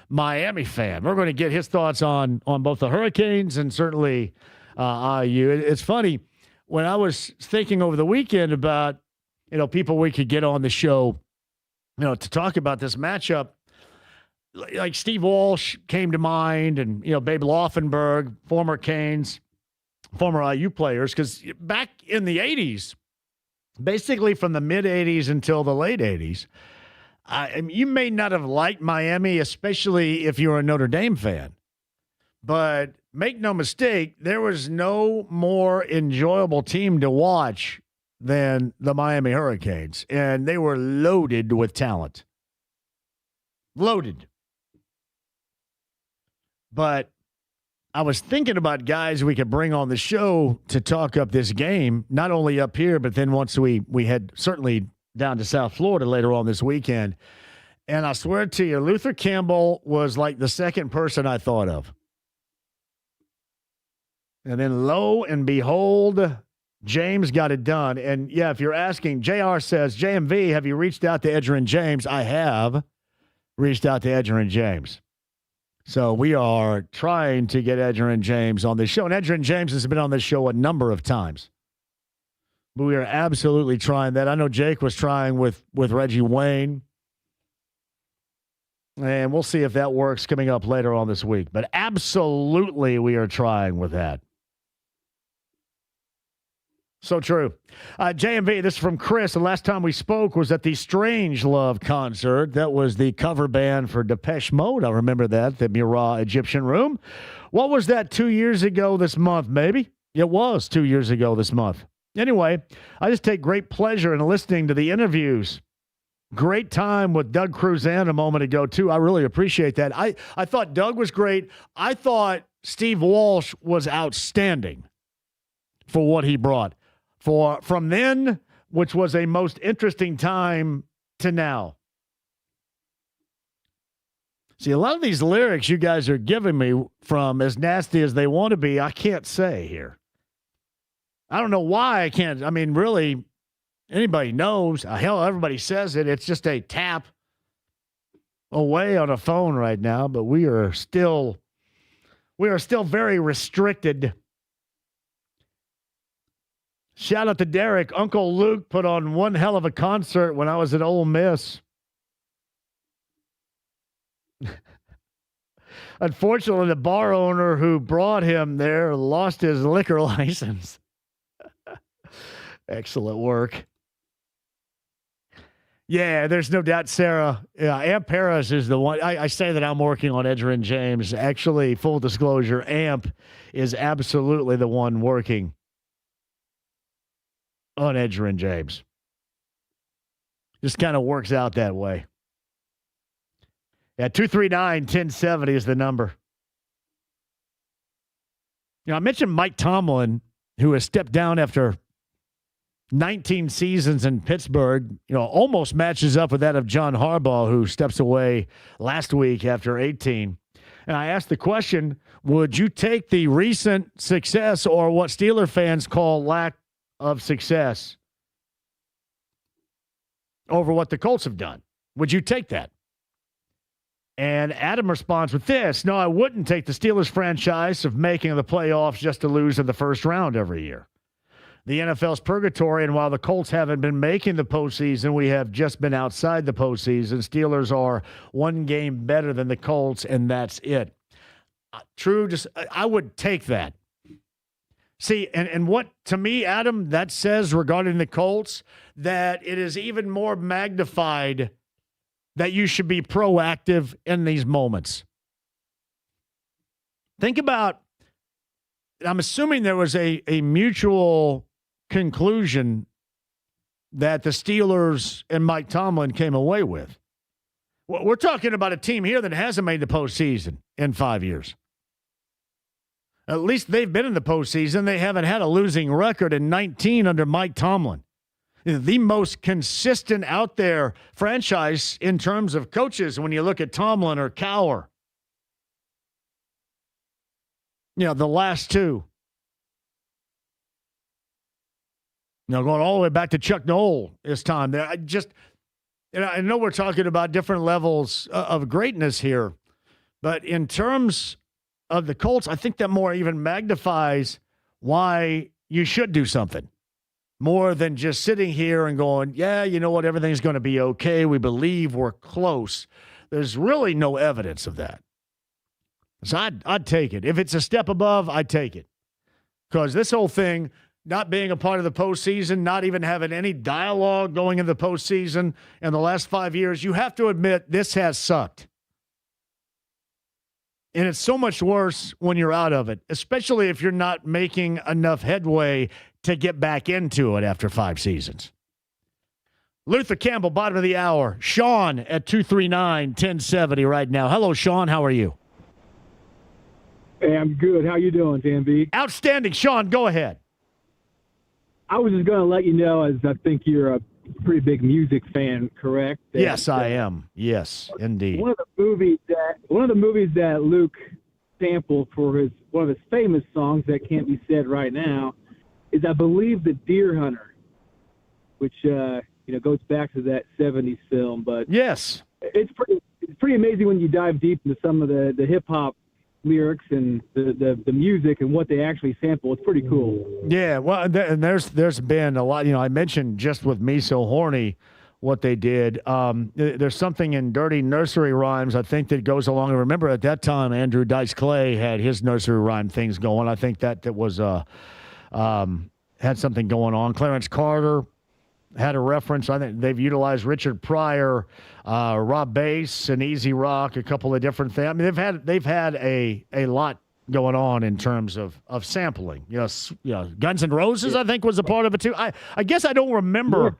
Miami fan. We're going to get his thoughts on both the Hurricanes and certainly IU. It's funny, when I was thinking over the weekend about, people we could get on the show, to talk about this matchup, like Steve Walsh came to mind, and, Babe Laufenberg, former Canes, former IU players, because back in the 80s, basically from the mid-'80s until the late 80s, you may not have liked Miami, especially if you're a Notre Dame fan. But make no mistake, there was no more enjoyable team to watch than the Miami Hurricanes. And they were loaded with talent. Loaded. But I was thinking about guys we could bring on the show to talk up this game, not only up here, but then once we head certainly down to South Florida later on this weekend. And I swear to you, Luther Campbell was like the second person I thought of. And then lo and behold, James got it done. And yeah, if you're asking, JR says, JMV, have you reached out to Edgerrin James? I have reached out to Edgerrin James. So we are trying to get Edgerrin James on this show. And Edgerrin James has been on this show a number of times. But we are absolutely trying that. I know Jake was trying with Reggie Wayne. And we'll see if that works coming up later on this week. But absolutely we are trying with that. So true. JMV, this is from Chris. The last time we spoke was at the Strange Love concert. That was the cover band for Depeche Mode. I remember that, the Murat Egyptian Room. What was that 2 years ago this month, maybe? It was 2 years ago this month. Anyway, I just take great pleasure in listening to the interviews. Great time with Doug Crusan a moment ago, too. I really appreciate that. I thought Doug was great. I thought Steve Walsh was outstanding for what he brought. From then, which was a most interesting time, to now. See, a lot of these lyrics you guys are giving me from As Nasty As They Want to Be, I can't say here. I don't know why I can't. I mean, really, anybody knows. Hell, everybody says it. It's just a tap away on a phone right now, but we are still very restricted. Shout out to Derek. Uncle Luke put on one hell of a concert when I was at Ole Miss. Unfortunately, the bar owner who brought him there lost his liquor license. Excellent work. Yeah, there's no doubt, Sarah. Yeah, Amp Paris is the one. I say that I'm working on Edgerrin James. Actually, full disclosure, Amp is absolutely the one working on Edgerrin James. Just kind of works out that way. Yeah, 239-1070 is the number. I mentioned Mike Tomlin, who has stepped down after 19 seasons in Pittsburgh, almost matches up with that of John Harbaugh, who steps away last week after 18. And I asked the question, would you take the recent success or what Steeler fans call lack of success over what the Colts have done? Would you take that? And Adam responds with this: no, I wouldn't take the Steelers franchise of making the playoffs just to lose in the first round every year. The NFL's purgatory, and while the Colts haven't been making the postseason, we have just been outside the postseason. Steelers are one game better than the Colts, and that's it. True, I would take that. See, and what, to me, Adam, that says regarding the Colts, that it is even more magnified that you should be proactive in these moments. Think about, I'm assuming there was a mutual conclusion that the Steelers and Mike Tomlin came away with. We're talking about a team here that hasn't made the postseason in 5 years. At least they've been in the postseason. They haven't had a losing record in 19 under Mike Tomlin. The most consistent out there franchise in terms of coaches when you look at Tomlin or Cowher. The last two. Going all the way back to Chuck Noll this time. I know we're talking about different levels of greatness here, but in terms of the Colts, I think that more even magnifies why you should do something. More than just sitting here and going, yeah, you know what, everything's going to be okay. We believe we're close. There's really no evidence of that. So I'd take it. If it's a step above, I'd take it. Because this whole thing, not being a part of the postseason, not even having any dialogue going into the postseason in the last 5 years, you have to admit this has sucked. And it's so much worse when you're out of it, especially if you're not making enough headway to get back into it after 5 seasons. Luther Campbell, bottom of the hour. Sean at 239-1070 right now. Hello, Sean. How are you? Hey, I'm good. How you doing, JMV? Outstanding. Sean, go ahead. I was just going to let you know, as I think you're a pretty big music fan, correct? Yes, I am. Yes, indeed. One of the movies that Luke sampled for one of his famous songs that can't be said right now is, I believe, The Deer Hunter, which goes back to that 70s film. But yes, it's pretty amazing when you dive deep into some of the hip hop lyrics and the music and what they actually sample. It's pretty cool. Yeah, well, and there's been a lot. I mentioned just with Me So Horny what they did. There's something in Dirty Nursery Rhymes, I think, that goes along. And remember, at that time, Andrew Dice Clay had his nursery rhyme things going. I think that was had something going on. Clarence Carter had a reference. I think they've utilized Richard Pryor, Rob Bass, and Easy Rock, a couple of different things. I mean, they've had a lot going on in terms of sampling. Guns N' Roses, I think, was a part of it too. I guess I don't remember.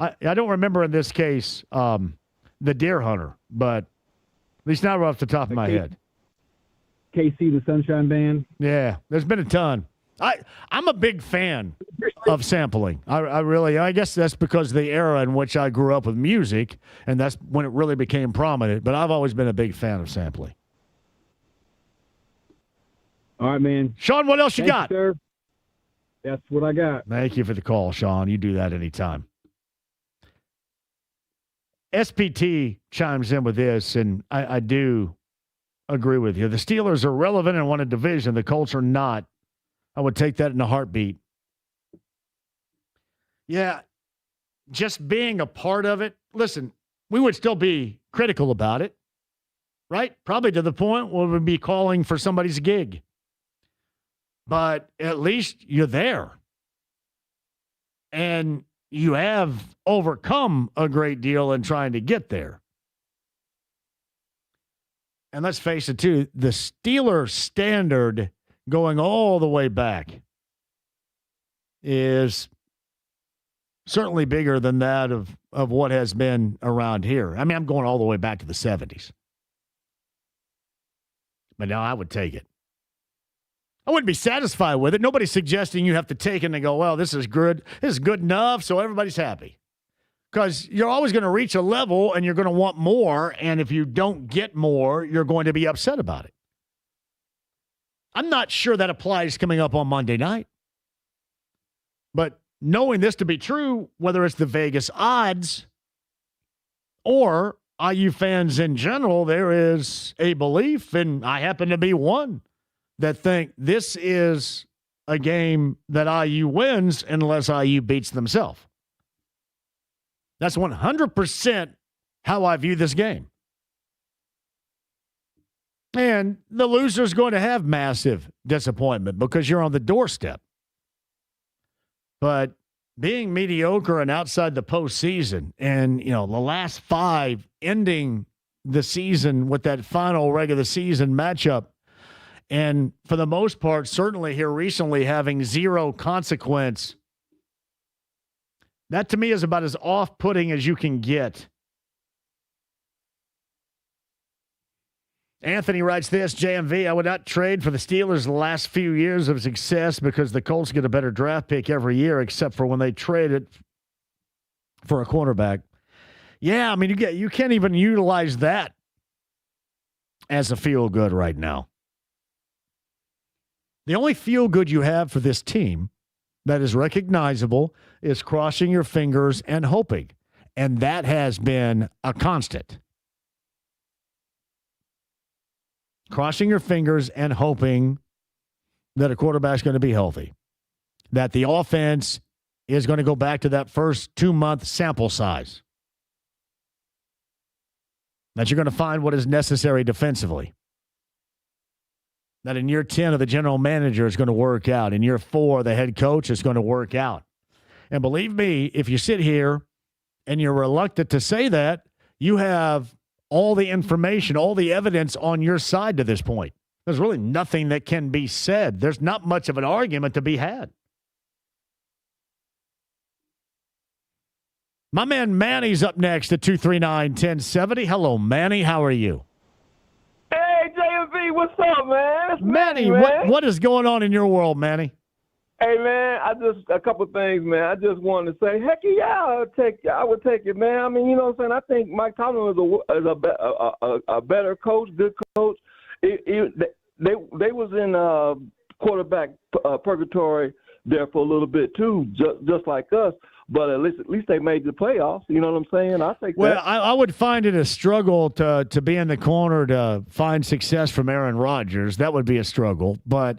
I don't remember in this case the Deer Hunter, but at least not right off the top of my head. KC the Sunshine Band. Yeah, there's been a ton. I'm a big fan of sampling. I guess that's because of the era in which I grew up with music, and that's when it really became prominent. But I've always been a big fan of sampling. All right, man. Sean, what else you got? Sir. That's what I got. Thank you for the call, Sean. You do that anytime. SPT chimes in with this, and I do agree with you. The Steelers are relevant and won a division. The Colts are not. I would take that in a heartbeat. Yeah, just being a part of it. Listen, we would still be critical about it, right? Probably to the point where we'd be calling for somebody's gig. But at least you're there. And you have overcome a great deal in trying to get there. And let's face it, too, the Steelers standard going all the way back is certainly bigger than that of what has been around here. I mean, I'm going all the way back to the 70s. But now I would take it. I wouldn't be satisfied with it. Nobody's suggesting you have to take it and go, well, this is good. This is good enough, so everybody's happy. Because you're always going to reach a level and you're going to want more. And if you don't get more, you're going to be upset about it. I'm not sure that applies coming up on Monday night. But knowing this to be true, whether it's the Vegas odds or IU fans in general, there is a belief, and I happen to be one, that think this is a game that IU wins unless IU beats themselves. That's 100% how I view this game. And the loser's going to have massive disappointment because you're on the doorstep. But being mediocre and outside the postseason and, the last 5 ending the season with that final regular season matchup, and for the most part, certainly here recently having zero consequence, that to me is about as off-putting as you can get. Anthony writes this, JMV, I would not trade for the Steelers the last few years of success because the Colts get a better draft pick every year except for when they trade it for a quarterback. Yeah, I mean, you can't even utilize that as a feel-good right now. The only feel-good you have for this team that is recognizable is crossing your fingers and hoping. And that has been a constant. Crossing your fingers and hoping that a quarterback's going to be healthy. That the offense is going to go back to that first 2-month sample size. That you're going to find what is necessary defensively. That in year 10 of the general manager is going to work out. In year 4, the head coach is going to work out. And believe me, if you sit here and you're reluctant to say that, you have all the information, all the evidence on your side to this point. There's really nothing that can be said. There's not much of an argument to be had. My man Manny's up next at 239-1070. Hello, Manny. How are you? Hey, JMV, what's up, man? It's Manny, man. What is going on in your world, Manny? Hey, man, a couple things, man. I just wanted to say, heck yeah, I would take it, man. I mean, you know what I'm saying? I think Mike Tomlin is a better coach, good coach. They was in quarterback purgatory there for a little bit too, just like us. But at least they made the playoffs. You know what I'm saying? I think. Well, I would find it a struggle to be in the corner to find success from Aaron Rodgers. That would be a struggle, but.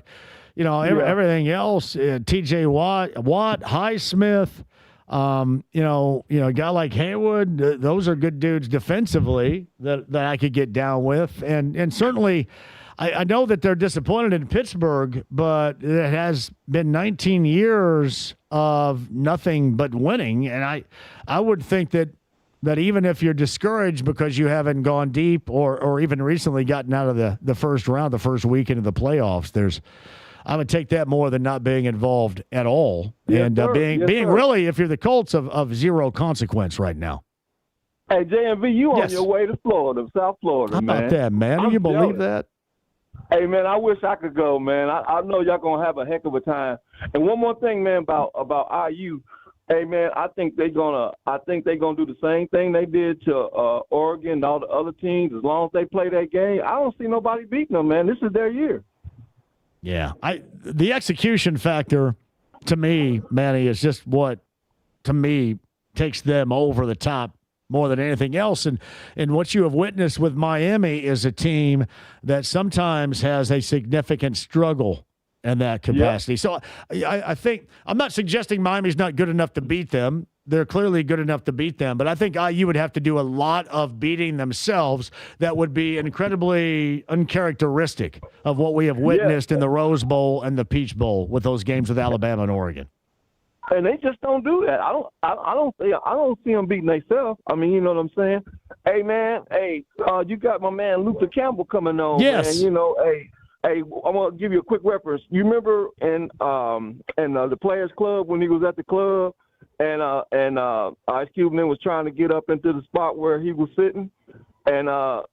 Everything else, T.J. Watt, Highsmith, a guy like Haywood, those are good dudes defensively that I could get down with. And certainly I know that they're disappointed in Pittsburgh, but it has been 19 years of nothing but winning. And I would think that even if you're discouraged because you haven't gone deep or even recently gotten out of the first round, the first weekend of the playoffs, I would take that more than not being involved at all. Yes, and sir. being sir. really, if you're the Colts, of zero consequence right now. Hey, JMV, you Yes. on your way to Florida, South Florida, How man. about that, man? Do you believe that? Hey, man, I wish I could go, man. I know y'all going to have a heck of a time. And one more thing, man, about IU. Hey, man, I think they're gonna do the same thing they did to Oregon and all the other teams. As long as they play that game, I don't see nobody beating them, man. This is their year. Yeah, the execution factor to me, Manny, is just what to me takes them over the top more than anything else. And what you have witnessed with Miami is a team that sometimes has a significant struggle in that capacity. Yep. So I think I'm not suggesting Miami's not good enough to beat them. They're clearly good enough to beat them. But I think IU would have to do a lot of beating themselves that would be incredibly uncharacteristic of what we have witnessed in the Rose Bowl and the Peach Bowl with those games with Alabama and Oregon. And they just don't do that. I don't see them beating themselves. I mean, you know what I'm saying? Hey, man. Hey, you got my man Luther Campbell coming on. Yes. Man. You know, hey, I'm gonna give you a quick reference. You remember in the Players Club when he was at the club, and Ice Cube man was trying to get up into the spot where he was sitting, and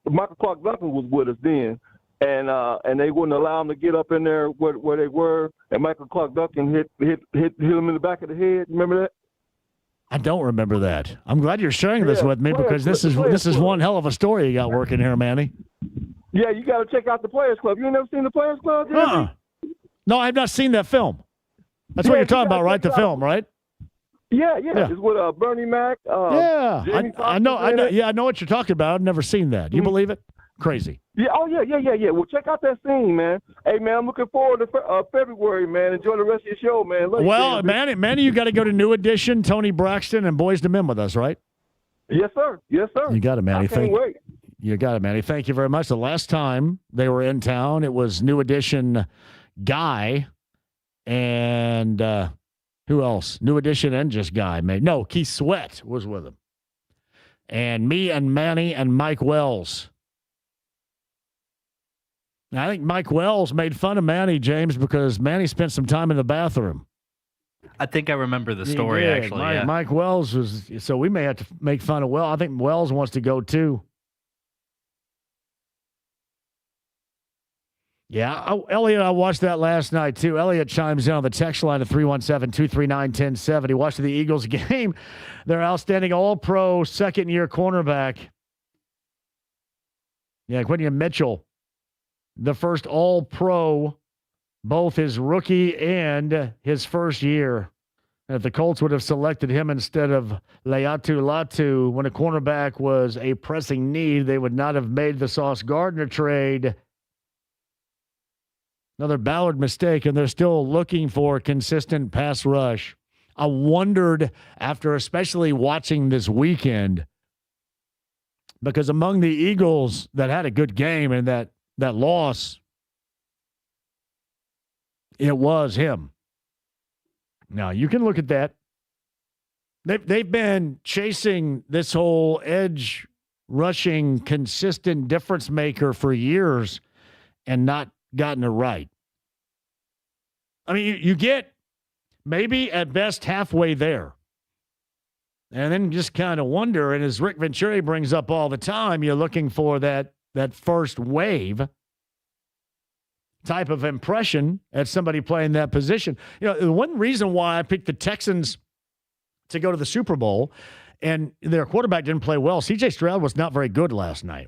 Michael Clark Duncan was with us then. and they wouldn't allow him to get up in there where they were, and Michael Clark Duncan hit him in the back of the head. Remember that? I don't remember that. I'm glad you're sharing this with me because this is one hell of a story you got working here, Manny. Yeah, you got to check out the Players Club. You ain't never seen the Players Club? No, I've not seen that film. That's what you're talking about, right? The film, right? Yeah. It's with Bernie Mac. Jamie Foxx I know. I know what you're talking about. I've never seen that. You believe it? Crazy. Yeah. Oh, yeah. Well, check out that scene, man. Hey, man, I'm looking forward to February, man. Enjoy the rest of your show, man. Well, Manny, you got to go to New Edition, Tony Braxton, and Boys to Men with us, right? Yes, sir. You got it, Manny. I can't wait. You got it, Manny. Thank you very much. The last time they were in town, it was New Edition Guy and who else? New Edition and just Guy. No, Keith Sweat was with him. And me and Manny and Mike Wells. Now, I think Mike Wells made fun of Manny, James, because Manny spent some time in the bathroom. I think I remember the story, actually. Mike Wells was, so we may have to make fun of Wells. I think Wells wants to go too. Yeah, Elliot, I watched that last night too. Elliot chimes in on the text line at 317-239-1070. Watching the Eagles game. Their outstanding all-pro second-year cornerback. Yeah, Quinton Mitchell, the first all-pro, both his rookie and his first year. And if the Colts would have selected him instead of Leatu Latu when a cornerback was a pressing need, they would not have made the Sauce Gardner trade. Another Ballard mistake, and they're still looking for a consistent pass rush. I wondered, after especially watching this weekend, because among the Eagles that had a good game and that loss, it was him. Now, you can look at that. They've been chasing this whole edge rushing consistent difference maker for years and not gotten it right. I mean, you get maybe at best halfway there. And then just kind of wonder, and as Rick Venturi brings up all the time, you're looking for that first wave type of impression at somebody playing that position. You know, the one reason why I picked the Texans to go to the Super Bowl, and their quarterback didn't play well. C.J. Stroud was not very good last night.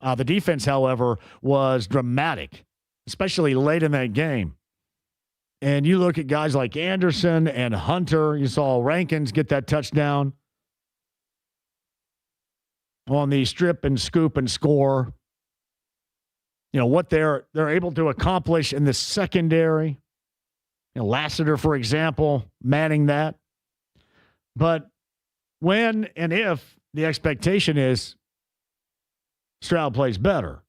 The defense, however, was dramatic, especially late in that game. And you look at guys like Anderson and Hunter. You saw Rankins get that touchdown on the strip and scoop and score. You know, what they're able to accomplish in the secondary. You know, Lassiter, for example, manning that. But when and if the expectation is Stroud plays better.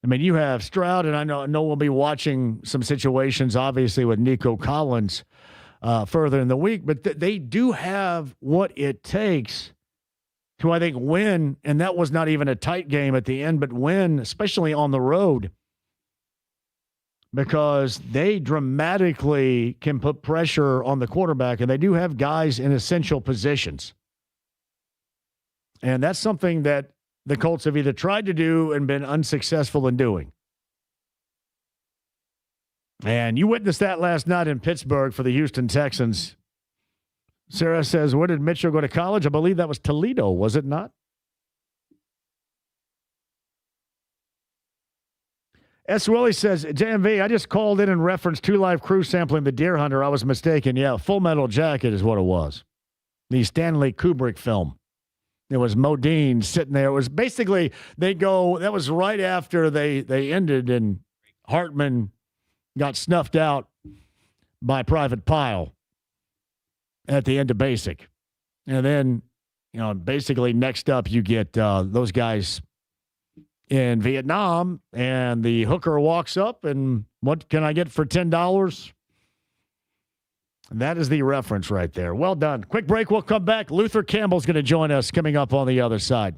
I mean, you have Stroud, and I know we'll be watching some situations, obviously, with Nico Collins further in the week, but they do have what it takes to, I think, win, and that was not even a tight game at the end, but win, especially on the road, because they dramatically can put pressure on the quarterback, and they do have guys in essential positions. And that's something that the Colts have either tried to do and been unsuccessful in doing. And you witnessed that last night in Pittsburgh for the Houston Texans. Sarah says, where did Mitchell go to college? I believe that was Toledo, was it not? S. Willie says, JMV, I just called in and referenced 2 Live Crew sampling The Deer Hunter. I was mistaken. Yeah, Full Metal Jacket is what it was. The Stanley Kubrick film. It was Modine sitting there. It was basically, that was right after they ended and Hartman got snuffed out by Private Pyle at the end of Basic. And then, you know, basically next up you get those guys in Vietnam, and the hooker walks up and, what can I get for $10? That is the reference right there. Well done. Quick break. We'll come back. Luther Campbell's going to join us coming up on the other side.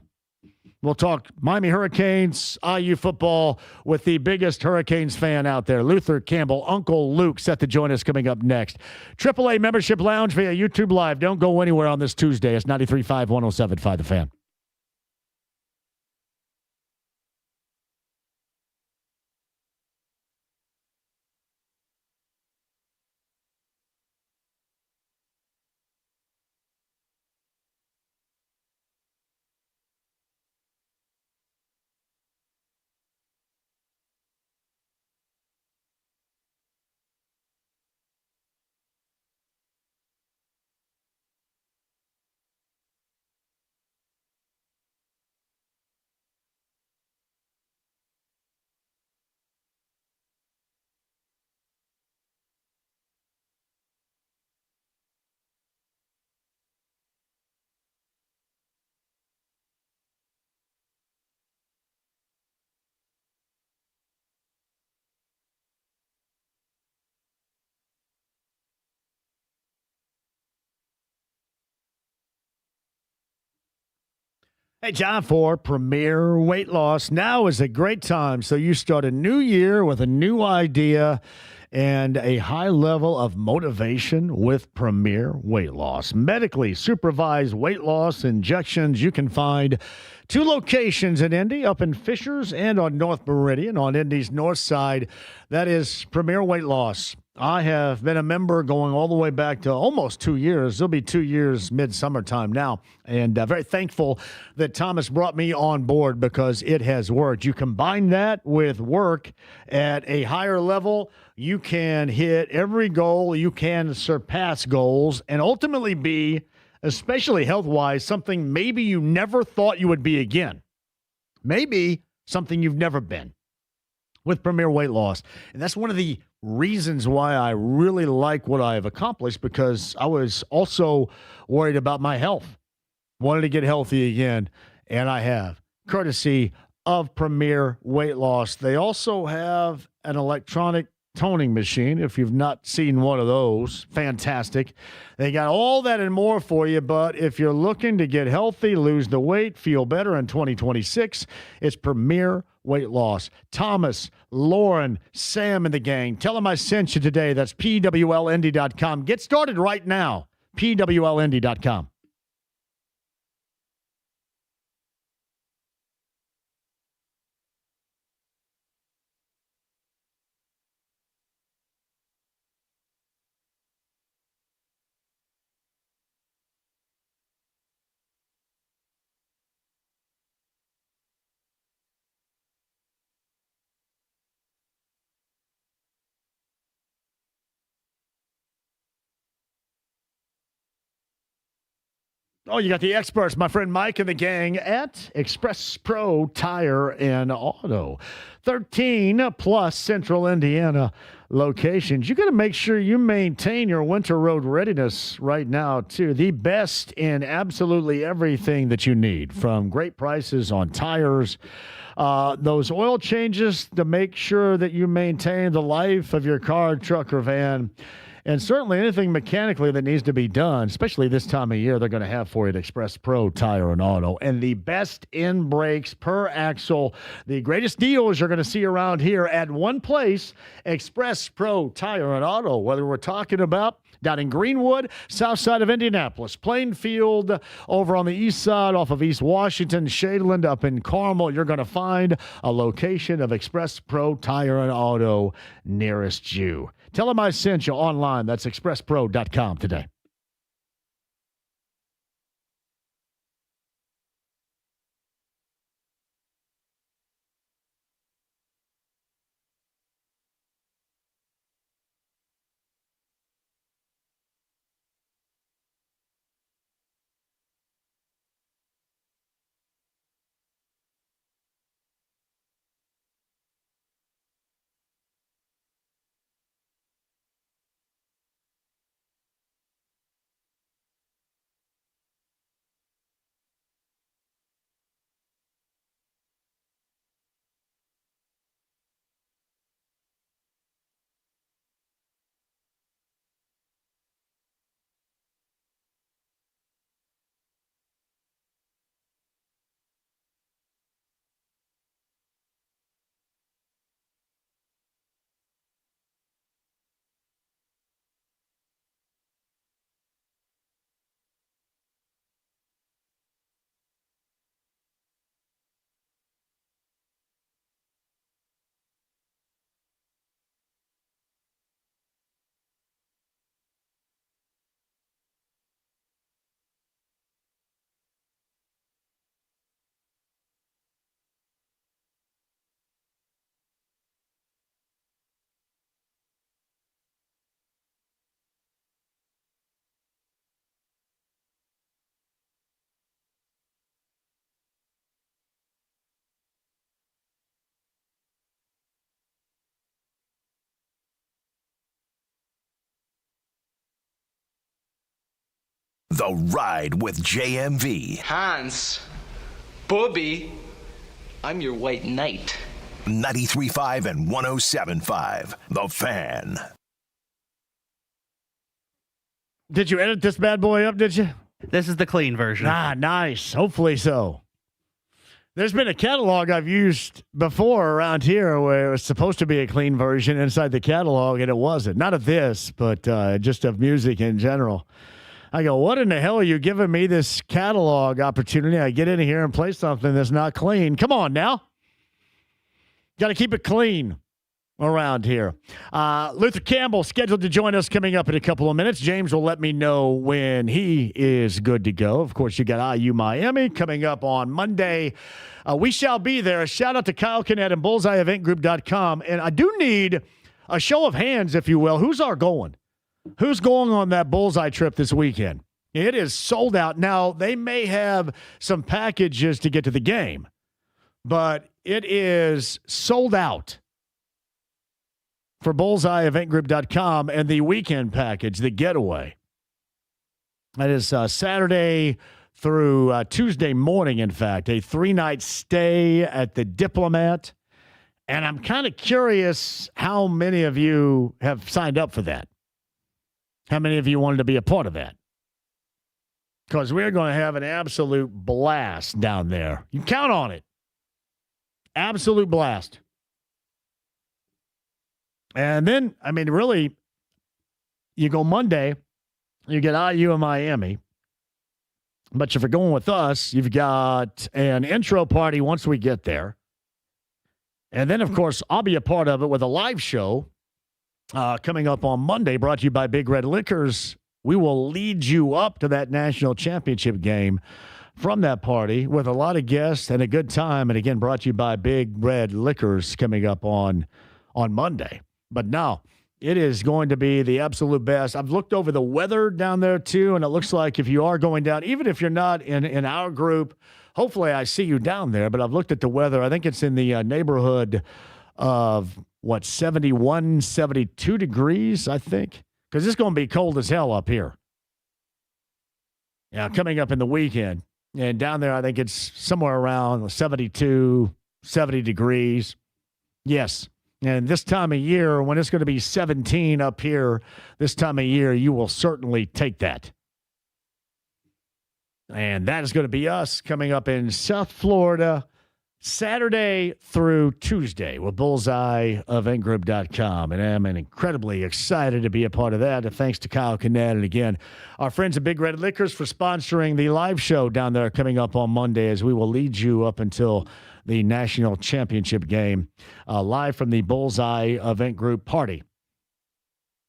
We'll talk Miami Hurricanes, IU football with the biggest Hurricanes fan out there, Luther Campbell. Uncle Luke set to join us coming up next. AAA Membership Lounge via YouTube Live. Don't go anywhere on this Tuesday. It's 93.5, 107.5 The Fan. Hey, John, for Premier Weight Loss, now is a great time. So you start a new year with a new idea and a high level of motivation with Premier Weight Loss. Medically supervised weight loss injections. You can find 2 locations in Indy, up in Fishers and on North Meridian on Indy's north side. That is Premier Weight Loss. I have been a member going all the way back to almost 2 years. It'll be 2 years mid-summertime now. And very thankful that Thomas brought me on board because it has worked. You combine that with work at a higher level, you can hit every goal. You can surpass goals and ultimately be, especially health-wise, something maybe you never thought you would be again. Maybe something you've never been with Premier Weight Loss. And that's one of the reasons why I really like what I have accomplished, because I was also worried about my health. Wanted to get healthy again, and I have, courtesy of Premier Weight Loss. They also have an electronic toning machine, if you've not seen one of those. Fantastic. They got all that and more for you, but if you're looking to get healthy, lose the weight, feel better in 2026, it's Premier Weight Loss. Thomas, Lauren, Sam, and the gang. Tell them I sent you today. That's PWLND.com. Get started right now. PWLND.com. Oh, you got the experts, my friend Mike and the gang at Express Pro Tire and Auto. 13 plus Central Indiana locations. You got to make sure you maintain your winter road readiness right now, too. The best in absolutely everything that you need, from great prices on tires, those oil changes to make sure that you maintain the life of your car, truck, or van. And certainly anything mechanically that needs to be done, especially this time of year, they're going to have for you at Express Pro Tire and Auto. And the best in brakes per axle, the greatest deals you're going to see around here at one place, Express Pro Tire and Auto. Whether we're talking about down in Greenwood, south side of Indianapolis, Plainfield, over on the east side off of East Washington, Shadeland, up in Carmel, you're going to find a location of Express Pro Tire and Auto nearest you. Tell them I sent you online. That's expresspro.com today. The Ride with JMV. Hans, Bobby, I'm your white knight. 93.5 and 107.5. The Fan. Did you edit this bad boy up, did you? This is the clean version. Ah, nice. Hopefully so. There's been a catalog I've used before around here where it was supposed to be a clean version inside the catalog, and it wasn't. Not of this, but just of music in general. I go, what in the hell are you giving me this catalog opportunity? I get in here and play something that's not clean. Come on now. Got to keep it clean around here. Luther Campbell scheduled to join us coming up in a couple of minutes. James will let me know when he is good to go. Of course, you got IU Miami coming up on Monday. We shall be there. A shout out to Kyle Kinnett and BullseyeEventGroup.com. And I do need a show of hands, if you will. Who's going? Who's going on that Bullseye trip this weekend? It is sold out. Now, they may have some packages to get to the game, but it is sold out for BullseyeEventGroup.com and the weekend package, the getaway. That is Saturday through Tuesday morning, in fact, a 3-night stay at the Diplomat. And I'm kind of curious how many of you have signed up for that. How many of you wanted to be a part of that? Because we're going to have an absolute blast down there. You count on it. Absolute blast. And then, I mean, really, you go Monday, you get IU and Miami. But if you're going with us, you've got an intro party once we get there. And then, of course, I'll be a part of it with a live show coming up on Monday, brought to you by Big Red Liquors. We will lead you up to that national championship game from that party with a lot of guests and a good time. And again, brought to you by Big Red Liquors coming up on Monday. But no, it is going to be the absolute best. I've looked over the weather down there too, and it looks like if you are going down, even if you're not in our group, hopefully I see you down there. But I've looked at the weather. I think it's in the neighborhood of, 71, 72 degrees, I think. Because it's going to be cold as hell up here. Yeah, coming up in the weekend. And down there, I think it's somewhere around 72, 70 degrees. Yes. And this time of year, when it's going to be 17 up here, this time of year, you will certainly take that. And that is going to be us coming up in South Florida, Saturday through Tuesday with BullseyeEventGroup.com. And I'm incredibly excited to be a part of that. And thanks to Kyle Kinnett. And again, our friends at Big Red Liquors for sponsoring the live show down there coming up on Monday, as we will lead you up until the national championship game live from the Bullseye Event Group party.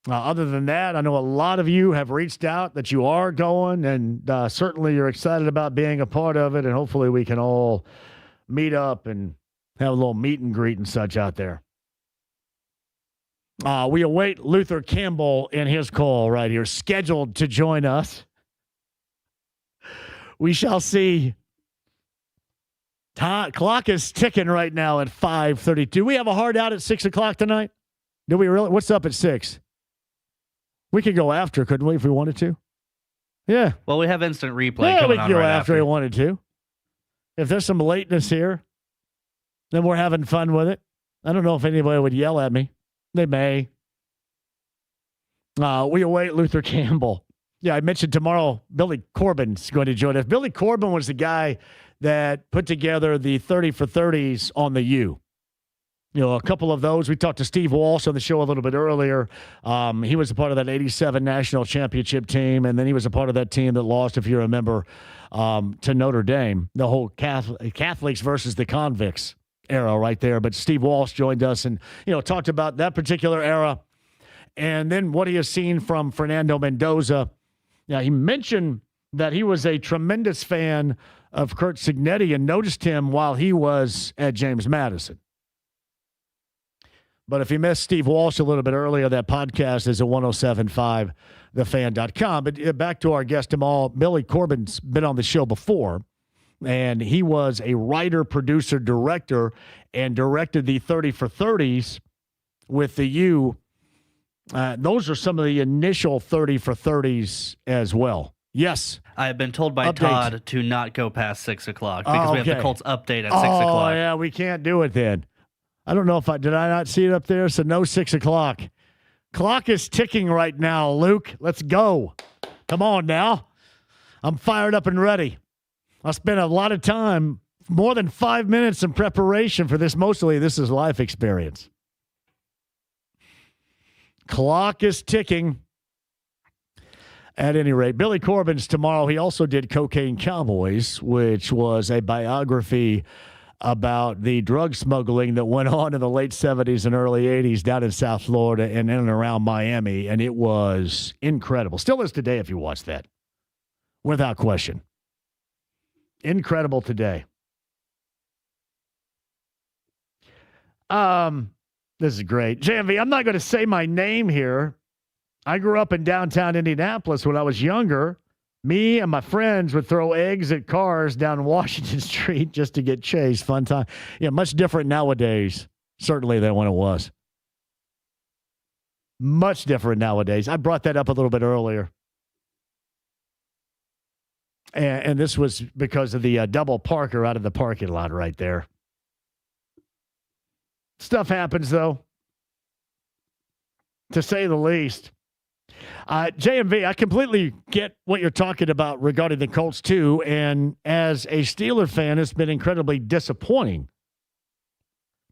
Other than that, I know a lot of you have reached out that you are going, and certainly you're excited about being a part of it. And hopefully we can all meet up and have a little meet and greet and such out there. We await Luther Campbell in his call right here, scheduled to join us. We shall see. Clock is ticking right now at 5:32. We have a hard out at 6 o'clock tonight. Do we really? What's up at 6? We could go after, couldn't we, if we wanted to? Yeah. Well, we have instant replay coming we could on go right after we wanted to. If there's some lateness here, then we're having fun with it. I don't know if anybody would yell at me. They may. We await Luther Campbell. Yeah, I mentioned tomorrow Billy Corbin's going to join us. Billy Corbin was the guy that put together the 30 for 30s on the U. You know, a couple of those. We talked to Steve Walsh on the show a little bit earlier. He was a part of that 87 national championship team, and then he was a part of that team that lost, if you remember, to Notre Dame, the whole Catholics versus the convicts era right there. But Steve Walsh joined us and, talked about that particular era and then what he has seen from Fernando Mendoza. Yeah, he mentioned that he was a tremendous fan of Curt Cignetti and noticed him while he was at James Madison. But if you missed Steve Walsh a little bit earlier, that podcast is at 1075thefan.com. But back to our guest, Jamal. Billy Corbin's been on the show before, and he was a writer, producer, director, and directed the 30 for 30s with the U. Those are some of the initial 30 for 30s as well. Yes. I have been told by Todd to not go past 6 o'clock because we have the Colts update at 6 o'clock. Oh, yeah, we can't do it then. I don't know if did I not see it up there? So no 6 o'clock. Clock is ticking right now, Luke. Let's go. Come on now. I'm fired up and ready. I spent a lot of time more than 5 minutes in preparation for this. Mostly, this is life experience. Clock is ticking. At any rate, Billy Corben's tomorrow. He also did Cocaine Cowboys, which was a biography about the drug smuggling that went on in the late 70s and early 80s down in South Florida and in and around Miami. And it was incredible. Still is today if you watch that. Without question. Incredible today. This is great. JMV, I'm not going to say my name here. I grew up in downtown Indianapolis when I was younger. Me and my friends would throw eggs at cars down Washington Street just to get chased. Fun time. Yeah, much different nowadays, certainly, than when it was. Much different nowadays. I brought that up a little bit earlier. And this was because of the double parker out of the parking lot right there. Stuff happens, though, to say the least. JMV, I completely get what you're talking about regarding the Colts, too. And as a Steeler fan, it's been incredibly disappointing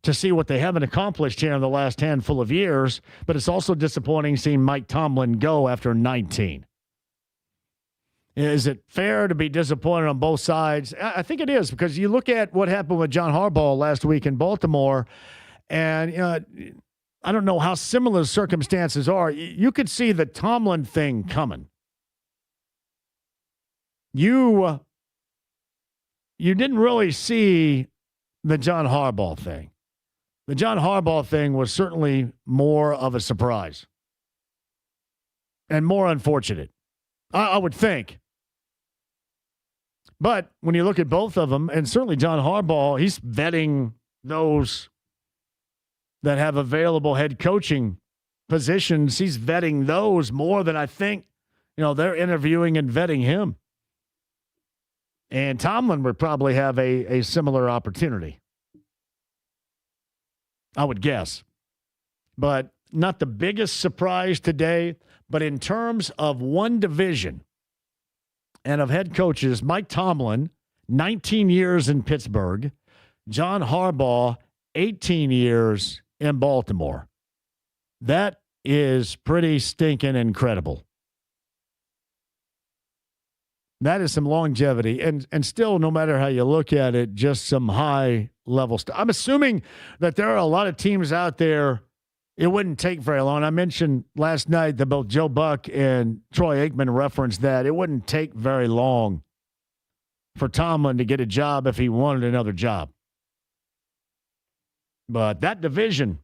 to see what they haven't accomplished here in the last handful of years. But it's also disappointing seeing Mike Tomlin go after 19. Is it fair to be disappointed on both sides? I think it is, because you look at what happened with John Harbaugh last week in Baltimore, and I don't know how similar the circumstances are. You could see the Tomlin thing coming. You didn't really see the John Harbaugh thing. The John Harbaugh thing was certainly more of a surprise and more unfortunate, I would think. But when you look at both of them, and certainly John Harbaugh, he's vetting those that have available head coaching positions. He's vetting those more than I think, they're interviewing and vetting him. And Tomlin would probably have a similar opportunity, I would guess. But not the biggest surprise today, but in terms of one division and of head coaches, Mike Tomlin, 19 years in Pittsburgh, John Harbaugh, 18 years in Baltimore. That is pretty stinking incredible. That is some longevity. And still, no matter how you look at it, just some high level stuff. I'm assuming that there are a lot of teams out there. It wouldn't take very long. I mentioned last night that both Joe Buck and Troy Aikman referenced that it wouldn't take very long for Tomlin to get a job if he wanted another job. But that division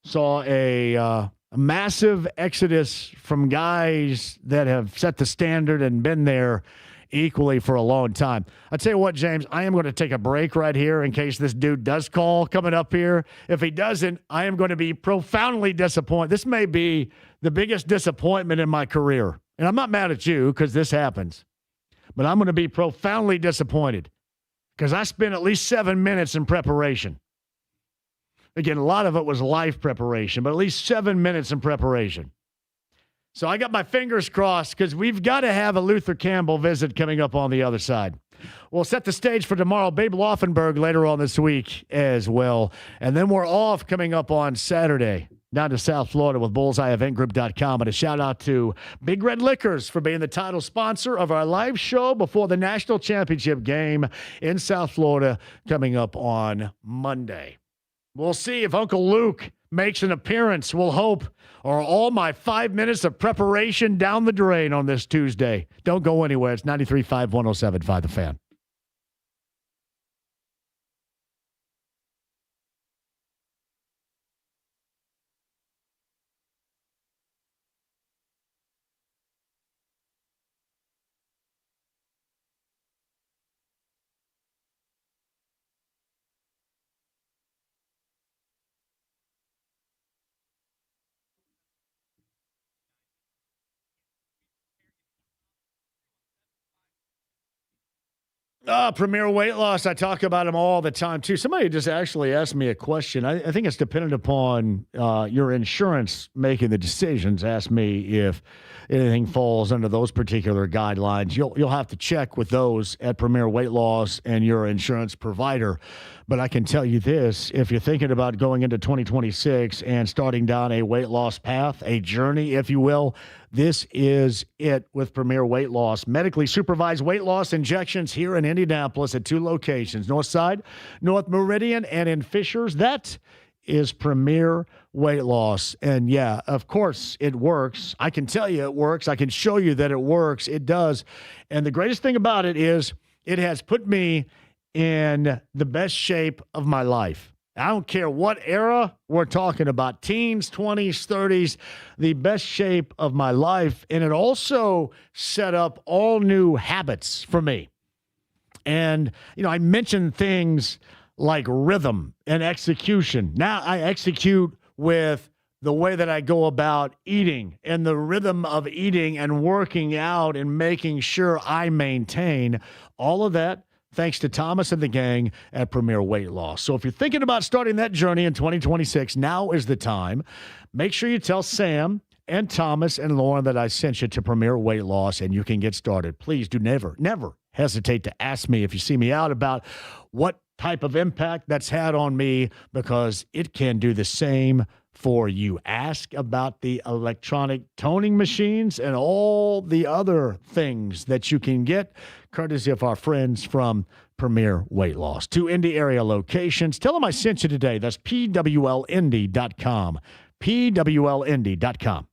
saw a massive exodus from guys that have set the standard and been there equally for a long time. I'll tell you what, James, I am going to take a break right here in case this dude does call coming up here. If he doesn't, I am going to be profoundly disappointed. This may be the biggest disappointment in my career. And I'm not mad at you because this happens. But I'm going to be profoundly disappointed because I spent at least 7 minutes in preparation. Again, a lot of it was life preparation, but at least 7 minutes in preparation. So I got my fingers crossed because we've got to have a Luther Campbell visit coming up on the other side. We'll set the stage for tomorrow. Babe Laufenberg later on this week as well. And then we're off coming up on Saturday down to South Florida with bullseyeeventgroup.com. And a shout out to Big Red Liquors for being the title sponsor of our live show before the national championship game in South Florida coming up on Monday. We'll see if Uncle Luke makes an appearance, we'll hope, or all my 5 minutes of preparation down the drain on this Tuesday. Don't go anywhere. It's 93.5, 107.5 The Fan. Premier Weight Loss. I talk about them all the time, too. Somebody just actually asked me a question. I think it's dependent upon your insurance making the decisions. Ask me if anything falls under those particular guidelines. You'll have to check with those at Premier Weight Loss and your insurance provider. But I can tell you this, if you're thinking about going into 2026 and starting down a weight loss path, a journey, if you will, this is it with Premier Weight Loss. Medically supervised weight loss injections here in Indianapolis at 2 locations, Northside, North Meridian, and in Fishers. That is Premier Weight Loss. And yeah, of course it works. I can tell you it works. I can show you that it works. It does. And the greatest thing about it is it has put me in the best shape of my life. I don't care what era we're talking about, teens, 20s, 30s, the best shape of my life. And it also set up all new habits for me. And, I mentioned things like rhythm and execution. Now I execute with the way that I go about eating and the rhythm of eating and working out and making sure I maintain all of that thanks to Thomas and the gang at Premier Weight Loss. So if you're thinking about starting that journey in 2026, now is the time. Make sure you tell Sam and Thomas and Lauren that I sent you to Premier Weight Loss and you can get started. Please do never hesitate to ask me if you see me out about what type of impact that's had on me, because it can do the same for you. Ask about the electronic toning machines and all the other things that you can get courtesy of our friends from Premier Weight Loss. 2 Indy area locations. Tell them I sent you today. That's PWLindy.com. PWLindy.com.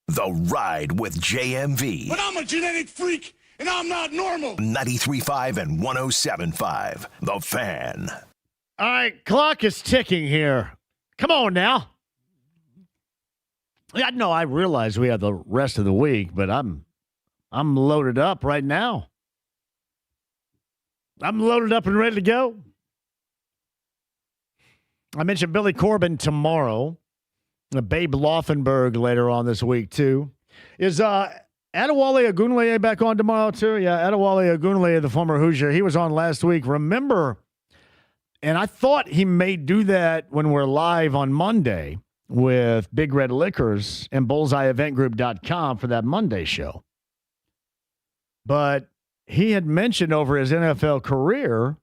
The Ride with JMV. But I'm a genetic freak, and I'm not normal. 93.5 and 107.5. The Fan. All right, clock is ticking here. Come on now. Yeah, no, I realize we have the rest of the week, but I'm loaded up right now. I'm loaded up and ready to go. I mentioned Billy Corbin tomorrow. Babe Laufenberg later on this week, too. Is Adewale Ogunleye back on tomorrow too? Yeah, Adewale Ogunleye, the former Hoosier, he was on last week. Remember, and I thought he may do that when we're live on Monday with Big Red Liquors and BullseyeEventGroup.com for that Monday show. But he had mentioned over his NFL career,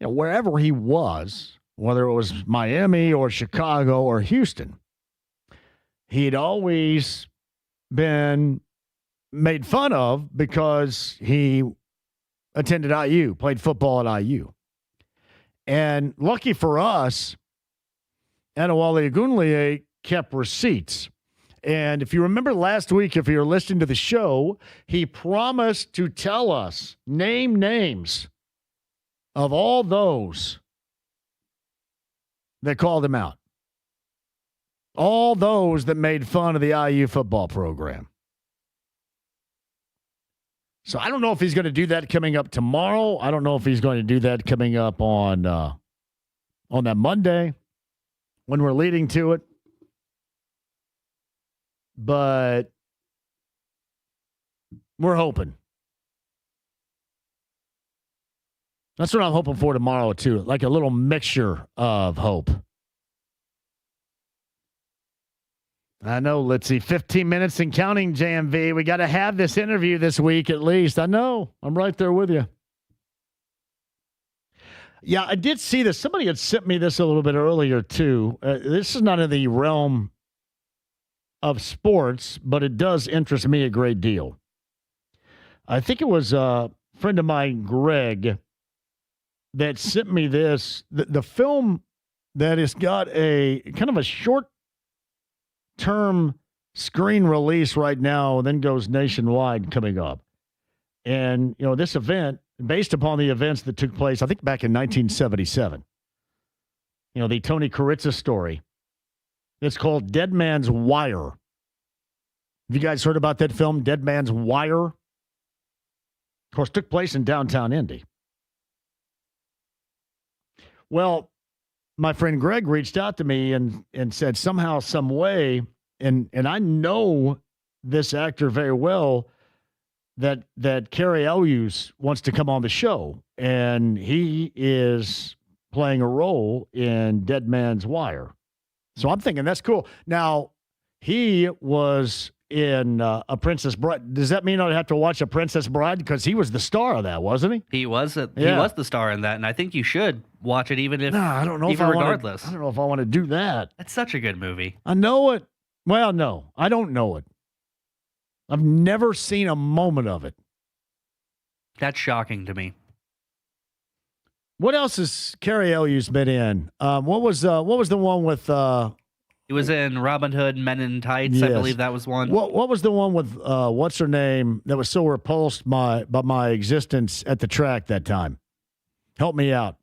wherever he was, whether it was Miami or Chicago or Houston, he'd always been made fun of because he attended IU, played football at IU. And lucky for us, Adewale Ogunleye kept receipts. And if you remember last week, if you're listening to the show, he promised to tell us, name names of all those that called him out. All those that made fun of the IU football program. So I don't know if he's going to do that coming up tomorrow. I don't know if he's going to do that coming up on that Monday when we're leading to it. But we're hoping. That's what I'm hoping for tomorrow, too. Like a little mixture of hope. I know, let's see, 15 minutes and counting, JMV. We got to have this interview this week at least. I know. I'm right there with you. Yeah, I did see this. Somebody had sent me this a little bit earlier, too. This is not in the realm of sports, but it does interest me a great deal. I think it was a friend of mine, Greg, that sent me this. The film that has got a kind of a short-term screen release right now, then goes nationwide coming up. And, this event, based upon the events that took place, I think back in 1977, the Tony Kuritsa story. It's called Dead Man's Wire. Have you guys heard about that film, Dead Man's Wire? Of course, took place in downtown Indy. Well, my friend Greg reached out to me and said somehow, some way, and I know this actor very well, that Cary Elwes wants to come on the show, and he is playing a role in Dead Man's Wire. So I'm thinking that's cool. Now, he was in A Princess Bride. Does that mean I'd have to watch A Princess Bride? Because he was the star of that, wasn't he? He was the star in that, and I think you should watch it even if I don't know even if regardless. I don't know if I want to do that. That's such a good movie. I know it. Well, no, I don't know it. I've never seen a moment of it. That's shocking to me. What else has Cary Elwes been in? What was the one with? He was in Robin Hood Men in Tights. Yes. I believe that was one. What was the one with what's her name that was so repulsed by my existence at the track that time? Help me out.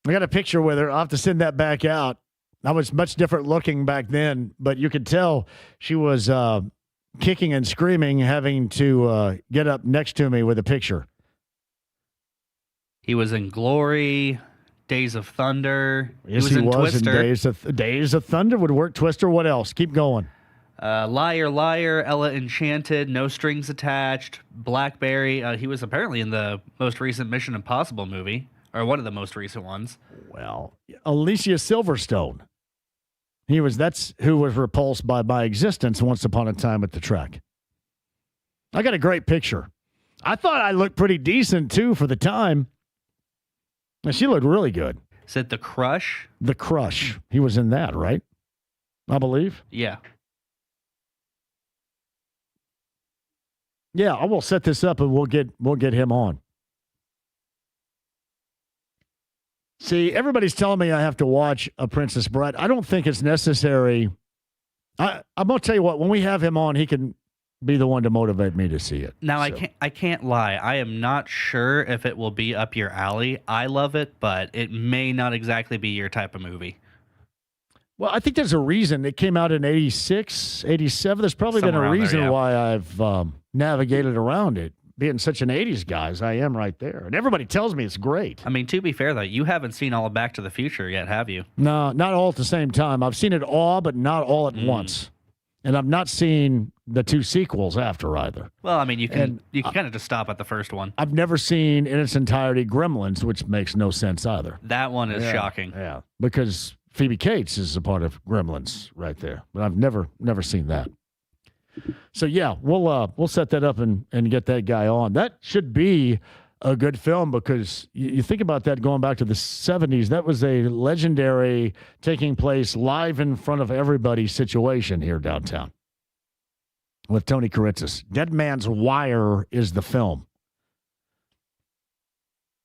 I got a picture with her. I'll have to send that back out. I was much different looking back then, but you could tell she was kicking and screaming, having to get up next to me with a picture. He was in Glory, Days of Thunder. Yes, he was in Twister. In Days of Thunder would work. Twister. What else? Keep going. Liar, Liar, Ella Enchanted, No Strings Attached, Blackberry. He was apparently in the most recent Mission Impossible movie, or one of the most recent ones. Well, Alicia Silverstone. That's who was repulsed by my existence once upon a time at the track. I got a great picture. I thought I looked pretty decent, too, for the time. And she looked really good. Is it The Crush? The Crush. He was in that, right? I believe. Yeah. Yeah, I will set this up and we'll get him on. See, everybody's telling me I have to watch A Princess Bride. I don't think it's necessary. I'm going to tell you what, when we have him on, he can be the one to motivate me to see it. Now, I can't lie. I am not sure if it will be up your alley. I love it, but it may not exactly be your type of movie. Well, I think there's a reason. It came out in 86, 87. There's probably been a reason why I've navigated around it. Being such an 80s guy as I am right there. And everybody tells me it's great. I mean, to be fair, though, you haven't seen all of Back to the Future yet, have you? No, not all at the same time. I've seen it all, but not all at once. And I've not seen the 2 sequels after either. Well, I mean, you can kind of just stop at the first one. I've never seen in its entirety Gremlins, which makes no sense either. That one is shocking. Yeah, because Phoebe Cates is a part of Gremlins right there, but I've never seen that. So yeah, we'll set that up and get that guy on. That should be a good film because you think about that going back to the 70s. That was a legendary taking place live in front of everybody situation here downtown with Tony Kuritzis. Dead Man's Wire is the film.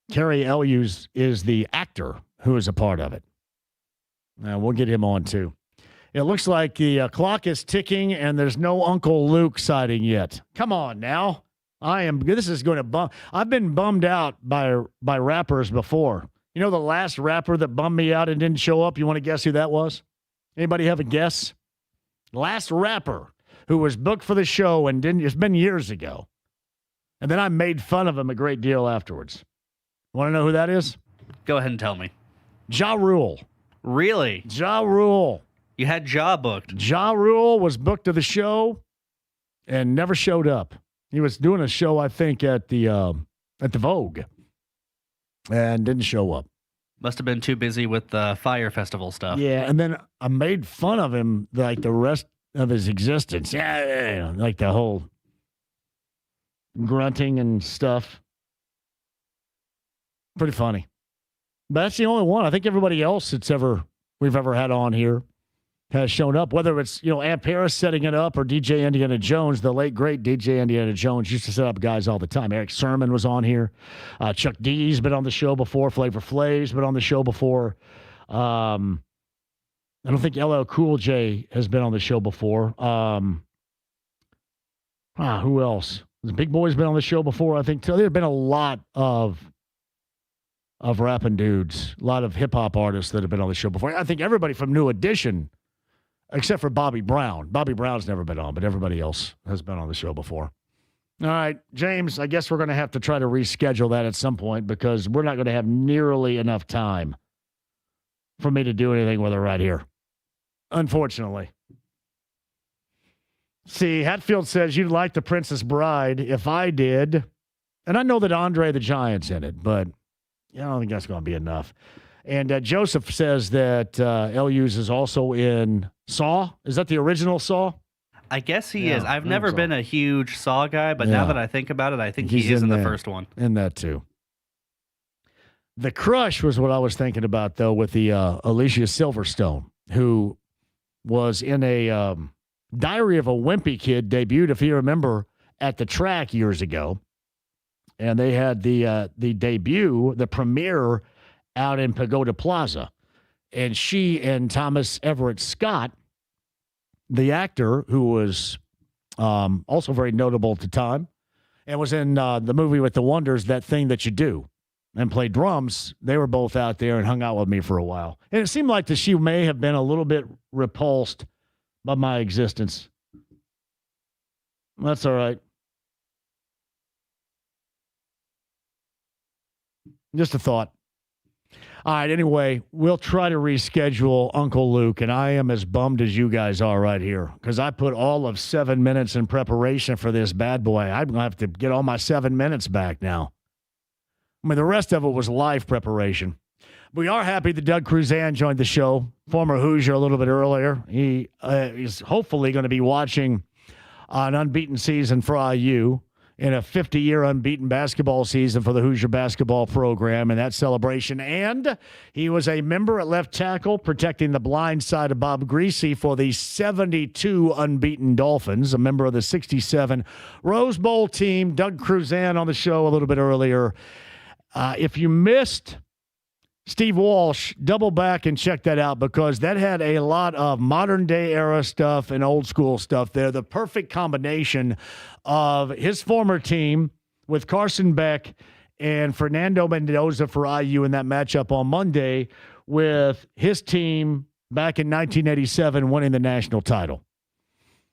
Cary Elwes is the actor who is a part of it. We'll get him on too. It looks like the clock is ticking and there's no Uncle Luke sighting yet. Come on now. This is going to bum. I've been bummed out by rappers before. You know the last rapper that bummed me out and didn't show up? You want to guess who that was? Anybody have a guess? Last rapper who was booked for the show and didn't, it's been years ago. And then I made fun of him a great deal afterwards. Want to know who that is? Go ahead and tell me. Ja Rule. Really? Ja Rule. You had Ja booked. Ja Rule was booked to the show and never showed up. He was doing a show, I think, at the Vogue and didn't show up. Must have been too busy with the Fire Festival stuff. Yeah, and then I made fun of him like the rest of his existence. Yeah, like the whole grunting and stuff. Pretty funny. But that's the only one. I think everybody else we've ever had on here has shown up, whether it's, Aunt Paris setting it up or DJ Indiana Jones, the late, great DJ Indiana Jones used to set up guys all the time. Eric Sermon was on here. Chuck D's been on the show before. Flavor Flav's been on the show before. I don't think LL Cool J has been on the show before. Who else? The Big Boy's been on the show before, I think. So there have been a lot of rapping dudes, a lot of hip-hop artists that have been on the show before. I think everybody from New Edition, except for Bobby Brown. Bobby Brown's never been on, but everybody else has been on the show before. All right, James, I guess we're going to have to try to reschedule that at some point because we're not going to have nearly enough time for me to do anything with her right here, unfortunately. See, Hatfield says you'd like The Princess Bride. If I did, and I know that Andre the Giant's in it, but I don't think that's going to be enough. And Joseph says that Elwes is also in Saw. Is that the original Saw? I guess he is. I've never been a huge Saw guy, but now that I think about it, I think he is in the first one. In that too. The Crush was what I was thinking about, though, with the Alicia Silverstone, who was in a Diary of a Wimpy Kid debuted, if you remember, at the track years ago. And they had the debut, the premiere, out in Pagoda Plaza. And she and Thomas Everett Scott, the actor who was also very notable at the time and was in the movie with the Wonders, That Thing That You Do, and played drums, they were both out there and hung out with me for a while. And it seemed like that she may have been a little bit repulsed by my existence. That's all right. Just a thought. All right, anyway, we'll try to reschedule Uncle Luke, and I am as bummed as you guys are right here because I put all of 7 minutes in preparation for this bad boy. I'm going to have to get all my 7 minutes back now. I mean, the rest of it was live preparation. We are happy that Doug Crusan joined the show, former Hoosier, a little bit earlier. He is hopefully going to be watching an unbeaten season for IU in a 50-year unbeaten basketball season for the Hoosier basketball program and that celebration. And he was a member at left tackle protecting the blind side of Bob Greasy for the 72 unbeaten Dolphins, a member of the 67 Rose Bowl team. Doug Crusan on the show a little bit earlier. If you missed Steve Walsh, double back and check that out because that had a lot of modern-day era stuff and old-school stuff there. The perfect combination of his former team with Carson Beck and Fernando Mendoza for IU in that matchup on Monday with his team back in 1987 winning the national title.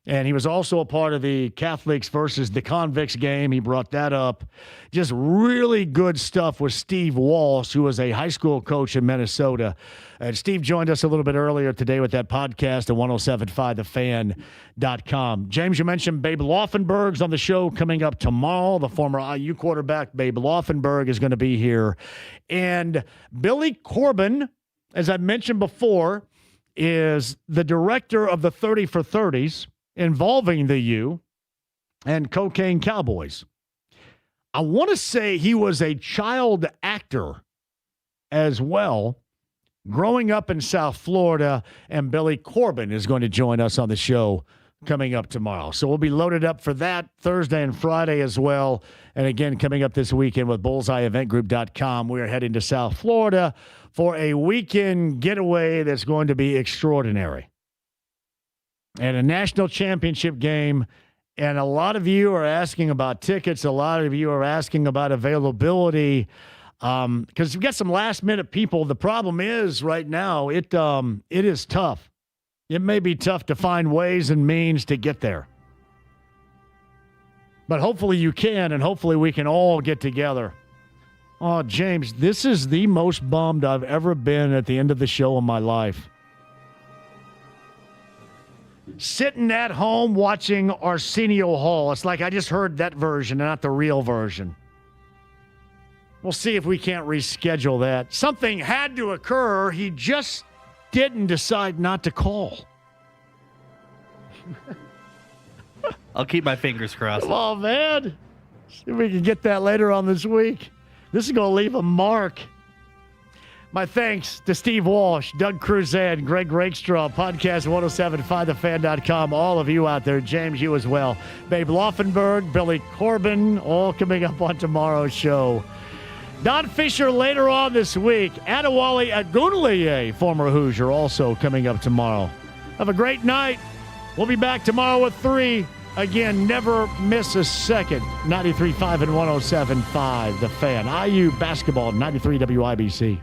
And he was also a part of the Catholics versus the Convicts game. He brought that up. Just really good stuff with Steve Walsh, who was a high school coach in Minnesota. And Steve joined us a little bit earlier today with that podcast at 1075thefan.com. James, you mentioned Babe Laufenberg's on the show coming up tomorrow. The former IU quarterback, Babe Laufenberg, is going to be here. And Billy Corbin, as I mentioned before, is the director of the 30 for 30s involving the U and Cocaine Cowboys. I want to say he was a child actor as well, growing up in South Florida, and Billy Corbin is going to join us on the show coming up tomorrow. So we'll be loaded up for that Thursday and Friday as well. And again, coming up this weekend with bullseyeeventgroup.com, we are heading to South Florida for a weekend getaway that's going to be extraordinary. And a national championship game. And a lot of you are asking about tickets. A lot of you are asking about availability because we've got some last-minute people. The problem is right now it is tough. It may be tough to find ways and means to get there. But hopefully you can, and hopefully we can all get together. Oh, James, this is the most bummed I've ever been at the end of the show in my life. Sitting at home watching Arsenio Hall. It's like I just heard that version, not the real version. We'll see if we can't reschedule that. Something had to occur. He just didn't decide not to call. I'll keep my fingers crossed. Come on, man. See if we can get that later on this week. This is going to leave a mark. My thanks to Steve Walsh, Doug Crusan, Greg Rakestraw, podcast 1075thefan.com, all of you out there, James, you as well. Babe Laufenberg, Billy Corbin, all coming up on tomorrow's show. Don Fisher later on this week. Adewale Agunleye, former Hoosier, also coming up tomorrow. Have a great night. We'll be back tomorrow at 3. Again, never miss a second. 93.5 and 107.5, The Fan. IU basketball, 93 WIBC.